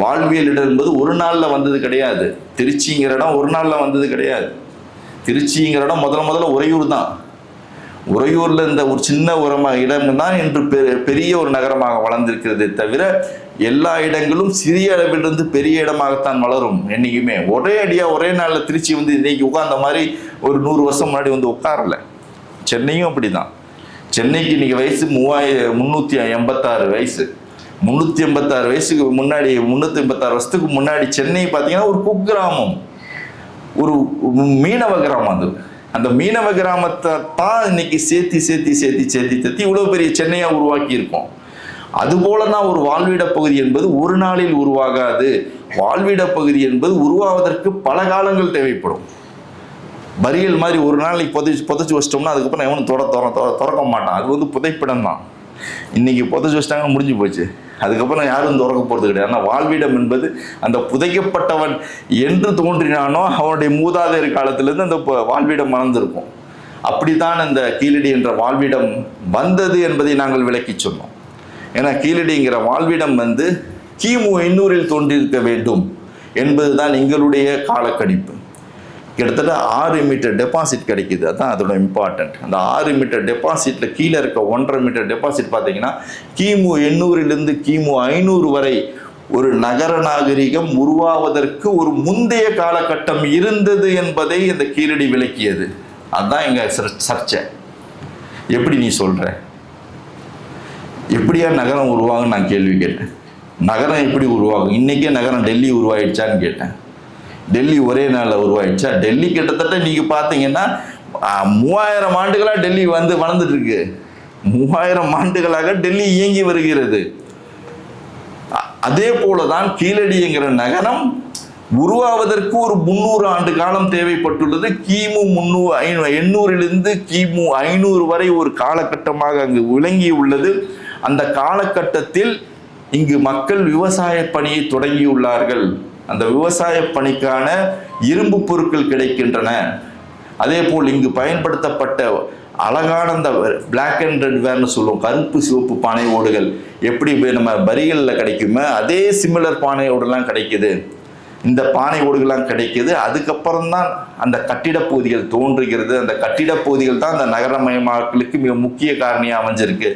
வாழ்வியல் இடம் என்பது ஒரு நாளில் வந்தது கிடையாது. திருச்சிங்கிற இடம் ஒரு நாளில் வந்தது கிடையாது. திருச்சிங்கிற இடம் முதல்ல உறையூர் தான். உறையூரில் இந்த ஒரு சின்ன இடம் தான் இன்று பெரிய ஒரு நகரமாக வளர்ந்திருக்கிறதே தவிர எல்லா இடங்களும் சிறிய அளவிலிருந்து பெரிய இடமாகத்தான் வளரும். என்றைக்குமே ஒரே அடியாக ஒரே நாளில் திருச்சி வந்து இன்னைக்கு உட்கார்ந்த மாதிரி ஒரு 100 வருஷம் முன்னாடி வந்து உட்காரல. சென்னையும் அப்படி தான். சென்னைக்கு இன்னைக்கு வயசு 386 வயசு. 386 வயசுக்கு முன்னாடி 386 வருஷத்துக்கு முன்னாடி சென்னை பார்த்தீங்கன்னா ஒரு குக்கிராமம், ஒரு மீனவ கிராமம். அது அந்த மீனவ கிராமத்தை தான் இன்னைக்கு சேர்த்தி இவ்வளோ பெரிய சென்னையாக உருவாக்கி இருக்கோம். அதுபோல தான் ஒரு வாழ்விட பகுதி என்பது ஒரு நாளில் உருவாகாது. வாழ்விட பகுதி என்பது உருவாவதற்கு பல காலங்கள் தேவைப்படும். பரியல் மாதிரி ஒரு நாளைக்கு புதைச்சி வச்சிட்டோம்னா அதுக்கப்புறம் எவனும் திறக்க மாட்டான். அது வந்து புதைப்பிடம் தான். இன்னைக்கு புதைச்சி வச்சிட்டாங்க, முடிஞ்சு போச்சு. அதுக்கப்புறம் யாரும் திறக்க போகிறது கிடையாது. ஆனால் வாழ்விடம் என்பது அந்த புதைக்கப்பட்டவன் என்று தோன்றினானோ அவனுடைய மூதாதையர் காலத்திலேருந்து அந்த வாழ்விடம் மறந்திருக்கும். அப்படித்தான் இந்த கீழடி என்ற வாழ்விடம் வந்தது என்பதை நாங்கள் விளக்கி சொன்னோம். ஏன்னா கீழடிங்கிற வாழ்விடம் வந்து கிமு 800 தோன்றியிருக்க வேண்டும் என்பதுதான் எங்களுடைய காலக்கணிப்பு. கிட்டத்தட்ட 6 மீட்டர் டெபாசிட் கிடைக்குது. அதுதான் அதோட இம்பார்ட்டன்ட். அந்த 6 மீட்டர் டெபாசிட்டில் கீழே இருக்க 1.5 மீட்டர் டெபாசிட் பார்த்தீங்கன்னா கிமு 800 கிமு 500 வரை ஒரு நகர நாகரிகம் உருவாவதற்கு ஒரு முந்தைய காலகட்டம் இருந்தது என்பதை இந்த கீழடி விளக்கியது. அதுதான் எங்கள் சர்ச்சை. எப்படி நீ சொல்கிற, எப்படியா நகரம் உருவாகுன்னு நான் கேள்வி கேட்டேன். நகரம் எப்படி உருவாகும்? இன்றைக்கே நகரம் டெல்லி உருவாயிடுச்சான்னு கேட்டேன். டெல்லி ஒரே நாளில் உருவாயிடுச்சா? டெல்லி கிட்டத்தட்ட நீங்கள் பார்த்தீங்கன்னா 3000 ஆண்டுகளாக டெல்லி வந்து வளர்ந்துட்டு இருக்கு. 3000 ஆண்டுகளாக டெல்லி இயங்கி வருகிறது. அதே போல தான் கீழடிங்கிற நகரம் உருவாவதற்கு ஒரு 300 ஆண்டு காலம் தேவைப்பட்டுள்ளது. கிமு 800 கிமு 500 வரை ஒரு காலகட்டமாக அங்கு விளங்கி உள்ளது. அந்த காலகட்டத்தில் இங்கு மக்கள் விவசாய பணியை தொடங்கியுள்ளார்கள். அந்த விவசாய பணிக்கான இரும்பு பொருட்கள் கிடைக்கின்றன. அதே போல் இங்கு பயன்படுத்தப்பட்ட அழகான அந்த பிளாக் அண்ட் ரெட் வேர்னு சொல்லுவோம், கருப்பு சிவப்பு பானை ஓடுகள் எப்படி நம்ம பரிகளில் கிடைக்குமோ அதே சிமிலர் பானை ஓடுலாம் கிடைக்குது. இந்த பானை ஓடுகள்லாம் கிடைக்குது. அதுக்கப்புறம் தான் அந்த கட்டிட பகுதிகள் தோன்றுகிறது. அந்த கட்டிட பகுதிகள் தான் அந்த நகரமயமாக்கலுக்கு மிக முக்கிய காரணியாக அமைஞ்சிருக்கு.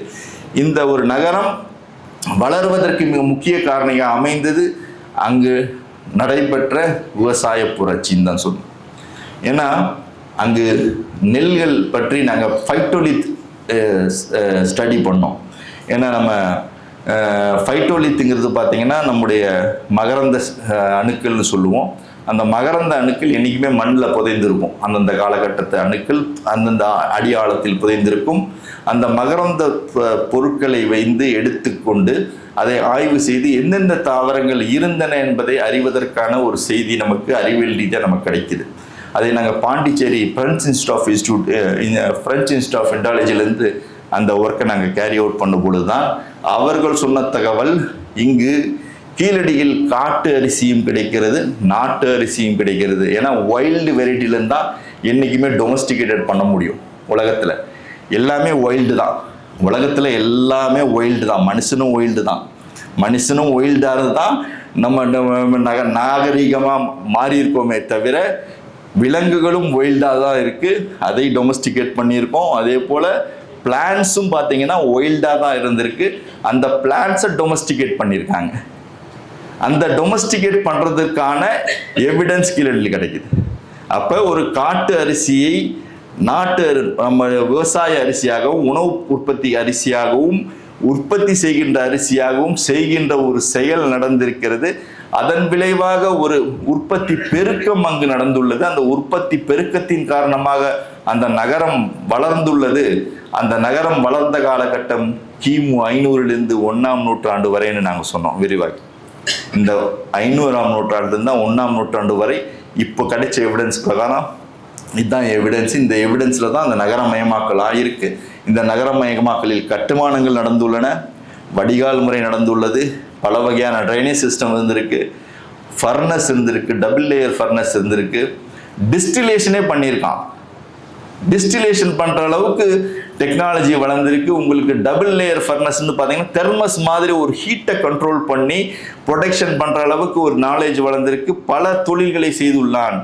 இந்த ஒரு நகரம் வளர்வதற்கு மிக முக்கிய காரணியாக அமைந்தது அங்கு நடைபெற்ற விவசாய புரட்சின்னு தான் சொல்லணும். ஏன்னா அங்கு நெல்கள் பற்றி நாங்கள் ஃபைட்டோலித் ஸ்டடி பண்ணோம். ஏன்னா நம்ம ஃபைட்டோலித்துங்கிறது பார்த்தீங்கன்னா நம்முடைய மகரந்த அணுக்கள்னு சொல்லுவோம். அந்த மகரந்த அணுக்கள் என்றைக்குமே மண்ணில் புதைந்திருக்கும். அந்தந்த காலகட்டத்து அணுக்கள் அந்தந்த அடி ஆழத்தில் புதைந்திருக்கும். அந்த மகரந்த பொருட்களை வைத்து எடுத்துக்கொண்டு அதை ஆய்வு செய்து எந்தெந்த தாவரங்கள் இருந்தன என்பதை அறிவதற்கான ஒரு செய்தி நமக்கு அறிவியல் ரீதியாக நமக்கு கிடைக்குது. அதை நாங்கள் பாண்டிச்சேரி ஃப்ரெஞ்ச் இன்ஸ்டியூட் ஆஃப் இண்டாலஜிலேருந்து அந்த ஒர்க்கை நாங்கள் கேரி அவுட் பண்ணும் பொழுது தான் அவர்கள் சொன்ன தகவல், இங்கு கீழடியில் காட்டு அரிசியும் கிடைக்கிறது, நாட்டு அரிசியும் கிடைக்கிறது. ஏன்னா வைல்டு வெரைட்டிலேருந்து தான் என்றைக்குமே டொமஸ்டிகேட்டட் பண்ண முடியும். உலகத்தில் எல்லாமே வைல்டு தான். உலகத்தில் எல்லாமே வைல்டு தான். மனுஷனும் வைல்டாக தான் நம்ம நாகரிகமாக மாறி இருக்கோமே தவிர விலங்குகளும் வைல்டாக தான் இருக்குது. அதை டொமஸ்டிகேட் பண்ணியிருக்கோம். அதே போல் பிளான்ஸும் பார்த்தீங்கன்னா ஒயில்டாக தான் இருந்திருக்கு. அந்த பிளான்ஸை டொமஸ்டிகேட் பண்ணியிருக்காங்க. அந்த டொமஸ்டிகேட் பண்ணுறதுக்கான எவிடன்ஸ் கீழடி கிடைக்குது. அப்போ ஒரு காட்டு அரிசியை நம்ம விவசாய அரிசியாகவும் உணவு உற்பத்தி அரிசியாகவும் உற்பத்தி செய்கின்ற அரிசியாகவும் செய்கின்ற ஒரு செயல் நடந்திருக்கிறது. அதன் விளைவாக ஒரு உற்பத்தி பெருக்கம் அங்கு நடந்துள்ளது. அந்த உற்பத்தி பெருக்கத்தின் காரணமாக அந்த நகரம் வளர்ந்துள்ளது. அந்த நகரம் வளர்ந்த காலகட்டம் கிமு 500லிருந்து 1ஆம் நூற்றாண்டு வரைன்னு நாங்கள் சொன்னோம் விரிவாக்கி. இந்த 500ஆம் நூற்றாண்டுலேருந்து தான் 1ஆம் நூற்றாண்டு வரை இப்போ கிடைச்ச எவிடன்ஸ் பிரகாரம் இதுதான் எவிடன்ஸ். இந்த எவிடன்ஸில் தான் அந்த நகரமயமாக்கல் ஆகியிருக்கு. இந்த நகரமயமாக்கலில் கட்டுமானங்கள் நடந்துள்ளன, வடிகால் முறை நடந்துள்ளது, பல வகையான ட்ரைனேஜ் சிஸ்டம் இருந்திருக்கு, ஃபர்னஸ் இருந்திருக்கு, டபுள் லேயர் ஃபர்னஸ் இருந்திருக்கு, டிஸ்டிலேஷனே பண்ணியிருக்கான். டிஸ்டிலேஷன் பண்ணுற அளவுக்கு டெக்னாலஜி வளர்ந்துருக்கு. உங்களுக்கு டபுள் லேயர் ஃபர்னஸ்ன்னு பார்த்தீங்கன்னா தெர்மஸ் மாதிரி ஒரு ஹீட்டை கண்ட்ரோல் பண்ணி ப்ரொடெக்ஷன் பண்ணுற அளவுக்கு ஒரு நாலேஜ் வளர்ந்துருக்கு. பல தொழில்களை செய்துள்ளான்.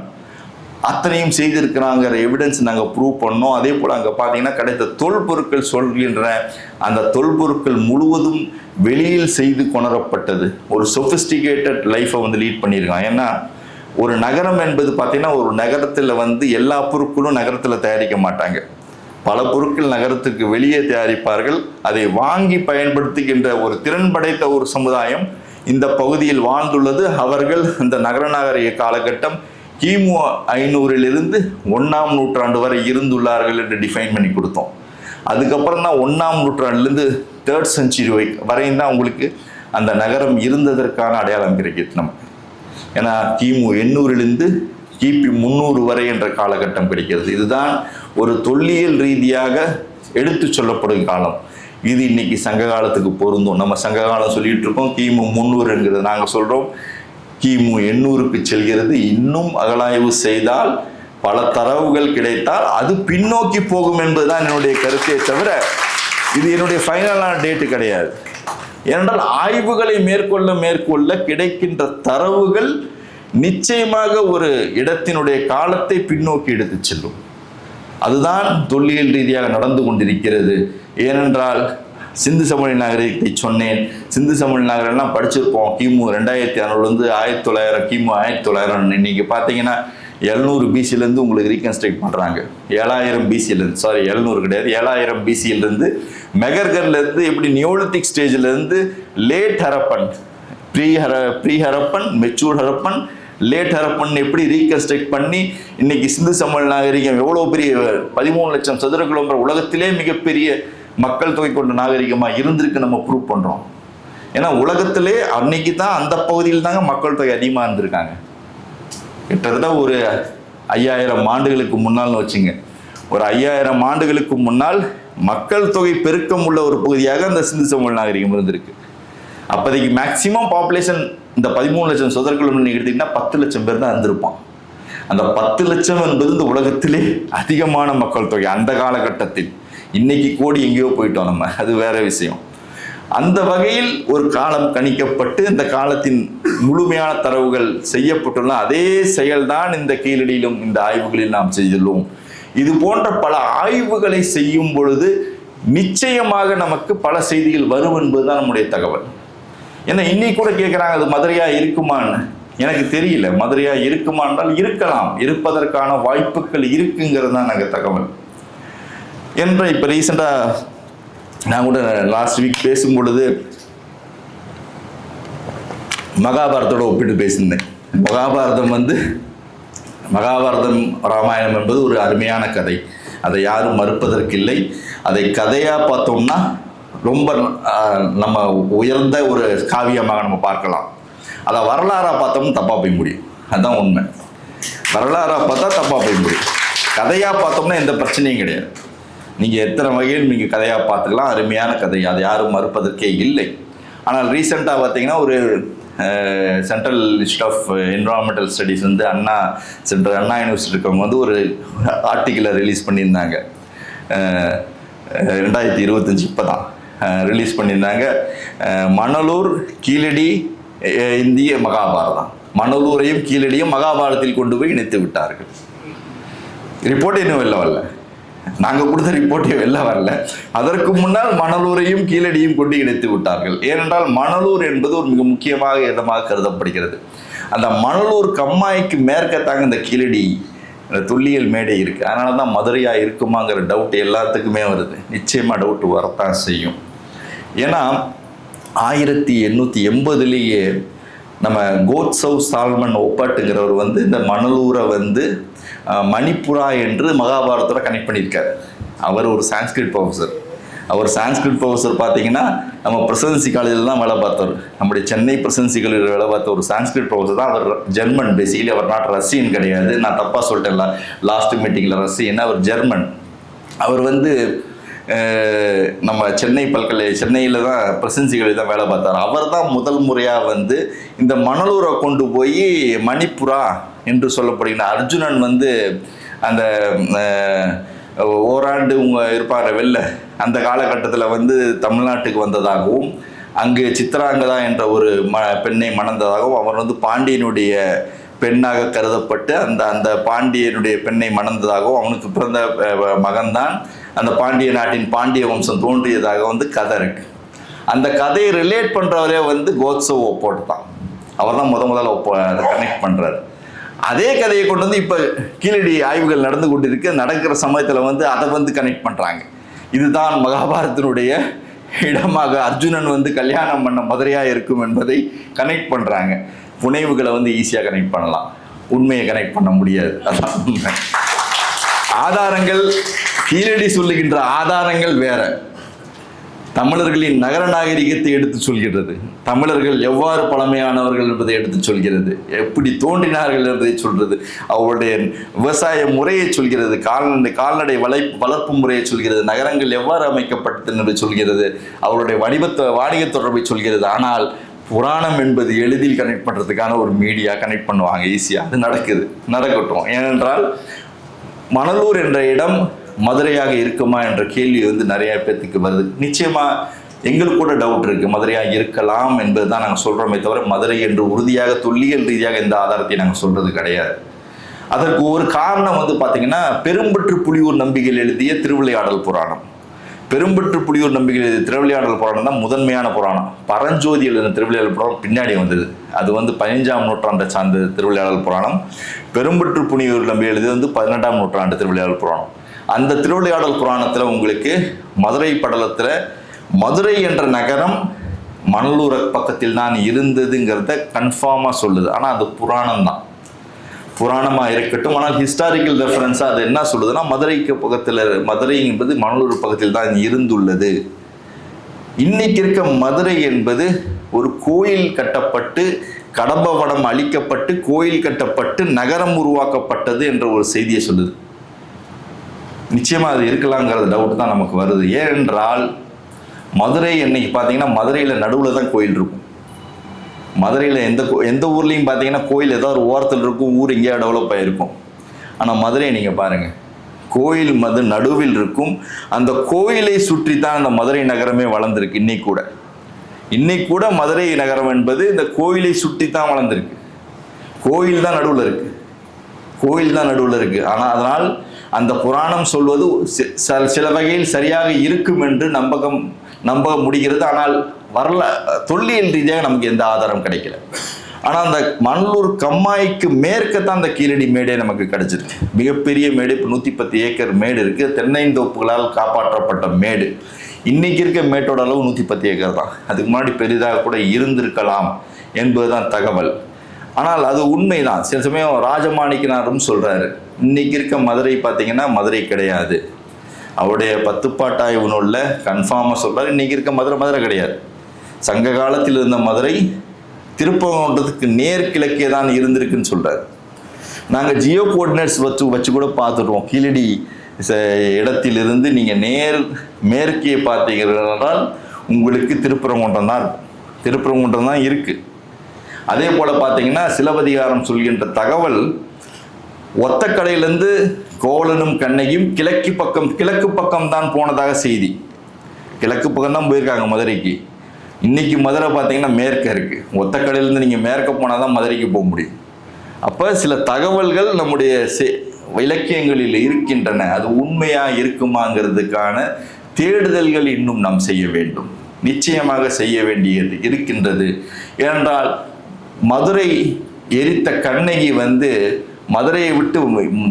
அத்தனையும் செய்திருக்கிறாங்கிற எவிடன்ஸ் நாங்கள் ப்ரூவ் பண்ணோம். அதே போல் அங்கே பார்த்தீங்கன்னா கிடைத்த தொல்பொருட்கள் சொல்கின்ற அந்த தொல்பொருட்கள் முழுவதும் வெளியில் செய்து கொணரப்பட்டது. ஒரு சொஃபிஸ்டிகேட்டட் லைஃப்பை லீட் பண்ணியிருக்கான். ஏன்னா ஒரு நகரம் என்பது பார்த்தீங்கன்னா ஒரு நகரத்தில் எல்லா பொருட்களும் நகரத்தில் தயாரிக்க மாட்டாங்க. பல பொருட்கள் நகரத்துக்கு வெளியே தயாரிப்பார்கள். அதை வாங்கி பயன்படுத்துகின்ற ஒரு திறன் படைத்த ஒரு சமுதாயம் இந்த பகுதியில் வாழ்ந்துள்ளது. அவர்கள் இந்த நகரநாகரிக காலகட்டம் கிமு 500லிருந்து 1ஆம் நூற்றாண்டு வரை இருந்துள்ளார்கள் என்று டிஃபைன் பண்ணி கொடுத்தோம். அதுக்கப்புறம் தான் 1ஆம் நூற்றாண்டுலேருந்து 3rd century வரையும் தான் உங்களுக்கு அந்த நகரம் இருந்ததற்கான அடையாளம் கிடைக்கிது நமக்கு. ஏன்னா கிமு 800லிருந்து கிபி 300 வரை என்ற காலகட்டம் கிடைக்கிறது. இதுதான் ஒரு தொல்லியல் ரீதியாக எடுத்து சொல்லப்படும் காலம். இது இன்னைக்கு சங்க காலத்துக்கு பொருந்தும். நம்ம சங்க காலம் சொல்லிட்டு இருக்கோம், கிமு 300ங்கிறது நாங்கள் சொல்கிறோம், கிமு 800க்கு செல்கிறது. இன்னும் அகழாய்வு செய்தால் பல தரவுகள் கிடைத்தால் அது பின்னோக்கி போகும் என்பதுதான் என்னுடைய கருத்தை தவிர இது என்னுடைய ஃபைனலான டேட்டு கிடையாது. ஏனென்றால் ஆய்வுகளை மேற்கொள்ள கிடைக்கின்ற தரவுகள் நிச்சயமாக ஒரு இடத்தினுடைய காலத்தை பின்னோக்கி எடுத்து செல்லும். அதுதான் தொல்லியல் ரீதியாக நடந்து கொண்டிருக்கிறது. ஏனென்றால் சிந்து சமவெளி நாகரிகத்தை சொன்னேன். சிந்து சமவெளி நாகரிகம்லாம் படிச்சிருப்போம். கிமு 2600லேருந்து 1900, கிமு 1900. இன்னைக்கு பார்த்தீங்கன்னா 700 பிசிலேருந்து உங்களுக்கு ரீகன்ஸ்ட்ரக்ட் பண்ணுறாங்க. 7000 பிசிலேருந்து, சாரி 700 கிடையாது, 7000 பிசியிலேருந்து மெகர்கர்லேருந்து எப்படி நியோலித்திக் ஸ்டேஜிலேருந்து late Harappan, pre Harappan, mature Harappan, late Harappan எப்படி ரீகன்ஸ்ட்ரக்ட் பண்ணி இன்னைக்கு சிந்து சமவெளி நாகரிகம் எவ்வளோ பெரிய 13 லட்சம் சதுர கிலோமீட்டர் உலகத்திலே மிகப்பெரிய மக்கள் தொகை கொண்ட நாகரிகமாக இருந்திருக்கு நம்ம ப்ரூவ் பண்ணுறோம். ஏன்னா உலகத்திலே அன்னைக்கு தான் அந்த பகுதியில் தாங்க மக்கள் தொகை அதிகமாக இருந்திருக்காங்க. கிட்டத்தட்ட ஒரு 5000 ஆண்டுகளுக்கு முன்னால்னு வச்சுங்க. ஒரு 5000 ஆண்டுகளுக்கு முன்னால் மக்கள் தொகை பெருக்கம் உள்ள ஒரு பகுதியாக அந்த சிந்து சமவெளி நாகரிகம் இருந்திருக்கு. அப்போதைக்கு மேக்சிமம் பாப்புலேஷன் இந்த 13 லட்சம் சதுர கிலோமீட்டர் எடுத்திங்கன்னா 10 லட்சம் பேர் தான் இருந்திருப்பான். அந்த 10 லட்சம் என்பது இந்த உலகத்திலே அதிகமான மக்கள் தொகை அந்த காலகட்டத்தில். இன்னைக்கு கோடி எங்கேயோ போயிட்டோம் நம்ம, அது வேற விஷயம். அந்த வகையில் ஒரு காலம் கணிக்கப்பட்டு இந்த காலத்தின் முழுமையான தரவுகள் செய்யப்பட்டுள்ள அதே செயல்தான் இந்த கீழடியிலும் இந்த ஆய்வுகளில் நாம் செய்துள்ளோம். இது போன்ற பல ஆய்வுகளை செய்யும் பொழுது நிச்சயமாக நமக்கு பல செய்திகள் வரும் என்பதுதான் நம்முடைய தகவல். ஏன்னா இன்னைக்கு கூட கேட்குறாங்க, அது மதுரையா இருக்குமான்னு. எனக்கு தெரியல, மதுரையா இருக்குமா என்றால் இருக்கலாம், இருப்பதற்கான வாய்ப்புகள் இருக்குங்கிறது தான் எனக்கு தகவல். என்ற இப்போ ரீசெண்டாக நான் கூட லாஸ்ட் வீக் பேசும் பொழுது மகாபாரதத்தோட ஒப்பிட்டு பேசியிருந்தேன். மகாபாரதம் ராமாயணம் என்பது ஒரு அருமையான கதை. அதை யாரும் மறுப்பதற்கில்லை. அதை கதையாக பார்த்தோம்னா ரொம்ப நம்ம உயர்ந்த ஒரு காவியமாக நம்ம பார்க்கலாம். அதை வரலாறாக பார்த்தோம்னா தப்பாக போய் முடியும். அதுதான் உண்மை. வரலாறாக பார்த்தா தப்பாக போய் முடியும். கதையாக பார்த்தோம்னா எந்த பிரச்சனையும் கிடையாது. நீங்கள் எத்தனை வகையில் நீங்கள் கதையாக பார்த்துக்கலாம். அருமையான கதை, அதை யாரும் மறுப்பதற்கே இல்லை. ஆனால் ரீசெண்டாக பார்த்தீங்கன்னா ஒரு central institute of environmental studies Anna university இருக்கவங்க ஒரு ஆர்டிக்கிளை ரிலீஸ் பண்ணியிருந்தாங்க. 2025 இப்போ தான் ரிலீஸ் பண்ணியிருந்தாங்க. மணலூர் கீழடி இந்திய மகாபாரதம். மணலூரையும் கீழடியும் மகாபாரதத்தில் கொண்டு போய் இணைத்து விட்டார்கள். ரிப்போர்ட் இன்னும் வரல. நாங்கள் கொடுத்த ரிப்போர்ட்டே வெளில வரல. அதற்கு முன்னால் மணலூரையும் கீழடியும் கொண்டு இணைத்து விட்டார்கள். ஏனென்றால் மணலூர் என்பது ஒரு மிக முக்கியமாக இடமாக கருதப்படுகிறது. அந்த மணலூர் கம்மாய்க்கு மேற்கத்தாங்க இந்த கீழடி தொல்லியல் மேடை இருக்குது. அதனால தான் மதுரையாக இருக்குமாங்கிற டவுட் எல்லாத்துக்குமே வருது. நிச்சயமாக டவுட் வரத்தான் செய்யும். ஏன்னா 1880 நம்ம கோட்சவ் சால்மன் ஒப்பாட்டுங்கிறவர் இந்த மணலூரை மணிப்புரா என்று மகாபாரதத்தோட கனெக்ட் பண்ணியிருக்கார். அவர் ஒரு சான்ஸ்கிரிட் ப்ரொஃபஸர். அவர் சான்ஸ்கிரிட் ப்ரொஃபஸர் பார்த்தீங்கன்னா நம்ம பிரசிடென்சி காலேஜில் தான் வேலை பார்த்தவர். நம்முடைய சென்னை பிரசிடென்சி காலேஜில் வேலை பார்த்த ஒரு சான்ஸ்கிரிட் ப்ரொஃபஸர் தான். அவர் ஜெர்மன் பேசிக்கலி. அவர் நாட் ரஷ்யன் கிடையாது. நான் தப்பாக சொல்லிட்டேன் லாஸ்ட் மீட்டிங்கில் ரஷ்யன். அவர் ஜெர்மன். அவர் நம்ம சென்னையில் தான் பிரசிடென்சி காலேஜ் தான் வேலை பார்த்தார். அவர் தான் முதல் முறையாக இந்த மணலூரை கொண்டு போய் மணிப்புரா என்று சொல்லப்படுகிற அர்ஜுனன் அந்த ஓராண்டு இருப்பார் வெளில அந்த காலகட்டத்தில் தமிழ்நாட்டுக்கு வந்ததாகவும் அங்கு சித்ராங்கதா என்ற ஒரு பெண்ணை மணந்ததாகவும் அவர் பாண்டியனுடைய பெண்ணாக கருதப்பட்டு அந்த பாண்டியனுடைய பெண்ணை மணந்ததாகவும் அவனுக்கு பிறந்த மகன்தான் அந்த பாண்டிய நாட்டின் பாண்டிய வம்சம் தோன்றியதாக கதை இருக்கு. அந்த கதையை ரிலேட் பண்ணுறவரே கோட்சவ் ஒப்போட்டு தான். அவர் தான் முதல்ல அதை கனெக்ட் பண்ணுறாரு. அதே கதையை கொண்டு இப்போ கீழடி ஆய்வுகள் நடந்து கொண்டிருக்கு. நடக்கிற சமயத்தில் அதை கனெக்ட் பண்ணுறாங்க. இதுதான் மகாபாரதத்தினுடைய இடமாக அர்ஜுனன் கல்யாணம் பண்ண மதுரையாக இருக்கும் என்பதை கனெக்ட் பண்ணுறாங்க. புனைவுகளை ஈஸியாக கனெக்ட் பண்ணலாம், உண்மையை கனெக்ட் பண்ண முடியாது. அதான் உண்மை. ஆதாரங்கள், கீழடி சொல்லுகின்ற ஆதாரங்கள் வேற. தமிழர்களின் நகர நாகரிகத்தை எடுத்து சொல்கிறது. தமிழர்கள் எவ்வாறு பழமையானவர்கள் என்பதை எடுத்து சொல்கிறது. எப்படி தோன்றினார்கள் என்பதை சொல்கிறது. அவருடைய விவசாய முறையை சொல்கிறது. கால்நடை வளர்ப்பு முறையை சொல்கிறது. நகரங்கள் எவ்வாறு அமைக்கப்பட்டது என்று சொல்கிறது. அவருடைய வாணிக தொடர்பை சொல்கிறது. ஆனால் புராணம் என்பது எளிதில் கனெக்ட் பண்ணுறதுக்கான ஒரு மீடியா கனெக்ட் பண்ணுவாங்க ஈஸியாக. அது நடக்கட்டும். ஏனென்றால் மணலூர் என்ற இடம் மதுரையாக இருக்குமா என்ற கேள்வி நிறைய பேர்த்துக்கு வருது. நிச்சயமாக எங்களுக்கு கூட டவுட் இருக்குது. மதுரையாக இருக்கலாம் என்பது தான் நாங்கள் சொல்கிறோமே தவிர மதுரை என்று உறுதியாக தொல்லியல் ரீதியாக எந்த ஆதாரத்தையும் நாங்கள் சொல்கிறது கிடையாது. அதற்கு ஒரு காரணம் பார்த்தீங்கன்னா பெரும்பற்று புலியூர் நம்பிகள் எழுதிய திருவிளையாடல் புராணம். பெரும்பற்று புலியூர் நம்பிகள் எழுதிய திருவிளையாடல் புராணம் தான் முதன்மையான புராணம். பரஞ்சோதி எழுதின திருவிளையாடல் புராணம் பின்னாடி வந்தது. அது 15ஆம் நூற்றாண்டை சார்ந்த திருவிளையாடல் புராணம். பெரும்பற்று புலியூர் நம்பி எழுதியது 18ஆம் நூற்றாண்டு திருவிளையாடல் புராணம். அந்த திருவிளையாடல் புராணத்தில் உங்களுக்கு மதுரை படலத்தில் மதுரை என்ற நகரம் மணலூர் பக்கத்தில் தான் இருந்ததுங்கிறத கன்ஃபார்மாக சொல்லுது. ஆனால் அது புராணம் தான், புராணமாக இருக்கட்டும். ஆனால் ஹிஸ்டாரிக்கல் ரெஃபரன்ஸாக அது என்ன சொல்லுதுன்னா மதுரைக்கு பக்கத்தில், மதுரை என்பது மணலூர் பக்கத்தில் தான் இருந்துள்ளது. இன்னைக்கு இருக்க மதுரை என்பது ஒரு கோயில் கட்டப்பட்டு கடம்ப வடம் அழிக்கப்பட்டு கோயில் கட்டப்பட்டு நகரம் உருவாக்கப்பட்டது என்ற ஒரு செய்தியை சொல்லுது. நிச்சயமாக அது இருக்கலாங்கிறது டவுட் தான் நமக்கு வருது. ஏனென்றால் மதுரை இன்னைக்கு பார்த்தீங்கன்னா மதுரையில் நடுவில் தான் கோயில் இருக்கும். மதுரையில் எந்த ஊர்லேயும் பார்த்தீங்கன்னா கோயில் ஏதோ ஒரு ஓரத்தில் இருக்கும், ஊர் எங்கேயா டெவலப் ஆகிருக்கும். ஆனால் மதுரை நீங்கள் பாருங்கள், கோயில் நடுவில் இருக்கும். அந்த கோயிலை சுற்றி தான் அந்த மதுரை நகரமே வளர்ந்துருக்கு. இன்னைக்கு கூட மதுரை நகரம் என்பது இந்த கோயிலை சுற்றி தான் வளர்ந்துருக்கு. கோயில் தான் நடுவில் இருக்குது. ஆனால் அதனால் அந்த புராணம் சொல்வது சில வகையில் சரியாக இருக்கும் என்று நம்ப முடிகிறது. ஆனால் தொல்லியல் ரீதியாக நமக்கு எந்த ஆதாரம் கிடைக்கல. ஆனால் அந்த மணலூர் கம்மாய்க்கு மேற்கத்தான் அந்த கீழடி மேடே நமக்கு கிடைச்சிருக்கு. மிகப்பெரிய மேடு. இப்போ 110 ஏக்கர் மேடு இருக்குது. தென்னைந்தோப்புகளால் காப்பாற்றப்பட்ட மேடு. இன்னைக்கு இருக்க மேட்டோட அளவு 110 ஏக்கர் தான். அதுக்கு முன்னாடி பெரிதாக கூட இருந்திருக்கலாம் என்பதுதான் தகவல். ஆனால் அது உண்மைதான். சில சமயம் ராஜமாணிக்கனாரும் சொல்கிறாரு, இன்னைக்கு இருக்க மதுரை பார்த்தீங்கன்னா மதுரை கிடையாது. அவருடைய 10 பாட்டாய்வு நூலில் கன்ஃபார்மாக சொல்கிறார், இன்னைக்கு இருக்க மதுரை கிடையாது. சங்க காலத்தில் இருந்த மதுரை திருப்பரங்குன்றத்துக்கு நேர்கிழக்கே தான் இருந்திருக்குன்னு சொல்கிறார். நாங்கள் ஜியோ கோஆர்டினேட்ஸ் வச்சு கூட பார்த்துடுவோம். கீழடி இடத்திலிருந்து நீங்கள் மேற்கே பார்த்தீங்கன்னால் உங்களுக்கு திருப்பரங்குன்றம் தான் இருக்குது. அதே போல் பார்த்தீங்கன்னா சிலப்பதிகாரம் சொல்கின்ற தகவல் ஒத்தக்கடையிலேருந்து கோவலனும் கண்ணையும் கிழக்கு பக்கம் தான் போனதாக செய்தி. கிழக்கு பக்கம் தான் போயிருக்காங்க மதுரைக்கு. இன்னைக்கு மதுரை பார்த்தீங்கன்னா மேற்க இருக்குது. ஒத்தக்கடையிலேருந்து நீங்கள் மேற்க போனால் தான் மதுரைக்கு போக முடியும். அப்போ சில தகவல்கள் நம்முடைய இலக்கியங்களில் இருக்கின்றன, அது உண்மையா இருக்குமாங்கிறதுக்கான தேடுதல்கள் இன்னும் நாம் செய்ய வேண்டும், நிச்சயமாக செய்ய வேண்டியது இருக்கின்றது. ஏனென்றால் மதுரை எரித்த கண்ணகி மதுரையை விட்டு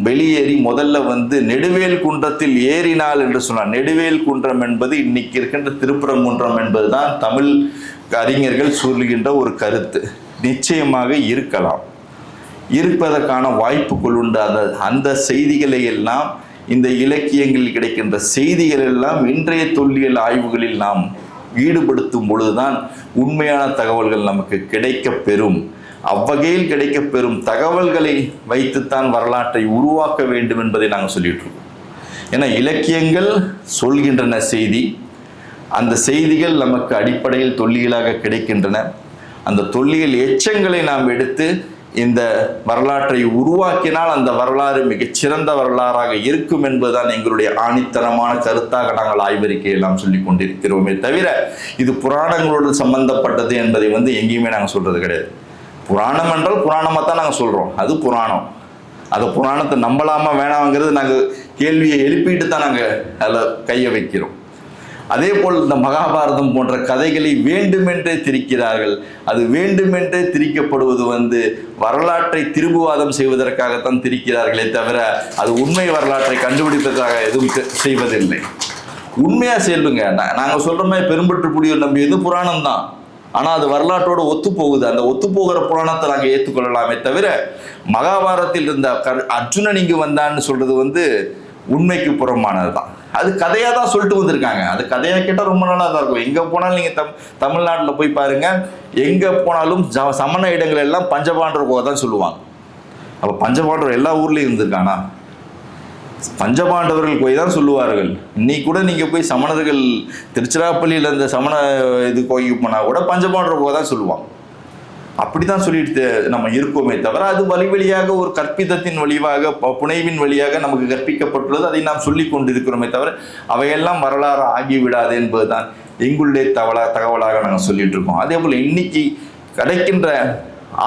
வெளியேறி முதல்ல நெடுவேல் குன்றத்தில் ஏறினாள் என்று சொன்னார். நெடுவேல் குன்றம் என்பது இன்னைக்கு இருக்கின்ற திருப்பரங்குன்றம் என்பதுதான் தமிழ் அறிஞர்கள் சொல்லுகின்ற ஒரு கருத்து. நிச்சயமாக இருக்கலாம், இருப்பதற்கான வாய்ப்புகள் உண்டு. அந்த செய்திகளை எல்லாம், இந்த இலக்கியங்களில் கிடைக்கின்ற செய்திகள் எல்லாம் இன்றைய தொல்லியல் ஆய்வுகளில் நாம் ஈடுபடுத்தும் பொழுதுதான் உண்மையான தகவல்கள் நமக்கு கிடைக்க பெறும். அவ்வகையில் கிடைக்கப்பெறும் தகவல்களை வைத்துத்தான் வரலாற்றை உருவாக்க வேண்டும் என்பதை நாங்கள் சொல்லிட்டு இருக்கோம். ஏன்னா இலக்கியங்கள் சொல்கின்றன செய்தி, அந்த செய்திகள் நமக்கு அடிப்படையில் தொல்லியலாக கிடைக்கின்றன. அந்த தொல்லியல் எச்சங்களை நாம் எடுத்து இந்த வரலாற்றை உருவாக்கினால் அந்த வரலாறு மிகச்சிறந்த வரலாறாக இருக்கும் என்பதுதான் எங்களுடைய ஆணித்தரமான கருத்தாக நாங்கள் ஆய்வறிக்கை எல்லாம் சொல்லி கொண்டிருக்கிறோமே தவிர இது புராணங்களோடு சம்பந்தப்பட்டது என்பதை எங்கேயுமே நாங்கள் சொல்றது கிடையாது. புராணம் என்றால் புராணமாக தான் நாங்கள் சொல்கிறோம், அது புராணம். அதை புராணத்தை நம்பலாமா வேணாங்கிறது நாங்கள் கேள்வியை எழுப்பிட்டு தான் நாங்கள் அதில் கையை வைக்கிறோம். அதே போல் இந்த மகாபாரதம் போன்ற கதைகளை வேண்டுமென்றே திரிக்கிறார்கள். அது வேண்டுமென்றே திரிக்கப்படுவது வரலாற்றை திரும்புவாதம் செய்வதற்காகத்தான் திரிக்கிறார்களே தவிர அது உண்மை வரலாற்றை கண்டுபிடிப்பதற்காக எதுவும் செய்வதில்லை. உண்மையாக சொல்லுங்க, நாங்கள் சொல்கிற மாதிரி பெரும்பற்று புலியூர் நம்பியது புராணம் தான், ஆனால் அது வரலாற்றோடு ஒத்து போகுது. அந்த ஒத்து போகிற புராணத்தை நாங்கள் ஏற்றுக்கொள்ளலாமே தவிர மகாபாரதத்தில் இருந்த அர்ஜுனன் இங்கு வந்தான்னு சொல்றது உண்மைக்கு புறமானது தான். அது கதையாக தான் சொல்லிட்டு வந்திருக்காங்க. அது கதையாக கேட்டால் ரொம்ப நல்லா தான் இருக்கும். எங்கே போனாலும் நீங்கள் தமிழ்நாட்டில் போய் பாருங்க, எங்கே போனாலும் சமண இடங்கள் எல்லாம் பஞ்சபாண்டவர் கோவை தான் சொல்லுவாங்க. அப்போ பஞ்சபாண்டவர் எல்லா ஊர்லேயும் இருந்திருக்கானா? பஞ்சபாண்டவர்கள் போய் தான் சொல்லுவார்கள். இன்னைக்கு கூட நீங்கள் போய் சமணர்கள் திருச்சிராப்பள்ளியில் அந்த சமண கோயிலுக்கு போனால் கூட பஞ்சபாண்டவர் கோவை தான் சொல்லுவாங்க. அப்படி தான் சொல்லிட்டு நம்ம இருக்கோமே தவிர அது வழியாக ஒரு கற்பிதத்தின் வழியாக புனைவின் வழியாக நமக்கு கற்பிக்கப்பட்டுள்ளது, அதை நாம் சொல்லி கொண்டிருக்கிறோமே தவிர அவையெல்லாம் வரலாறு ஆகிவிடாது என்பதுதான் எங்களுடைய தகவலாக நாங்கள் சொல்லிட்டு இருக்கோம். அதே போல் இன்னைக்கு கிடைக்கின்ற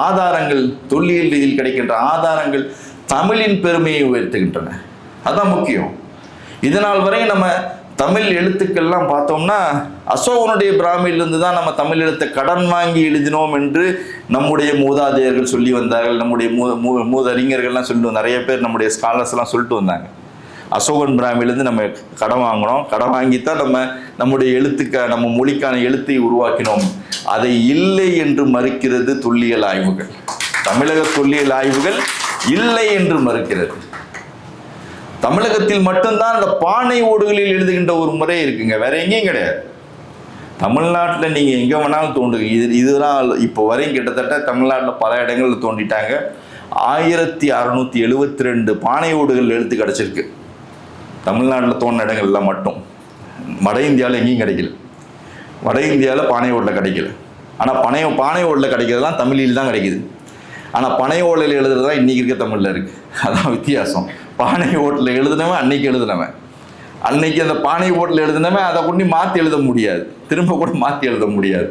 ஆதாரங்கள், தொல்லியல் ரீதியில் கிடைக்கின்ற ஆதாரங்கள் தமிழின் பெருமையை உயர்த்துகின்றன. அதுதான் முக்கியம். இதனால் வரை நம்ம தமிழ் எழுத்துக்கள்லாம் பார்த்தோம்னா அசோகனுடைய பிராமியிலிருந்து தான் நம்ம தமிழ் எழுத்தை கடன் வாங்கி எழுதினோம் என்று நம்முடைய மூதாதையர்கள் சொல்லி வந்தார்கள். நம்முடைய மூதறிஞர்கள்லாம் சொல்லிட்டு நிறைய பேர் நம்முடைய ஸ்காலர்ஸ்லாம் சொல்லிட்டு வந்தாங்க. அசோகன் பிராமியிலேருந்து நம்ம கடன் வாங்கினோம், கடன் வாங்கித்தான் நம்முடைய நம்ம மொழிக்கான எழுத்தை உருவாக்கினோம். அதை இல்லை என்று மறுக்கிறது தொல்லியல் ஆய்வுகள். தமிழக தொல்லியல் ஆய்வுகள் இல்லை என்று மறுக்கிறது. தமிழகத்தில் மட்டும்தான் அந்த பானை ஓடுகளில் எழுதுகின்ற ஒரு முறை இருக்குங்க, வேற எங்கேயும் கிடையாது. தமிழ்நாட்டில் நீங்கள் எங்கே வேணாலும் தோண்டுங்க. இதுதான் இப்போ வரையும் கிட்டத்தட்ட தமிழ்நாட்டில் பல இடங்களில் தோண்டிட்டாங்க. 1672 பானை ஓடுகள் எழுத்து கிடச்சிருக்கு தமிழ்நாட்டில் தோண்டின இடங்கள்லாம் மட்டும். வட இந்தியாவில் எங்கேயும் கிடைக்கல. வட இந்தியாவில் பானை ஓட்டில் கிடைக்கல. ஆனால் பானை ஓட்டில் கிடைக்கிறதுலாம் தமிழில் தான் கிடைக்குது. ஆனால் பனை ஓலையில் எழுதுறது தான் இன்றைக்கி இருக்க தமிழில் இருக்குது. அதான் வித்தியாசம். பானை ஓட்டில் எழுதுனவன் அன்னைக்கு எழுதுனவன், அன்னைக்கு அந்த பானை ஓட்டில் எழுதுனவன் அதை கொண்டு மாற்றி எழுத முடியாது, திரும்ப கூட மாற்றி எழுத முடியாது.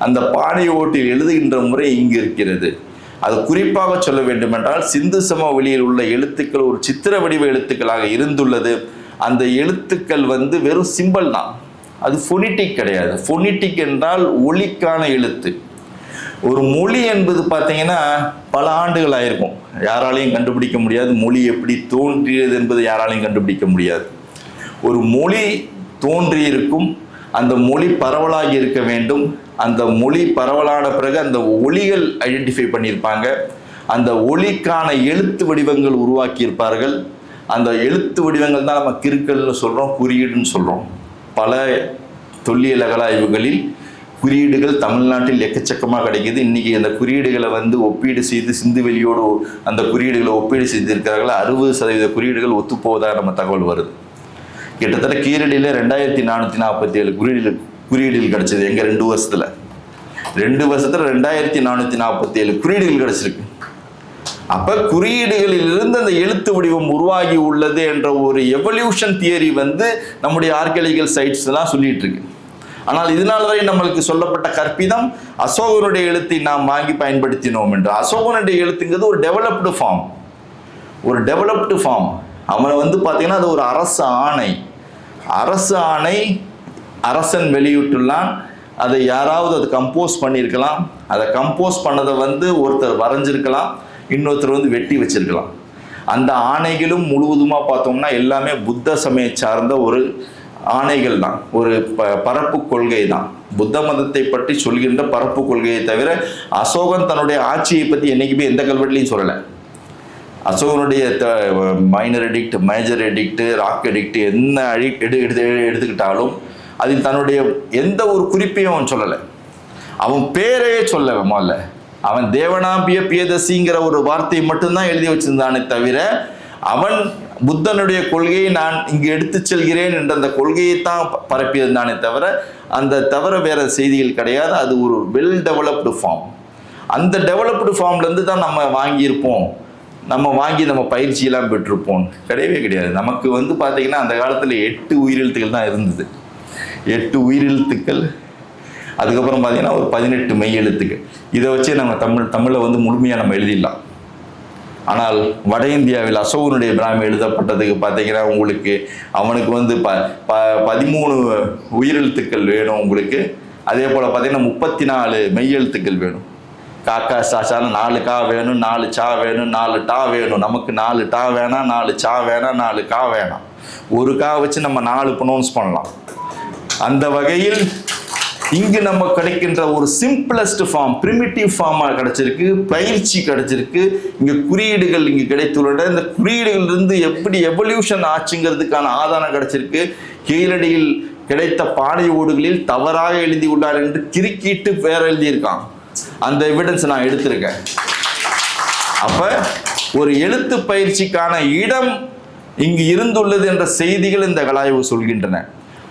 அந்த பானை ஓட்டில் எழுதுகின்ற முறை இங்கு இருக்கிறது. அது குறிப்பாக சொல்ல வேண்டுமென்றால் சிந்து சமவெளியில் உள்ள எழுத்துக்கள் ஒரு சித்திர வடிவ எழுத்துக்களாக இருந்துள்ளது. அந்த எழுத்துக்கள் வெறும் சிம்பல் தான், அது ஃபொனிட்டிக் கிடையாது. ஃபொனிட்டிக் என்றால் ஒலிக்கான எழுத்து. ஒரு மொழி என்பது பார்த்தீங்கன்னா பல ஆண்டுகள் ஆயிருக்கும், யாராலையும் கண்டுபிடிக்க முடியாது. மொழி எப்படி தோன்றியது என்பது யாராலையும் கண்டுபிடிக்க முடியாது. ஒரு மொழி தோன்றியிருக்கும், அந்த மொழி பரவலாகி இருக்க வேண்டும். அந்த மொழி பரவலான பிறகு அந்த ஒலிகள் ஐடென்டிஃபை பண்ணியிருப்பாங்க. அந்த ஒலிக்கான எழுத்து வடிவங்கள் உருவாக்கியிருப்பார்கள். அந்த எழுத்து வடிவங்கள் தான் நம்ம கிறுக்கல்னு சொல்கிறோம், குறியீடுன்னு சொல்கிறோம். பல தொல்லியல் அகழாய்வுகளில் குறியீடுகள் தமிழ்நாட்டில் எக்கச்சக்கமாக கிடைக்கிது. இன்றைக்கி அந்த குறியீடுகளை ஒப்பீடு செய்து சிந்துவெளியோடு அந்த குறியீடுகளை ஒப்பீடு செய்திருக்கிறார்கள். 60% குறியீடுகள் ஒத்துப்போவதாக நம்ம தகவல் வருது. கிட்டத்தட்ட கீரடியில் 2447 குறியீடுகள் கிடைச்சது. எங்கள் 2 வருஷத்தில் 2447 குறியீடுகள் கிடைச்சிருக்கு. அப்போ குறியீடுகளிலிருந்து அந்த எழுத்து வடிவம் உருவாகி உள்ளது என்ற ஒரு எவல்யூஷன் தியரி நம்முடைய ஆர்கியாலஜிக்கல் சைட்ஸ்லாம் சொல்லிட்டு இருக்கு. ஆனால் இதனால் வரை நம்மளுக்கு சொல்லப்பட்ட கற்பிதம் அசோகனுடைய எழுத்தை நாம் வாங்கி பயன்படுத்தினோம் என்று. அசோகனுடைய எழுத்துங்கிறது ஒரு டெவலப்டு ஃபார்ம், ஒரு டெவலப்டு ஃபார்ம். அவனை வந்து பார்த்தீங்கன்னா அது ஒரு அரசு ஆணை. அரசு ஆணை அரசன் வெளியிட்டுள்ளான். அதை யாராவது அது கம்போஸ் பண்ணியிருக்கலாம். அதை கம்போஸ் பண்ணதை வந்து ஒருத்தர் வரைஞ்சிருக்கலாம், இன்னொருத்தர் வந்து வெட்டி வச்சிருக்கலாம். அந்த ஆணைகளும் முழுவதுமாக பார்த்தோம்னா எல்லாமே புத்த சமய சார்ந்த ஒரு ஆணைகள் தான், ஒரு பரப்பு கொள்கை தான். புத்த மதத்தை பற்றி சொல்கின்ற பரப்பு கொள்கையை தவிர அசோகன் தன்னுடைய ஆட்சியை பற்றி என்றைக்குமே எந்த கல்வெட்டுலையும் சொல்லலை. அசோகனுடைய minor edict, major edict, rock edict என்ன எடுத்துக்கிட்டாலும் அதில் தன்னுடைய எந்த ஒரு குறிப்பையும் அவன் சொல்லலை. அவன் பேரையே சொல்ல முதல்ல அவன் தேவனாம்பிய பியதசிங்கிற ஒரு வார்த்தையை மட்டும்தான் எழுதி வச்சிருந்தானே தவிர அவன் புத்தனுடைய கொள்கையை நான் இங்கு எடுத்து செல்கிறேன் என்ற அந்த கொள்கையை தான் பரப்பியிருந்தானே தவிர அந்த தவிர வேற செய்திகள் கிடையாது. அது ஒரு வெல் டெவலப்டு ஃபார்ம். அந்த டெவலப்டு ஃபார்ம்லேருந்து தான் நம்ம வாங்கியிருப்போம், நம்ம வாங்கி நம்ம பயிற்சியெல்லாம் பெற்றிருப்போம். கிடையவே கிடையாது. நமக்கு வந்து பார்த்தீங்கன்னா அந்த காலத்தில் 8 உயிரெழுத்துக்கள் தான் இருந்தது. 8 உயிரெழுத்துக்கள், அதுக்கப்புறம் பார்த்தீங்கன்னா ஒரு 18 மெய் எழுத்துக்கள். இதை வச்சு நம்ம தமிழை வந்து முழுமையாக நம்ம எழுதிடலாம். ஆனால் வட இந்தியாவில் அசோகனுடைய பிராமி எழுதப்பட்டதுக்கு பார்த்தீங்கன்னா உங்களுக்கு அவனுக்கு வந்து 13 உயிரெழுத்துக்கள் வேணும் உங்களுக்கு. அதே போல் பார்த்தீங்கன்னா 34 மெய்யெழுத்துக்கள் வேணும். காக்கா சாச்சாலும் 4 கா வேணும், 4 சா வேணும், 4 டா வேணும். நமக்கு 4 டா வேணாம், 4 சா வேணாம், 4 கா வேணாம். ஒரு கா வச்சு நம்ம 4 ப்ரொனவுன்ஸ் பண்ணலாம். அந்த வகையில் இங்கு நம்ம கிடைக்கின்ற ஒரு சிம்பிளஸ்ட் ஃபார்ம், பிரிமிட்டிவ் ஃபார்மாக கிடைச்சிருக்கு, பயிற்சி கிடைச்சிருக்கு. இங்கே குறியீடுகள் இங்கே கிடைத்துள்ளன. இந்த குறியீடுகளிலிருந்து எப்படி எவல்யூஷன் ஆச்சுங்கிறதுக்கான ஆதாரம் கிடைச்சிருக்கு. கீழடியில் கிடைத்த பானை ஓடுகளில் தவறாக எழுதி உள்ளார் என்று கிறுக்கிட்டு வேற எழுதியிருக்கான். அந்த எவிடன்ஸ் நான் எடுத்திருக்கேன். அப்ப ஒரு எழுத்து பயிற்சிக்கான இடம் இங்கு இருந்துள்ளது என்ற செய்திகள் இந்த அகழாய்வு சொல்கின்றன.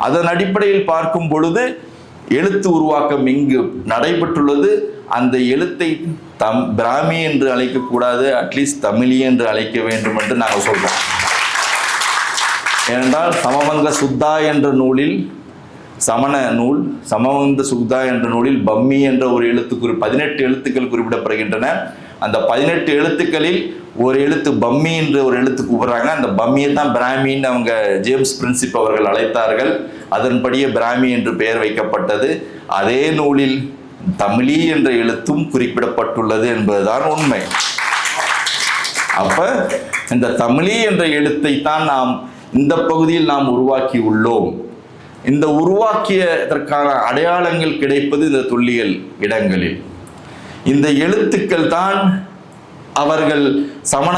அதன் அடிப்படையில் பார்க்கும் பொழுது எழுத்து உருவாக்கம் இங்கு நடைபெற்றுள்ளது. அந்த எழுத்தை பிராமி என்று அழைக்கக்கூடாது, அட்லீஸ்ட் தமிழி என்று அழைக்க வேண்டும் என்று நாங்கள் சொல்றோம். ஏனென்றால் சமவங்க சுத்தா என்ற நூலில், சமண நூல் சமவந்த சுத்தா என்ற நூலில் பம்மி என்ற ஒரு எழுத்து 18 எழுத்துக்கள் குறிப்பிடப்படுகின்றன. அந்த 18 எழுத்துக்களில் ஒரு எழுத்து பம்மி என்று ஒரு எழுத்து கூப்பிடுறாங்க. அந்த பம்மியை தான் பிராமின்னு அவங்க ஜேம்ஸ் பிரின்சிப் அவர்கள் அழைத்தார்கள். அதன்படியே பிராமி என்று பெயர் வைக்கப்பட்டது. அதே நூலில் தமிழி என்ற எழுத்தும் குறிப்பிடப்பட்டுள்ளது என்பதுதான் உண்மை. அப்ப இந்த தமிழி என்ற எழுத்தை தான் நாம் இந்த பகுதியில் நாம் உருவாக்கி உள்ளோம். இந்த உருவாக்கியதற்கான அடையாளங்கள் கிடைப்பது இந்த தொல்லியல் இடங்களில். இந்த எழுத்துக்கள் தான் அவர்கள் சமண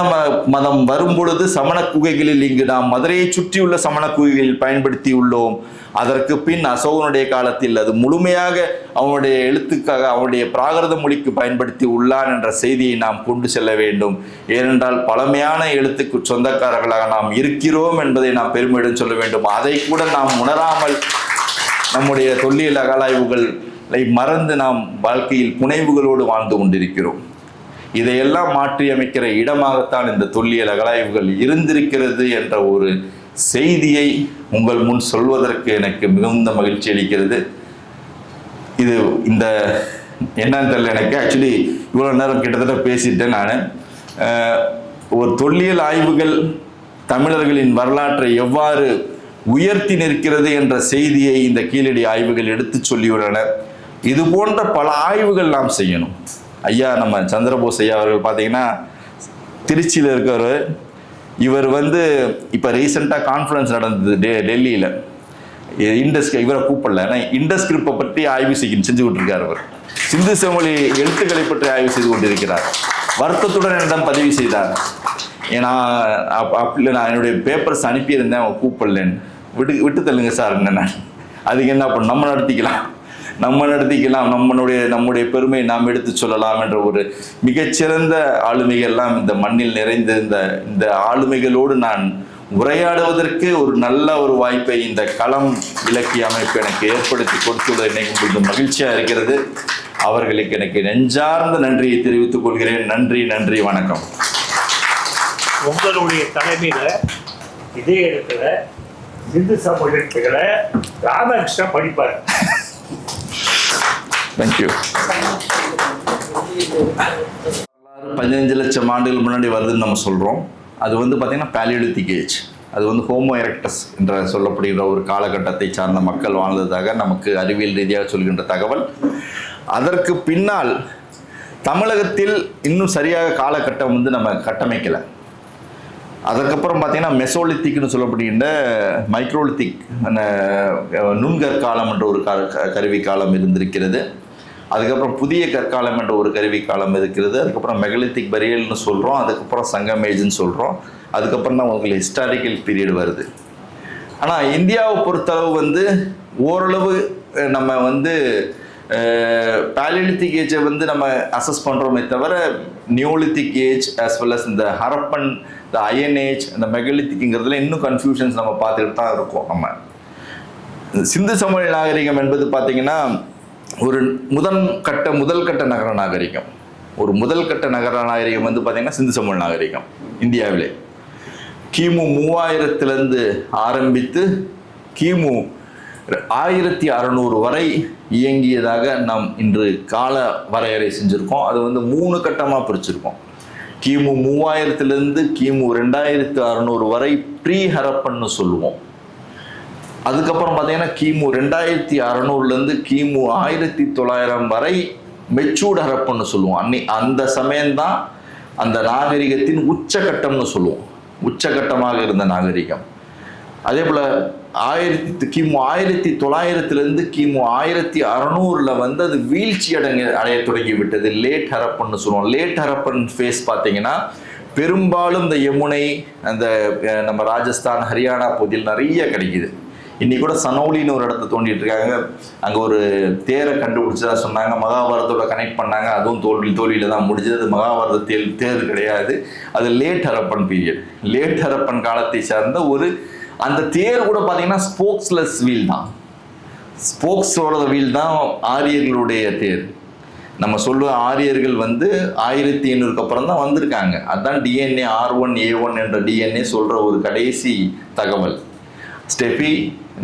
மதம் வரும்பொழுது சமண குகைகளில், இங்கு நாம் மதுரையை சுற்றியுள்ள சமண குகைகளில் பயன்படுத்தி உள்ளோம். அதற்கு பின் அசோகனுடைய காலத்தில் அது முழுமையாக அவனுடைய எழுத்துக்காக அவனுடைய பிராகிருத மொழிக்கு பயன்படுத்தி உள்ளான் என்ற செய்தியை நாம் கொண்டு செல்ல வேண்டும். ஏனென்றால் பழமையான எழுத்துக்கு சொந்தக்காரர்களாக நாம் இருக்கிறோம் என்பதை நாம் பெருமையுடன் சொல்ல வேண்டும். அதை கூட நாம் உணராமல் நம்முடைய தொல்லியல் அகழாய்வுகளை மறந்து நாம் வாழ்க்கையில் புனைவுகளோடு வாழ்ந்து கொண்டிருக்கிறோம். இதையெல்லாம் மாற்றி அமைக்கிற இடமாகத்தான் இந்த தொல்லியல் அகழாய்வுகள் இருந்திருக்கிறது என்ற ஒரு செய்தியை உங்கள் முன் சொல்வதற்கு எனக்கு மிகுந்த மகிழ்ச்சி அளிக்கிறது. இது இந்த என்னன்னு தெரியல எனக்கு. ஆக்சுவலி இவ்வளோ நேரம் கிட்டத்தட்ட பேசிட்டேன் நான். ஒரு தொல்லியல் ஆய்வுகள் தமிழர்களின் வரலாற்றை எவ்வாறு உயர்த்தி நிற்கிறது என்ற செய்தியை இந்த கீழடி ஆய்வுகள் எடுத்து சொல்லியுள்ளன. இது போன்ற பல ஆய்வுகள் நாம் செய்யணும். ஐயா நம்ம சந்திரபோஸ் ஐயா அவர்கள் பார்த்தீங்கன்னா திருச்சியில் இருக்கிறவர். இவர் வந்து இப்போ ரீசெண்டாக கான்ஃபரன்ஸ் நடந்தது டெல்லியில். இவரை கூப்பிடல, ஆனால் இண்டஸ்கிரிப்டை பற்றி ஆய்வு செஞ்சுக்கிட்டு இருக்கார். அவர் சிந்து செம்மொழி எழுத்துக்களை பற்றி ஆய்வு செய்து கொண்டிருக்கிறார். வருத்தத்துடன் என்னிடம் பதிவு செய்தார். ஏன்னா அப்படி நான் என்னுடைய பேப்பர்ஸ் அனுப்பியிருந்தேன், அவங்க கூப்பிடலன்னு. விட்டு தள்ளுங்க சார். என்னென்ன அதுக்கு என்ன பண்ண, நம்ம நடத்திக்கலாம், நம்முடைய பெருமை நாம் எடுத்து சொல்லலாம் என்ற ஒரு மிகச்சிறந்த ஆளுமைகள்லாம் இந்த மண்ணில் நிறைந்த இந்த ஆளுமைகளோடு நான் உரையாடுவதற்கு ஒரு நல்ல ஒரு வாய்ப்பை இந்த களம் இலக்கிய அமைப்பு எனக்கு ஏற்படுத்தி கொடுத்துள்ளது எனக்கு கொஞ்சம் மகிழ்ச்சியாக இருக்கிறது. அவர்களுக்கு எனக்கு நெஞ்சார்ந்த நன்றியை தெரிவித்துக் கொள்கிறேன். நன்றி, வணக்கம். உங்களுடைய தலைமையில இதே இடத்துல சிந்து சமூக எழுத்துக்களை ராமகிருஷ்ணன் படிப்பார். தேங்க்யூ. 15 லட்சம் ஆண்டுகள் முன்னாடி வருதுன்னு நம்ம சொல்றோம். அது வந்து பார்த்திங்கன்னா பேலியோலித்திக் ஏஜ். அது வந்து ஹோமோ எரெக்டஸ் என்ற சொல்லப்படுகிற ஒரு காலகட்டத்தை சார்ந்த மக்கள் வாழ்ந்ததாக நமக்கு அறிவியல் ரீதியாக சொல்கின்ற தகவல். அதற்கு பின்னால் தமிழகத்தில் இன்னும் சரியாக காலகட்டம் வந்து நம்ம கட்டமைக்கலை. அதுக்கப்புறம் பார்த்தீங்கன்னா மெசோலித்திக்னு சொல்லப்படுகின்ற மைக்ரோலித்திக் நுண்கற்காலம் என்ற ஒரு கருவி காலம் இருந்திருக்கிறது. அதுக்கப்புறம் புதிய கற்காலம் என்ற ஒரு கருவி காலம் இருக்கிறது. அதுக்கப்புறம் மெகலித்திக் பரியல்னு சொல்கிறோம். அதுக்கப்புறம் சங்கமேஜ்னு சொல்கிறோம். அதுக்கப்புறம் தான் உங்களுக்கு ஹிஸ்டாரிக்கல் பீரியட் வருது. ஆனால் இந்தியாவை பொறுத்தளவு வந்து ஓரளவு நம்ம வந்து பேலியோலித்திக் ஏஜை வந்து நம்ம அசஸ் பண்ணுறோமே தவிர Neolithic age as well as இந்த ஹரப்பன், இந்த அயன் ஏஜ், இந்த மெகலித்திக்ங்கிறதுல இன்னும் கன்ஃபியூஷன்ஸ் நம்ம பார்த்துக்கிட்டு தான் இருக்கோம். நம்ம சிந்து சமவெளி நாகரிகம் என்பது பார்த்திங்கன்னா ஒரு முதல் கட்ட நகர நாகரிகம். ஒரு முதல் கட்ட நகர நாகரிகம் வந்து பார்த்திங்கன்னா சிந்து சமவெளி நாகரிகம் இந்தியாவிலே கிமு 3000 ஆரம்பித்து கிமு 1600 வரை இயங்கியதாக நாம் இன்று கால வரையறை செஞ்சுருக்கோம். அது வந்து 3 கட்டமாக பிரிச்சிருக்கோம். கிமு 3000 கிமு 2600 வரை ப்ரீ ஹரப்பன்னு சொல்லுவோம். அதுக்கப்புறம் பார்த்தீங்கன்னா கிமு 2600 கிமு 1900 வரை மெச்சூர்ட் ஹரப்பன்னு சொல்லுவோம். அந்த சமயம்தான் அந்த நாகரிகத்தின் உச்சகட்டம்னு சொல்லுவோம். உச்சகட்டமாக இருந்த நாகரிகம். அதே போல் கிமு 1900 கிமு 1600 வந்து அது வீழ்ச்சி அடைய தொடங்கி விட்டது. லேட் ஹரப்பன்னு சொல்லுவோம். லேட் ஹரப்பன் ஃபேஸ் பார்த்தீங்கன்னா பெரும்பாலும் இந்த யமுனை, அந்த நம்ம ராஜஸ்தான், ஹரியானா பகுதியில் நிறைய கிடைக்குது. இன்னைக்கு கூட சனௌலின்னு ஒரு இடத்த தோண்டிட்டு இருக்காங்க. அங்கே ஒரு தேரை கண்டுபிடிச்சதா சொன்னாங்க. மகாபாரதத்தோட கனெக்ட் பண்ணாங்க. அதுவும் தோல்வியில தான் முடிஞ்சது. அது மகாபாரத தேர் கிடையாது. அது late Harappan period. Late Harappan காலத்தை சார்ந்த ஒரு அந்த தேர் கூட பார்த்தீங்கன்னா ஸ்போக்ஸ்லெஸ் வீல் தான். ஸ்போக்ஸோட வீல் தான் ஆரியர்களுடைய தேர். நம்ம சொல்லுவ ஆரியர்கள் வந்து 1500 அப்புறம் தான் வந்திருக்காங்க. அதுதான் டிஎன்ஏ R1A1 என்ற டிஎன்ஏ சொல்கிற ஒரு கடைசி தகவல். ஸ்டெபி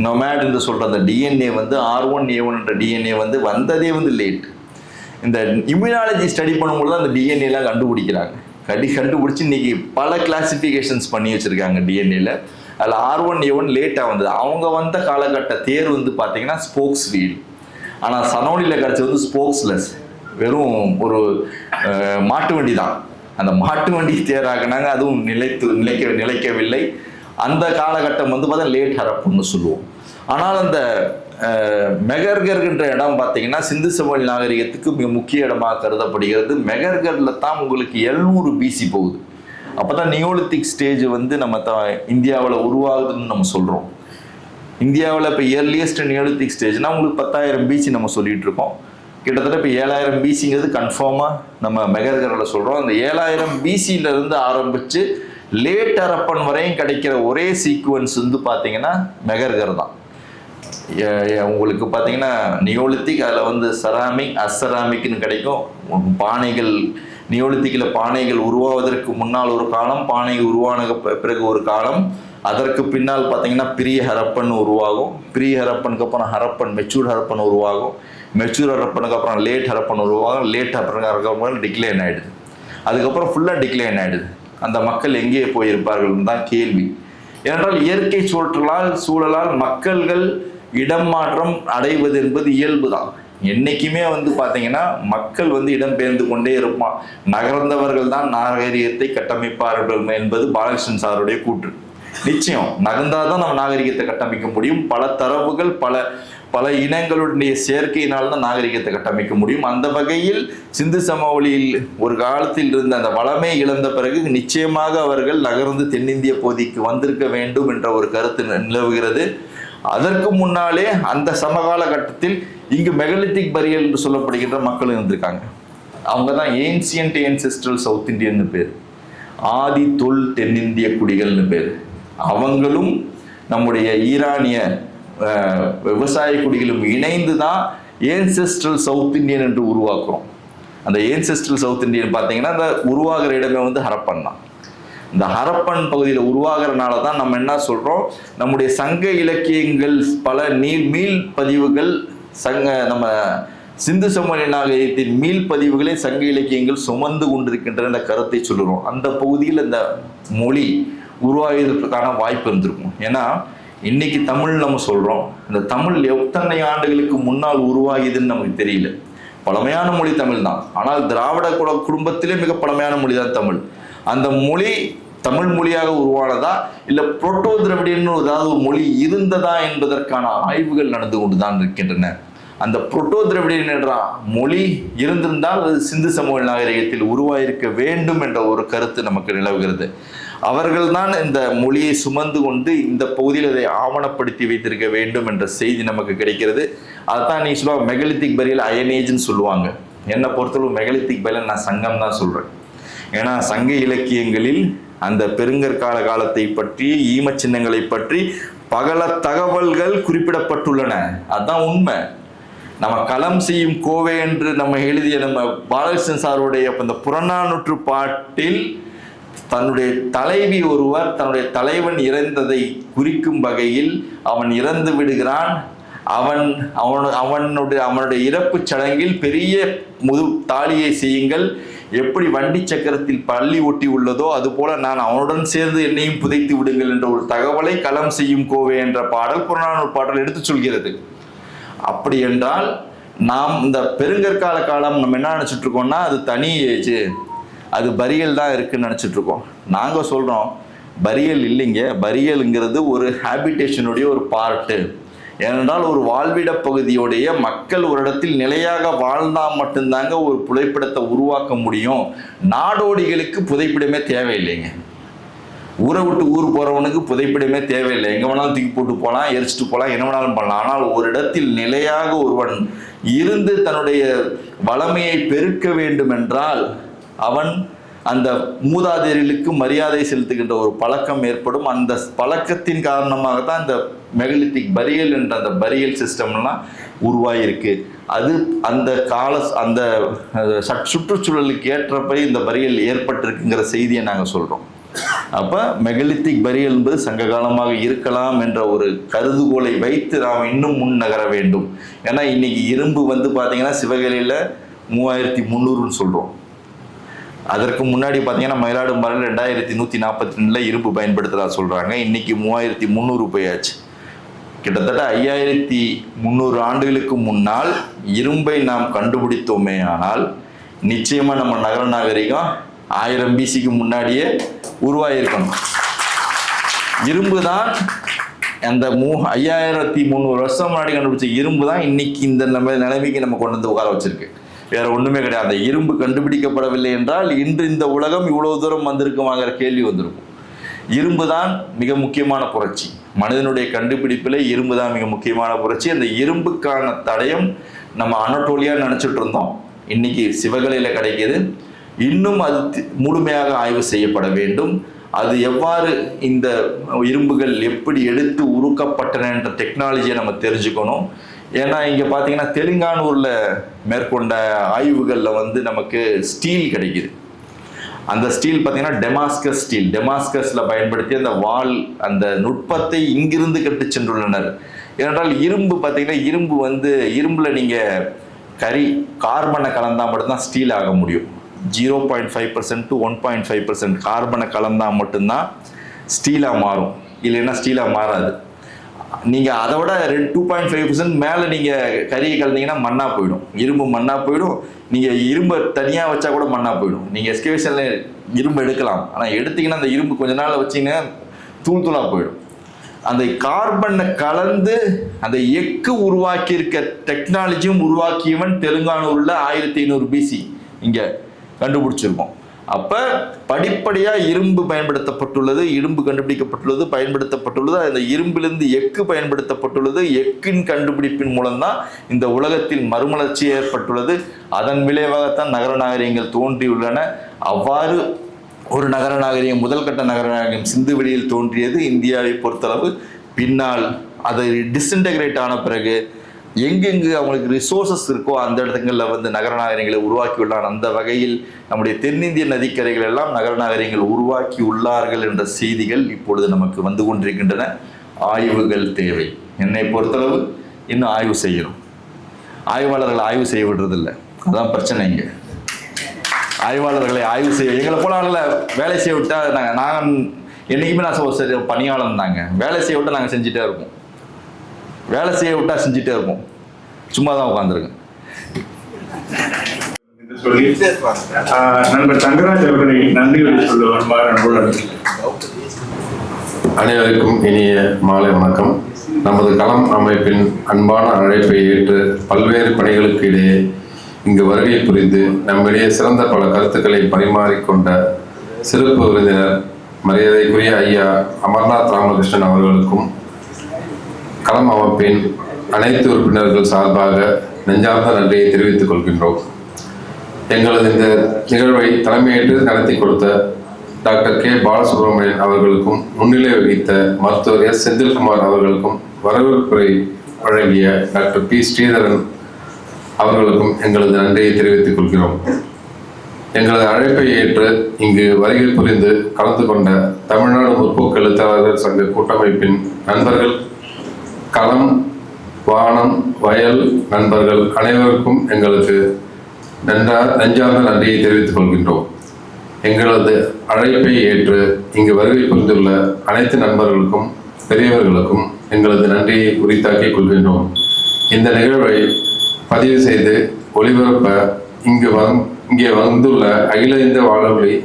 நொமேட் என்று சொல்கிற அந்த டிஎன்ஏ வந்து R1A1 என்ற டிஎன்ஏ வந்து வந்ததே வந்து லேட். இந்த இம்யூனாலஜி ஸ்டடி பண்ணும்போது அந்த டிஎன்ஏலாம் கண்டுபிடிக்கிறாங்க. கண்டுபிடிச்சி இன்னைக்கு பல கிளாசிஃபிகேஷன்ஸ் பண்ணி வச்சுருக்காங்க டிஎன்ஏல. அதில் R1A1 லேட்டாக வந்தது. அவங்க வந்த காலகட்ட தேர் வந்து பார்த்தீங்கன்னா ஸ்போக்ஸ் வீல். ஆனால் சனோலியில் கிடச்சது வந்து ஸ்போக்ஸ்லெஸ், வெறும் ஒரு மாட்டு வண்டி தான். அந்த மாட்டு வண்டி தேராகினாங்க. அதுவும் நிலைக்கவில்லை. அந்த காலகட்டம் வந்து பார்த்தா லேட் ஹரப்பன்னு சொல்லுவோம். ஆனால் அந்த மெகர்கர்ன்ற இடம் பார்த்தீங்கன்னா சிந்து சமவெளி நாகரிகத்துக்கு மிக முக்கிய இடமாக கருதப்படுகிறது. மெகர்கரில் தான் உங்களுக்கு 700 BC போகுது. அப்போ தான் நியோலித்திக் ஸ்டேஜ் வந்து நம்ம இந்தியாவில் உருவாகுதுன்னு நம்ம சொல்கிறோம். இந்தியாவில் இப்போ இயர்லியஸ்ட் நியோலித்திக் ஸ்டேஜ்னா உங்களுக்கு 10,000 BC நம்ம சொல்லிட்டு இருக்கோம். கிட்டத்தட்ட இப்போ 7000 BCங்கிறது கன்ஃபார்மாக நம்ம மெகர்கரில் சொல்கிறோம். அந்த 7000 BCயிலிருந்து ஆரம்பித்து லேட் ஹரப்பன் வரையும் கிடைக்கிற ஒரே சீக்குவன்ஸ் வந்து பார்த்தீங்கன்னா மெகர்கர் தான். உங்களுக்கு பார்த்தீங்கன்னா நியோலித்திக், அதில் வந்து செராமிக், அசெராமிக்னு கிடைக்கும். பானைகள், நியோலித்திக்கில் பானைகள் உருவாவதற்கு முன்னால் ஒரு காலம், பானை உருவான பிறகு ஒரு காலம், அதற்கு பின்னால் பார்த்தீங்கன்னா பிரிய ஹரப்பன் உருவாகும். பிரிய ஹரப்பனுக்கு அப்புறம் ஹரப்பன், மெச்சூர் ஹரப்பன் உருவாகும். மெச்சூர் ஹரப்பனுக்கு அப்புறம் லேட் ஹரப்பன் உருவாகும். லேட் ஹரப்பன் டிக்ளைன் ஆகிடுது. அதுக்கப்புறம் ஃபுல்லாக டிக்ளைன் ஆகிடுது. அந்த மக்கள் எங்கே போயிருப்பார்கள் தான் கேள்வி. ஏனென்றால் இயற்கை சூழலால் மக்கள்கள் இடம் மாற்றம் அடைவது என்பது இயல்பு தான். என்றைக்குமே வந்து பார்த்தீங்கன்னா மக்கள் வந்து இடம்பெயர்ந்து கொண்டே இருப்பான். நகர்ந்தவர்கள் தான் நாகரிகத்தை கட்டமைப்பார்கள் என்பது பாலகிருஷ்ணன் சாருடைய கூற்று. நிச்சயம் நகர்ந்தால் தான் நம்ம நாகரிகத்தை கட்டமைக்க முடியும். பல தரவுகள், பல இனங்களுடைய சேர்க்கையினால் தான் நாகரிகத்தை கட்டமைக்க முடியும். அந்த வகையில் சிந்து சமவெளியில் ஒரு காலத்தில் இருந்த அந்த வளமை இழந்த பிறகு நிச்சயமாக அவர்கள் நகர்ந்து தென்னிந்திய பகுதிக்கு வந்திருக்க வேண்டும் என்ற ஒரு கருத்து நிலவுகிறது. அதற்கு முன்னாலே அந்த சமகால கட்டத்தில் இங்கு மெகலித்திக் பரியல் என்று சொல்லப்படுகின்ற மக்கள் இருந்திருக்காங்க. அவங்க தான் ஏன்சியன்ட் ஏன்செஸ்ட்ரல் சவுத் இந்தியன்னு பேர், ஆதி தொல் தென்னிந்திய குடிகள்னு பேர். அவங்களும் நம்முடைய ஈரானிய விவசாய குடிகளும் இணைந்து தான் ஏன்செஸ்ட்ரல் சவுத் இந்தியன் என்று உருவாக்குறோம். அந்த ஏன்செஸ்ட்ரல் சவுத் இந்தியன் பார்த்தீங்கன்னா அந்த உருவாகிற இடமே வந்து ஹரப்பன் தான். இந்த ஹரப்பன் பகுதியில் உருவாகிறனால தான் நம்ம என்ன சொல்கிறோம், நம்முடைய சங்க இலக்கியங்கள் பல மீள் பதிவுகள் நம்ம சிந்து சமவெளி நாகரிகத்தின் மீள்பதிவுகளை சங்க இலக்கியங்கள் சுமந்து கொண்டிருக்கின்ற அந்த கருத்தை சொல்லுறோம். அந்த பகுதியில் இந்த மொழி உருவாவதற்கான வாய்ப்பு இருந்திருக்கும். ஏன்னா இன்னைக்கு தமிழ் நம்ம சொல்றோம், இந்த தமிழ் எத்தனை ஆண்டுகளுக்கு முன்னால் உருவாகியதுன்னு நமக்கு தெரியல. பழமையான மொழி தமிழ் தான், ஆனால் திராவிட குடும்பத்திலே மிக பழமையான மொழி தான் தமிழ். அந்த மொழி தமிழ் மொழியாக உருவானதா இல்லை புரோட்டோ திராவிடியன் ஏதாவது ஒரு மொழி இருந்ததா என்பதற்கான ஆய்வுகள் நடந்து கொண்டுதான் இருக்கின்றன. அந்த புரோட்டோ திராவிடியன் என்ற மொழி இருந்திருந்தால் அது சிந்து சமவெளி நாகரிகத்தில் உருவாயிருக்க வேண்டும் என்ற ஒரு கருத்து நமக்கு நிலவுகிறது. அவர்கள்தான் இந்த மொழியை சுமந்து கொண்டு இந்த பகுதியில் அதை ஆவணப்படுத்தி வைத்திருக்க வேண்டும் என்ற செய்தி நமக்கு கிடைக்கிறது. அதுதான் நீ சொல்லுவாங்க மெகலித்திக் பரியல் அயனேஜ்னு சொல்லுவாங்க. என்னை பொறுத்தளவு மெகலித்திக் பரியல் நான் சங்கம் தான் சொல்றேன். ஏன்னா சங்க இலக்கியங்களில் அந்த பெருங்கற்கால காலத்தை பற்றி ஈம சின்னங்களை பற்றி பகல தகவல்கள் குறிப்பிடப்பட்டுள்ளன. அதுதான் உண்மை. நம்ம களம் செய்யும் கோவை என்று நம்ம எழுதிய நம்ம பாலகிருஷ்ணன் சாருடைய அந்த புறநானூற்று பாட்டில் தன்னுடைய தலைவி ஒருவர் தன்னுடைய தலைவன் இறந்ததை குறிக்கும் வகையில் அவன் இறந்து விடுகிறான். அவனுடைய இறப்பு சடங்கில் பெரிய தாலியை செய்யுங்கள், எப்படி வண்டி சக்கரத்தில் பள்ளி ஒட்டி உள்ளதோ அதுபோல நான் அவனுடன் சேர்ந்து என்னையும் புதைத்து விடுங்கள் என்ற ஒரு தகவலை களம் செய்யும் கோவை என்ற பாடல் புறநானூறு பாடல் எடுத்து சொல்கிறது. அப்படி என்றால் நாம் இந்த பெருங்கற்கால காலம் நம்ம என்ன நினைச்சிட்டு இருக்கோம்னா அது தனி ஏஜ், அது பரியல் தான் இருக்குன்னு நினச்சிட்டு இருக்கோம். நாங்கள் சொல்கிறோம் பரியல் இல்லைங்க, பரியலுங்கிறது ஒரு ஹேபிடேஷனுடைய ஒரு பார்ட்டு. ஏனென்றால் ஒரு வாழ்விட பகுதியுடைய மக்கள் ஒரு இடத்தில் நிலையாக வாழ்ந்தால் மட்டும்தாங்க ஒரு புதைப்பிடத்தை உருவாக்க முடியும். நாடோடிகளுக்கு புதைப்பிடமே தேவையில்லைங்க. ஊரை விட்டு ஊர் போகிறவனுக்கு புதைப்பிடமே தேவையில்லை. எங்கே வேணாலும் தூக்கி போட்டு போகலாம், எரிச்சிட்டு போகலாம், என்ன வேணாலும் பண்ணலாம். ஆனால் ஒரு இடத்தில் நிலையாக ஒருவன் இருந்து தன்னுடைய வளமையை பெருக்க வேண்டும் என்றால் அவன் அந்த மூதாதையர்களுக்கு மரியாதை செலுத்துகின்ற ஒரு பழக்கம் ஏற்படும். அந்த பழக்கத்தின் காரணமாகத்தான் இந்த மெகலித்திக் பரியல் என்ற அந்த பரியல் சிஸ்டம்லாம் உருவாகிருக்கு. அது அந்த அந்த சுற்றுச்சூழலுக்கு ஏற்றபடி இந்த பரியல் ஏற்பட்டிருக்குங்கிற செய்தியை நாங்கள் சொல்கிறோம். அப்போ மெகலித்திக் பரியல் என்பது சங்க காலமாக இருக்கலாம் என்ற ஒரு கருதுகோளை வைத்து நாம் இன்னும் முன் நகர வேண்டும். ஏன்னா இன்னைக்கு இரும்பு பார்த்தீங்கன்னா சிவகலையில் 3300ன்னு சொல்கிறோம். அதற்கு முன்னாடி பார்த்தீங்கன்னா மயிலாடும்பாறையில் 2142 இரும்பு பயன்படுத்துகிறா சொல்கிறாங்க. இன்னைக்கு 3300 போயாச்சு. கிட்டத்தட்ட 5300 ஆண்டுகளுக்கு முன்னால் இரும்பை நாம் கண்டுபிடித்தோமே ஆனால் நிச்சயமாக நம்ம நகர நாகரிகம் 1000 BCக்கு முன்னாடியே உருவாகியிருக்கணும். இரும்பு தான் அந்த 5300 வருஷம் முன்னாடி கண்டுபிடிச்ச இரும்பு தான் இன்னைக்கு இந்த நிலைமைக்கு நம்ம கொண்டு வந்து உட்கார வச்சிருக்கு. வேற ஒண்ணுமே கிடையாது. அந்த இரும்பு கண்டுபிடிக்கப்படவில்லை என்றால் இன்று இந்த உலகம் இவ்வளவு தூரம் வந்திருக்குமாங்கிற கேள்வி வந்திருக்கும். இரும்பு தான் மிக முக்கியமான புரட்சி. மனிதனுடைய கண்டுபிடிப்பில் இரும்பு தான் மிக முக்கியமான புரட்சி. அந்த இரும்புக்கான தடயம் நம்ம அனட்டோலியா நினைச்சிட்டு இருந்தோம், இன்னைக்கு சிவகலையில் கிடைக்கிது. இன்னும் அது முழுமையாக ஆய்வு செய்யப்பட வேண்டும். அது எவ்வாறு இந்த இரும்புகள் எப்படி எடுத்து உருக்கப்பட்டன என்ற டெக்னாலஜியை நம்ம தெரிஞ்சுக்கணும். ஏன்னா இங்கே பார்த்தீங்கன்னா தெலுங்கானூரில் மேற்கொண்ட ஆய்வுகளில் நமக்கு ஸ்டீல் கிடைக்குது. அந்த ஸ்டீல் பார்த்தீங்கன்னா டெமாஸ்கஸ் ஸ்டீல், டெமாஸ்கஸில் பயன்படுத்தி அந்த வால் அந்த நுட்பத்தை இங்கிருந்து கட்டு சென்றுள்ளனர். ஏனென்றால் இரும்பு பார்த்தீங்கன்னா இரும்பில் நீங்கள் கார்பனை கலந்தால் மட்டும்தான் ஸ்டீல் ஆக முடியும். 0.5% to 1.5% கார்பனை கலந்தால் மட்டும்தான் ஸ்டீலாக மாறும், இல்லைன்னா ஸ்டீலாக மாறாது. நீங்கள் அதை விட 2.5% மேலே நீங்கள் கரியை கலந்தீங்கன்னா மண்ணாக போயிடும், இரும்பு மண்ணாக போயிடும். நீங்கள் இரும்பை தனியாக வச்சா கூட மண்ணாக போயிடும். நீங்கள் எஸ்கவேஷனில் இரும்பு எடுக்கலாம், ஆனால் எடுத்தீங்கன்னா அந்த இரும்பு கொஞ்ச நாள் வச்சிங்கன்னா தூள் தூளாக போயிடும். அந்த கார்பனை கலந்து அந்த எக்கு உருவாக்கி இருக்க டெக்னாலஜியும் உருவாக்கியவன் தெலுங்கானூரில் 1500 BC இங்கே கண்டுபிடிச்சிருக்கோம். அப்போ படிப்படியாக இரும்பு பயன்படுத்தப்பட்டுள்ளது, இரும்பு கண்டுபிடிக்கப்பட்டுள்ளது, பயன்படுத்தப்பட்டுள்ளது. அந்த இரும்பிலிருந்து எக்கு பயன்படுத்தப்பட்டுள்ளது. எக்கின் கண்டுபிடிப்பின் மூலம்தான் இந்த உலகத்தில் மறுமலர்ச்சி ஏற்பட்டுள்ளது. அதன் விளைவாகத்தான் நகர நாகரிகங்கள் தோன்றியுள்ளன. அவ்வாறு ஒரு நகர நாகரிகம், முதல் கட்ட நகர நாகரிகம் சிந்து வெளியில் தோன்றியது. இந்தியாவை பொறுத்தளவு பின்னால் அதை டிஸ்இன்டகிரேட் ஆன பிறகு எங்கெங்கு அவங்களுக்கு ரிசோர்ஸஸ் இருக்கோ அந்த இடத்துங்களில் நகர நாகரிகங்களை உருவாக்கியுள்ளார். அந்த வகையில் நம்முடைய தென்னிந்திய நதிக்கரைகள் எல்லாம் நகர நாகரிகங்கள் உருவாக்கி உள்ளார்கள் என்ற செய்திகள் இப்பொழுது நமக்கு வந்து கொண்டிருக்கின்றன. ஆய்வுகள் தேவை. என்னை பொறுத்தளவு இன்னும் ஆய்வு செய்யணும். ஆய்வாளர்களை ஆய்வு செய்ய விடுறதில்ல. அதான் பிரச்சனை இங்கே. ஆய்வாளர்களை ஆய்வு செய்ய எங்களை போல வேலை செய்ய விட்டா நாங்கள் என்றைக்குமே நான் சரி பணியாளர் தாங்க. வேலை செய்ய விட்டால் நாங்கள் செஞ்சுட்டே இருப்போம். வேலை செய்ய விட்டா செஞ்சுட்டே இருப்போம். சும்மா தான் உட்காந்துருக்கேன். சொல்லி நண்பர் தங்கராஜ் அவர்களை நன்றிகளை சொல்ல வருமாறு அன்புடன். அனைவருக்கும் இனிய மாலை வணக்கம். நமது களம் அமைப்பின் அன்பான அழைப்பை ஏற்று பல்வேறு பணிகளுக்கு இடையே இங்கு வருகை புரிந்து நம்மிடையே சிறந்த பல கருத்துக்களை பரிமாறிக்கொண்ட சிறப்பு விருந்தினர் மரியாதைக்குரிய ஐயா அமர்நாத் ராமகிருஷ்ணன் அவர்களுக்கும் களம் அமைப்பின் அனைத்து உறுப்பினர்கள் சார்பாக நெஞ்சார்ந்த நன்றியை தெரிவித்துக் கொள்கின்றோம். எங்களது இந்த நிகழ்வை தலைமையேற்று நடத்தி கொடுத்த டாக்டர் கே பாலசுப்ரமணியன் அவர்களுக்கும் முன்னிலை வகித்த மருத்துவர் எஸ் செந்தில்குமார் அவர்களுக்கும் வரவேற்புரை வழங்கிய டாக்டர் பி ஸ்ரீதரன் அவர்களுக்கும் எங்களது நன்றியை தெரிவித்துக் கொள்கிறோம். எங்களது அழைப்பை ஏற்று இங்கு வருகை புரிந்து கலந்து கொண்ட தமிழ்நாடு முற்போக்கு எழுத்தாளர்கள் சங்க கூட்டமைப்பின் நண்பர்கள், களம், வானம், வயல் நண்பர்கள் அனைவருக்கும் எங்களுக்கு நெஞ்சார்ந்த நன்றியை தெரிவித்துக் கொள்கின்றோம். எங்களது அழைப்பை ஏற்று இங்கு வருகை புரிந்துள்ள அனைத்து நண்பர்களுக்கும் பெரியவர்களுக்கும் எங்களது நன்றியை உரித்தாக்கிக் கொள்கின்றோம். இந்த நிகழ்வை பதிவு செய்து ஒளிபரப்ப இங்கே வந்துள்ள அகில இந்திய வானொலி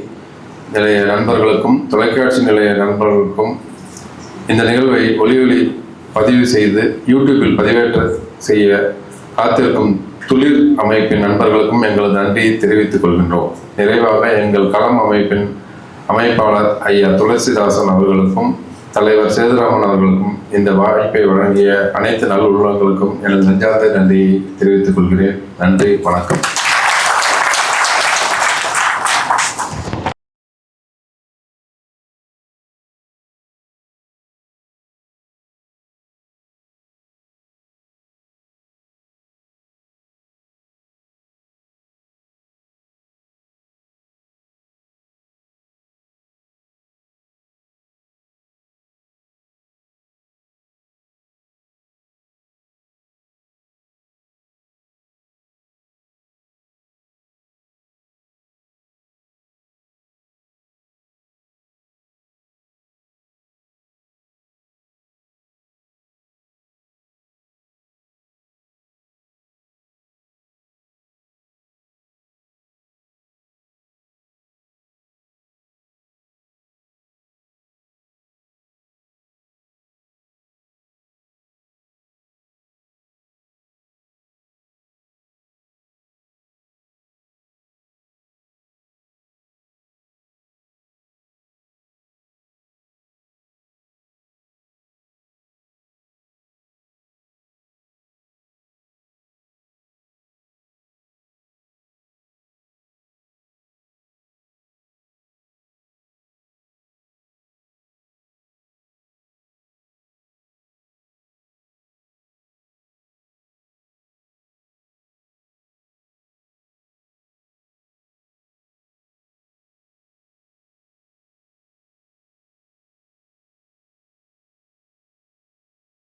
நிலைய நண்பர்களுக்கும் தொலைக்காட்சி நிலைய நண்பர்களுக்கும் இந்த நிகழ்வை ஒளி பதிவு செய்து யூடியூப்பில் பதிவேற்ற செய்ய காத்திருக்கும் துளிர் அமைப்பின் நண்பர்களுக்கும் எங்களது நன்றியை தெரிவித்துக் கொள்கின்றோம். நிறைவாக எங்கள் களம் அமைப்பின் அமைப்பாளர் ஐயா துளசிதாசன் அவர்களுக்கும் தலைவர் சேதுராமன் அவர்களுக்கும் இந்த வாய்ப்பை வழங்கிய அனைத்து நல்ல உள்ளங்களுக்கும் எனது நெஞ்சார்ந்த நன்றியை தெரிவித்துக் கொள்கிறேன். நன்றி, வணக்கம்.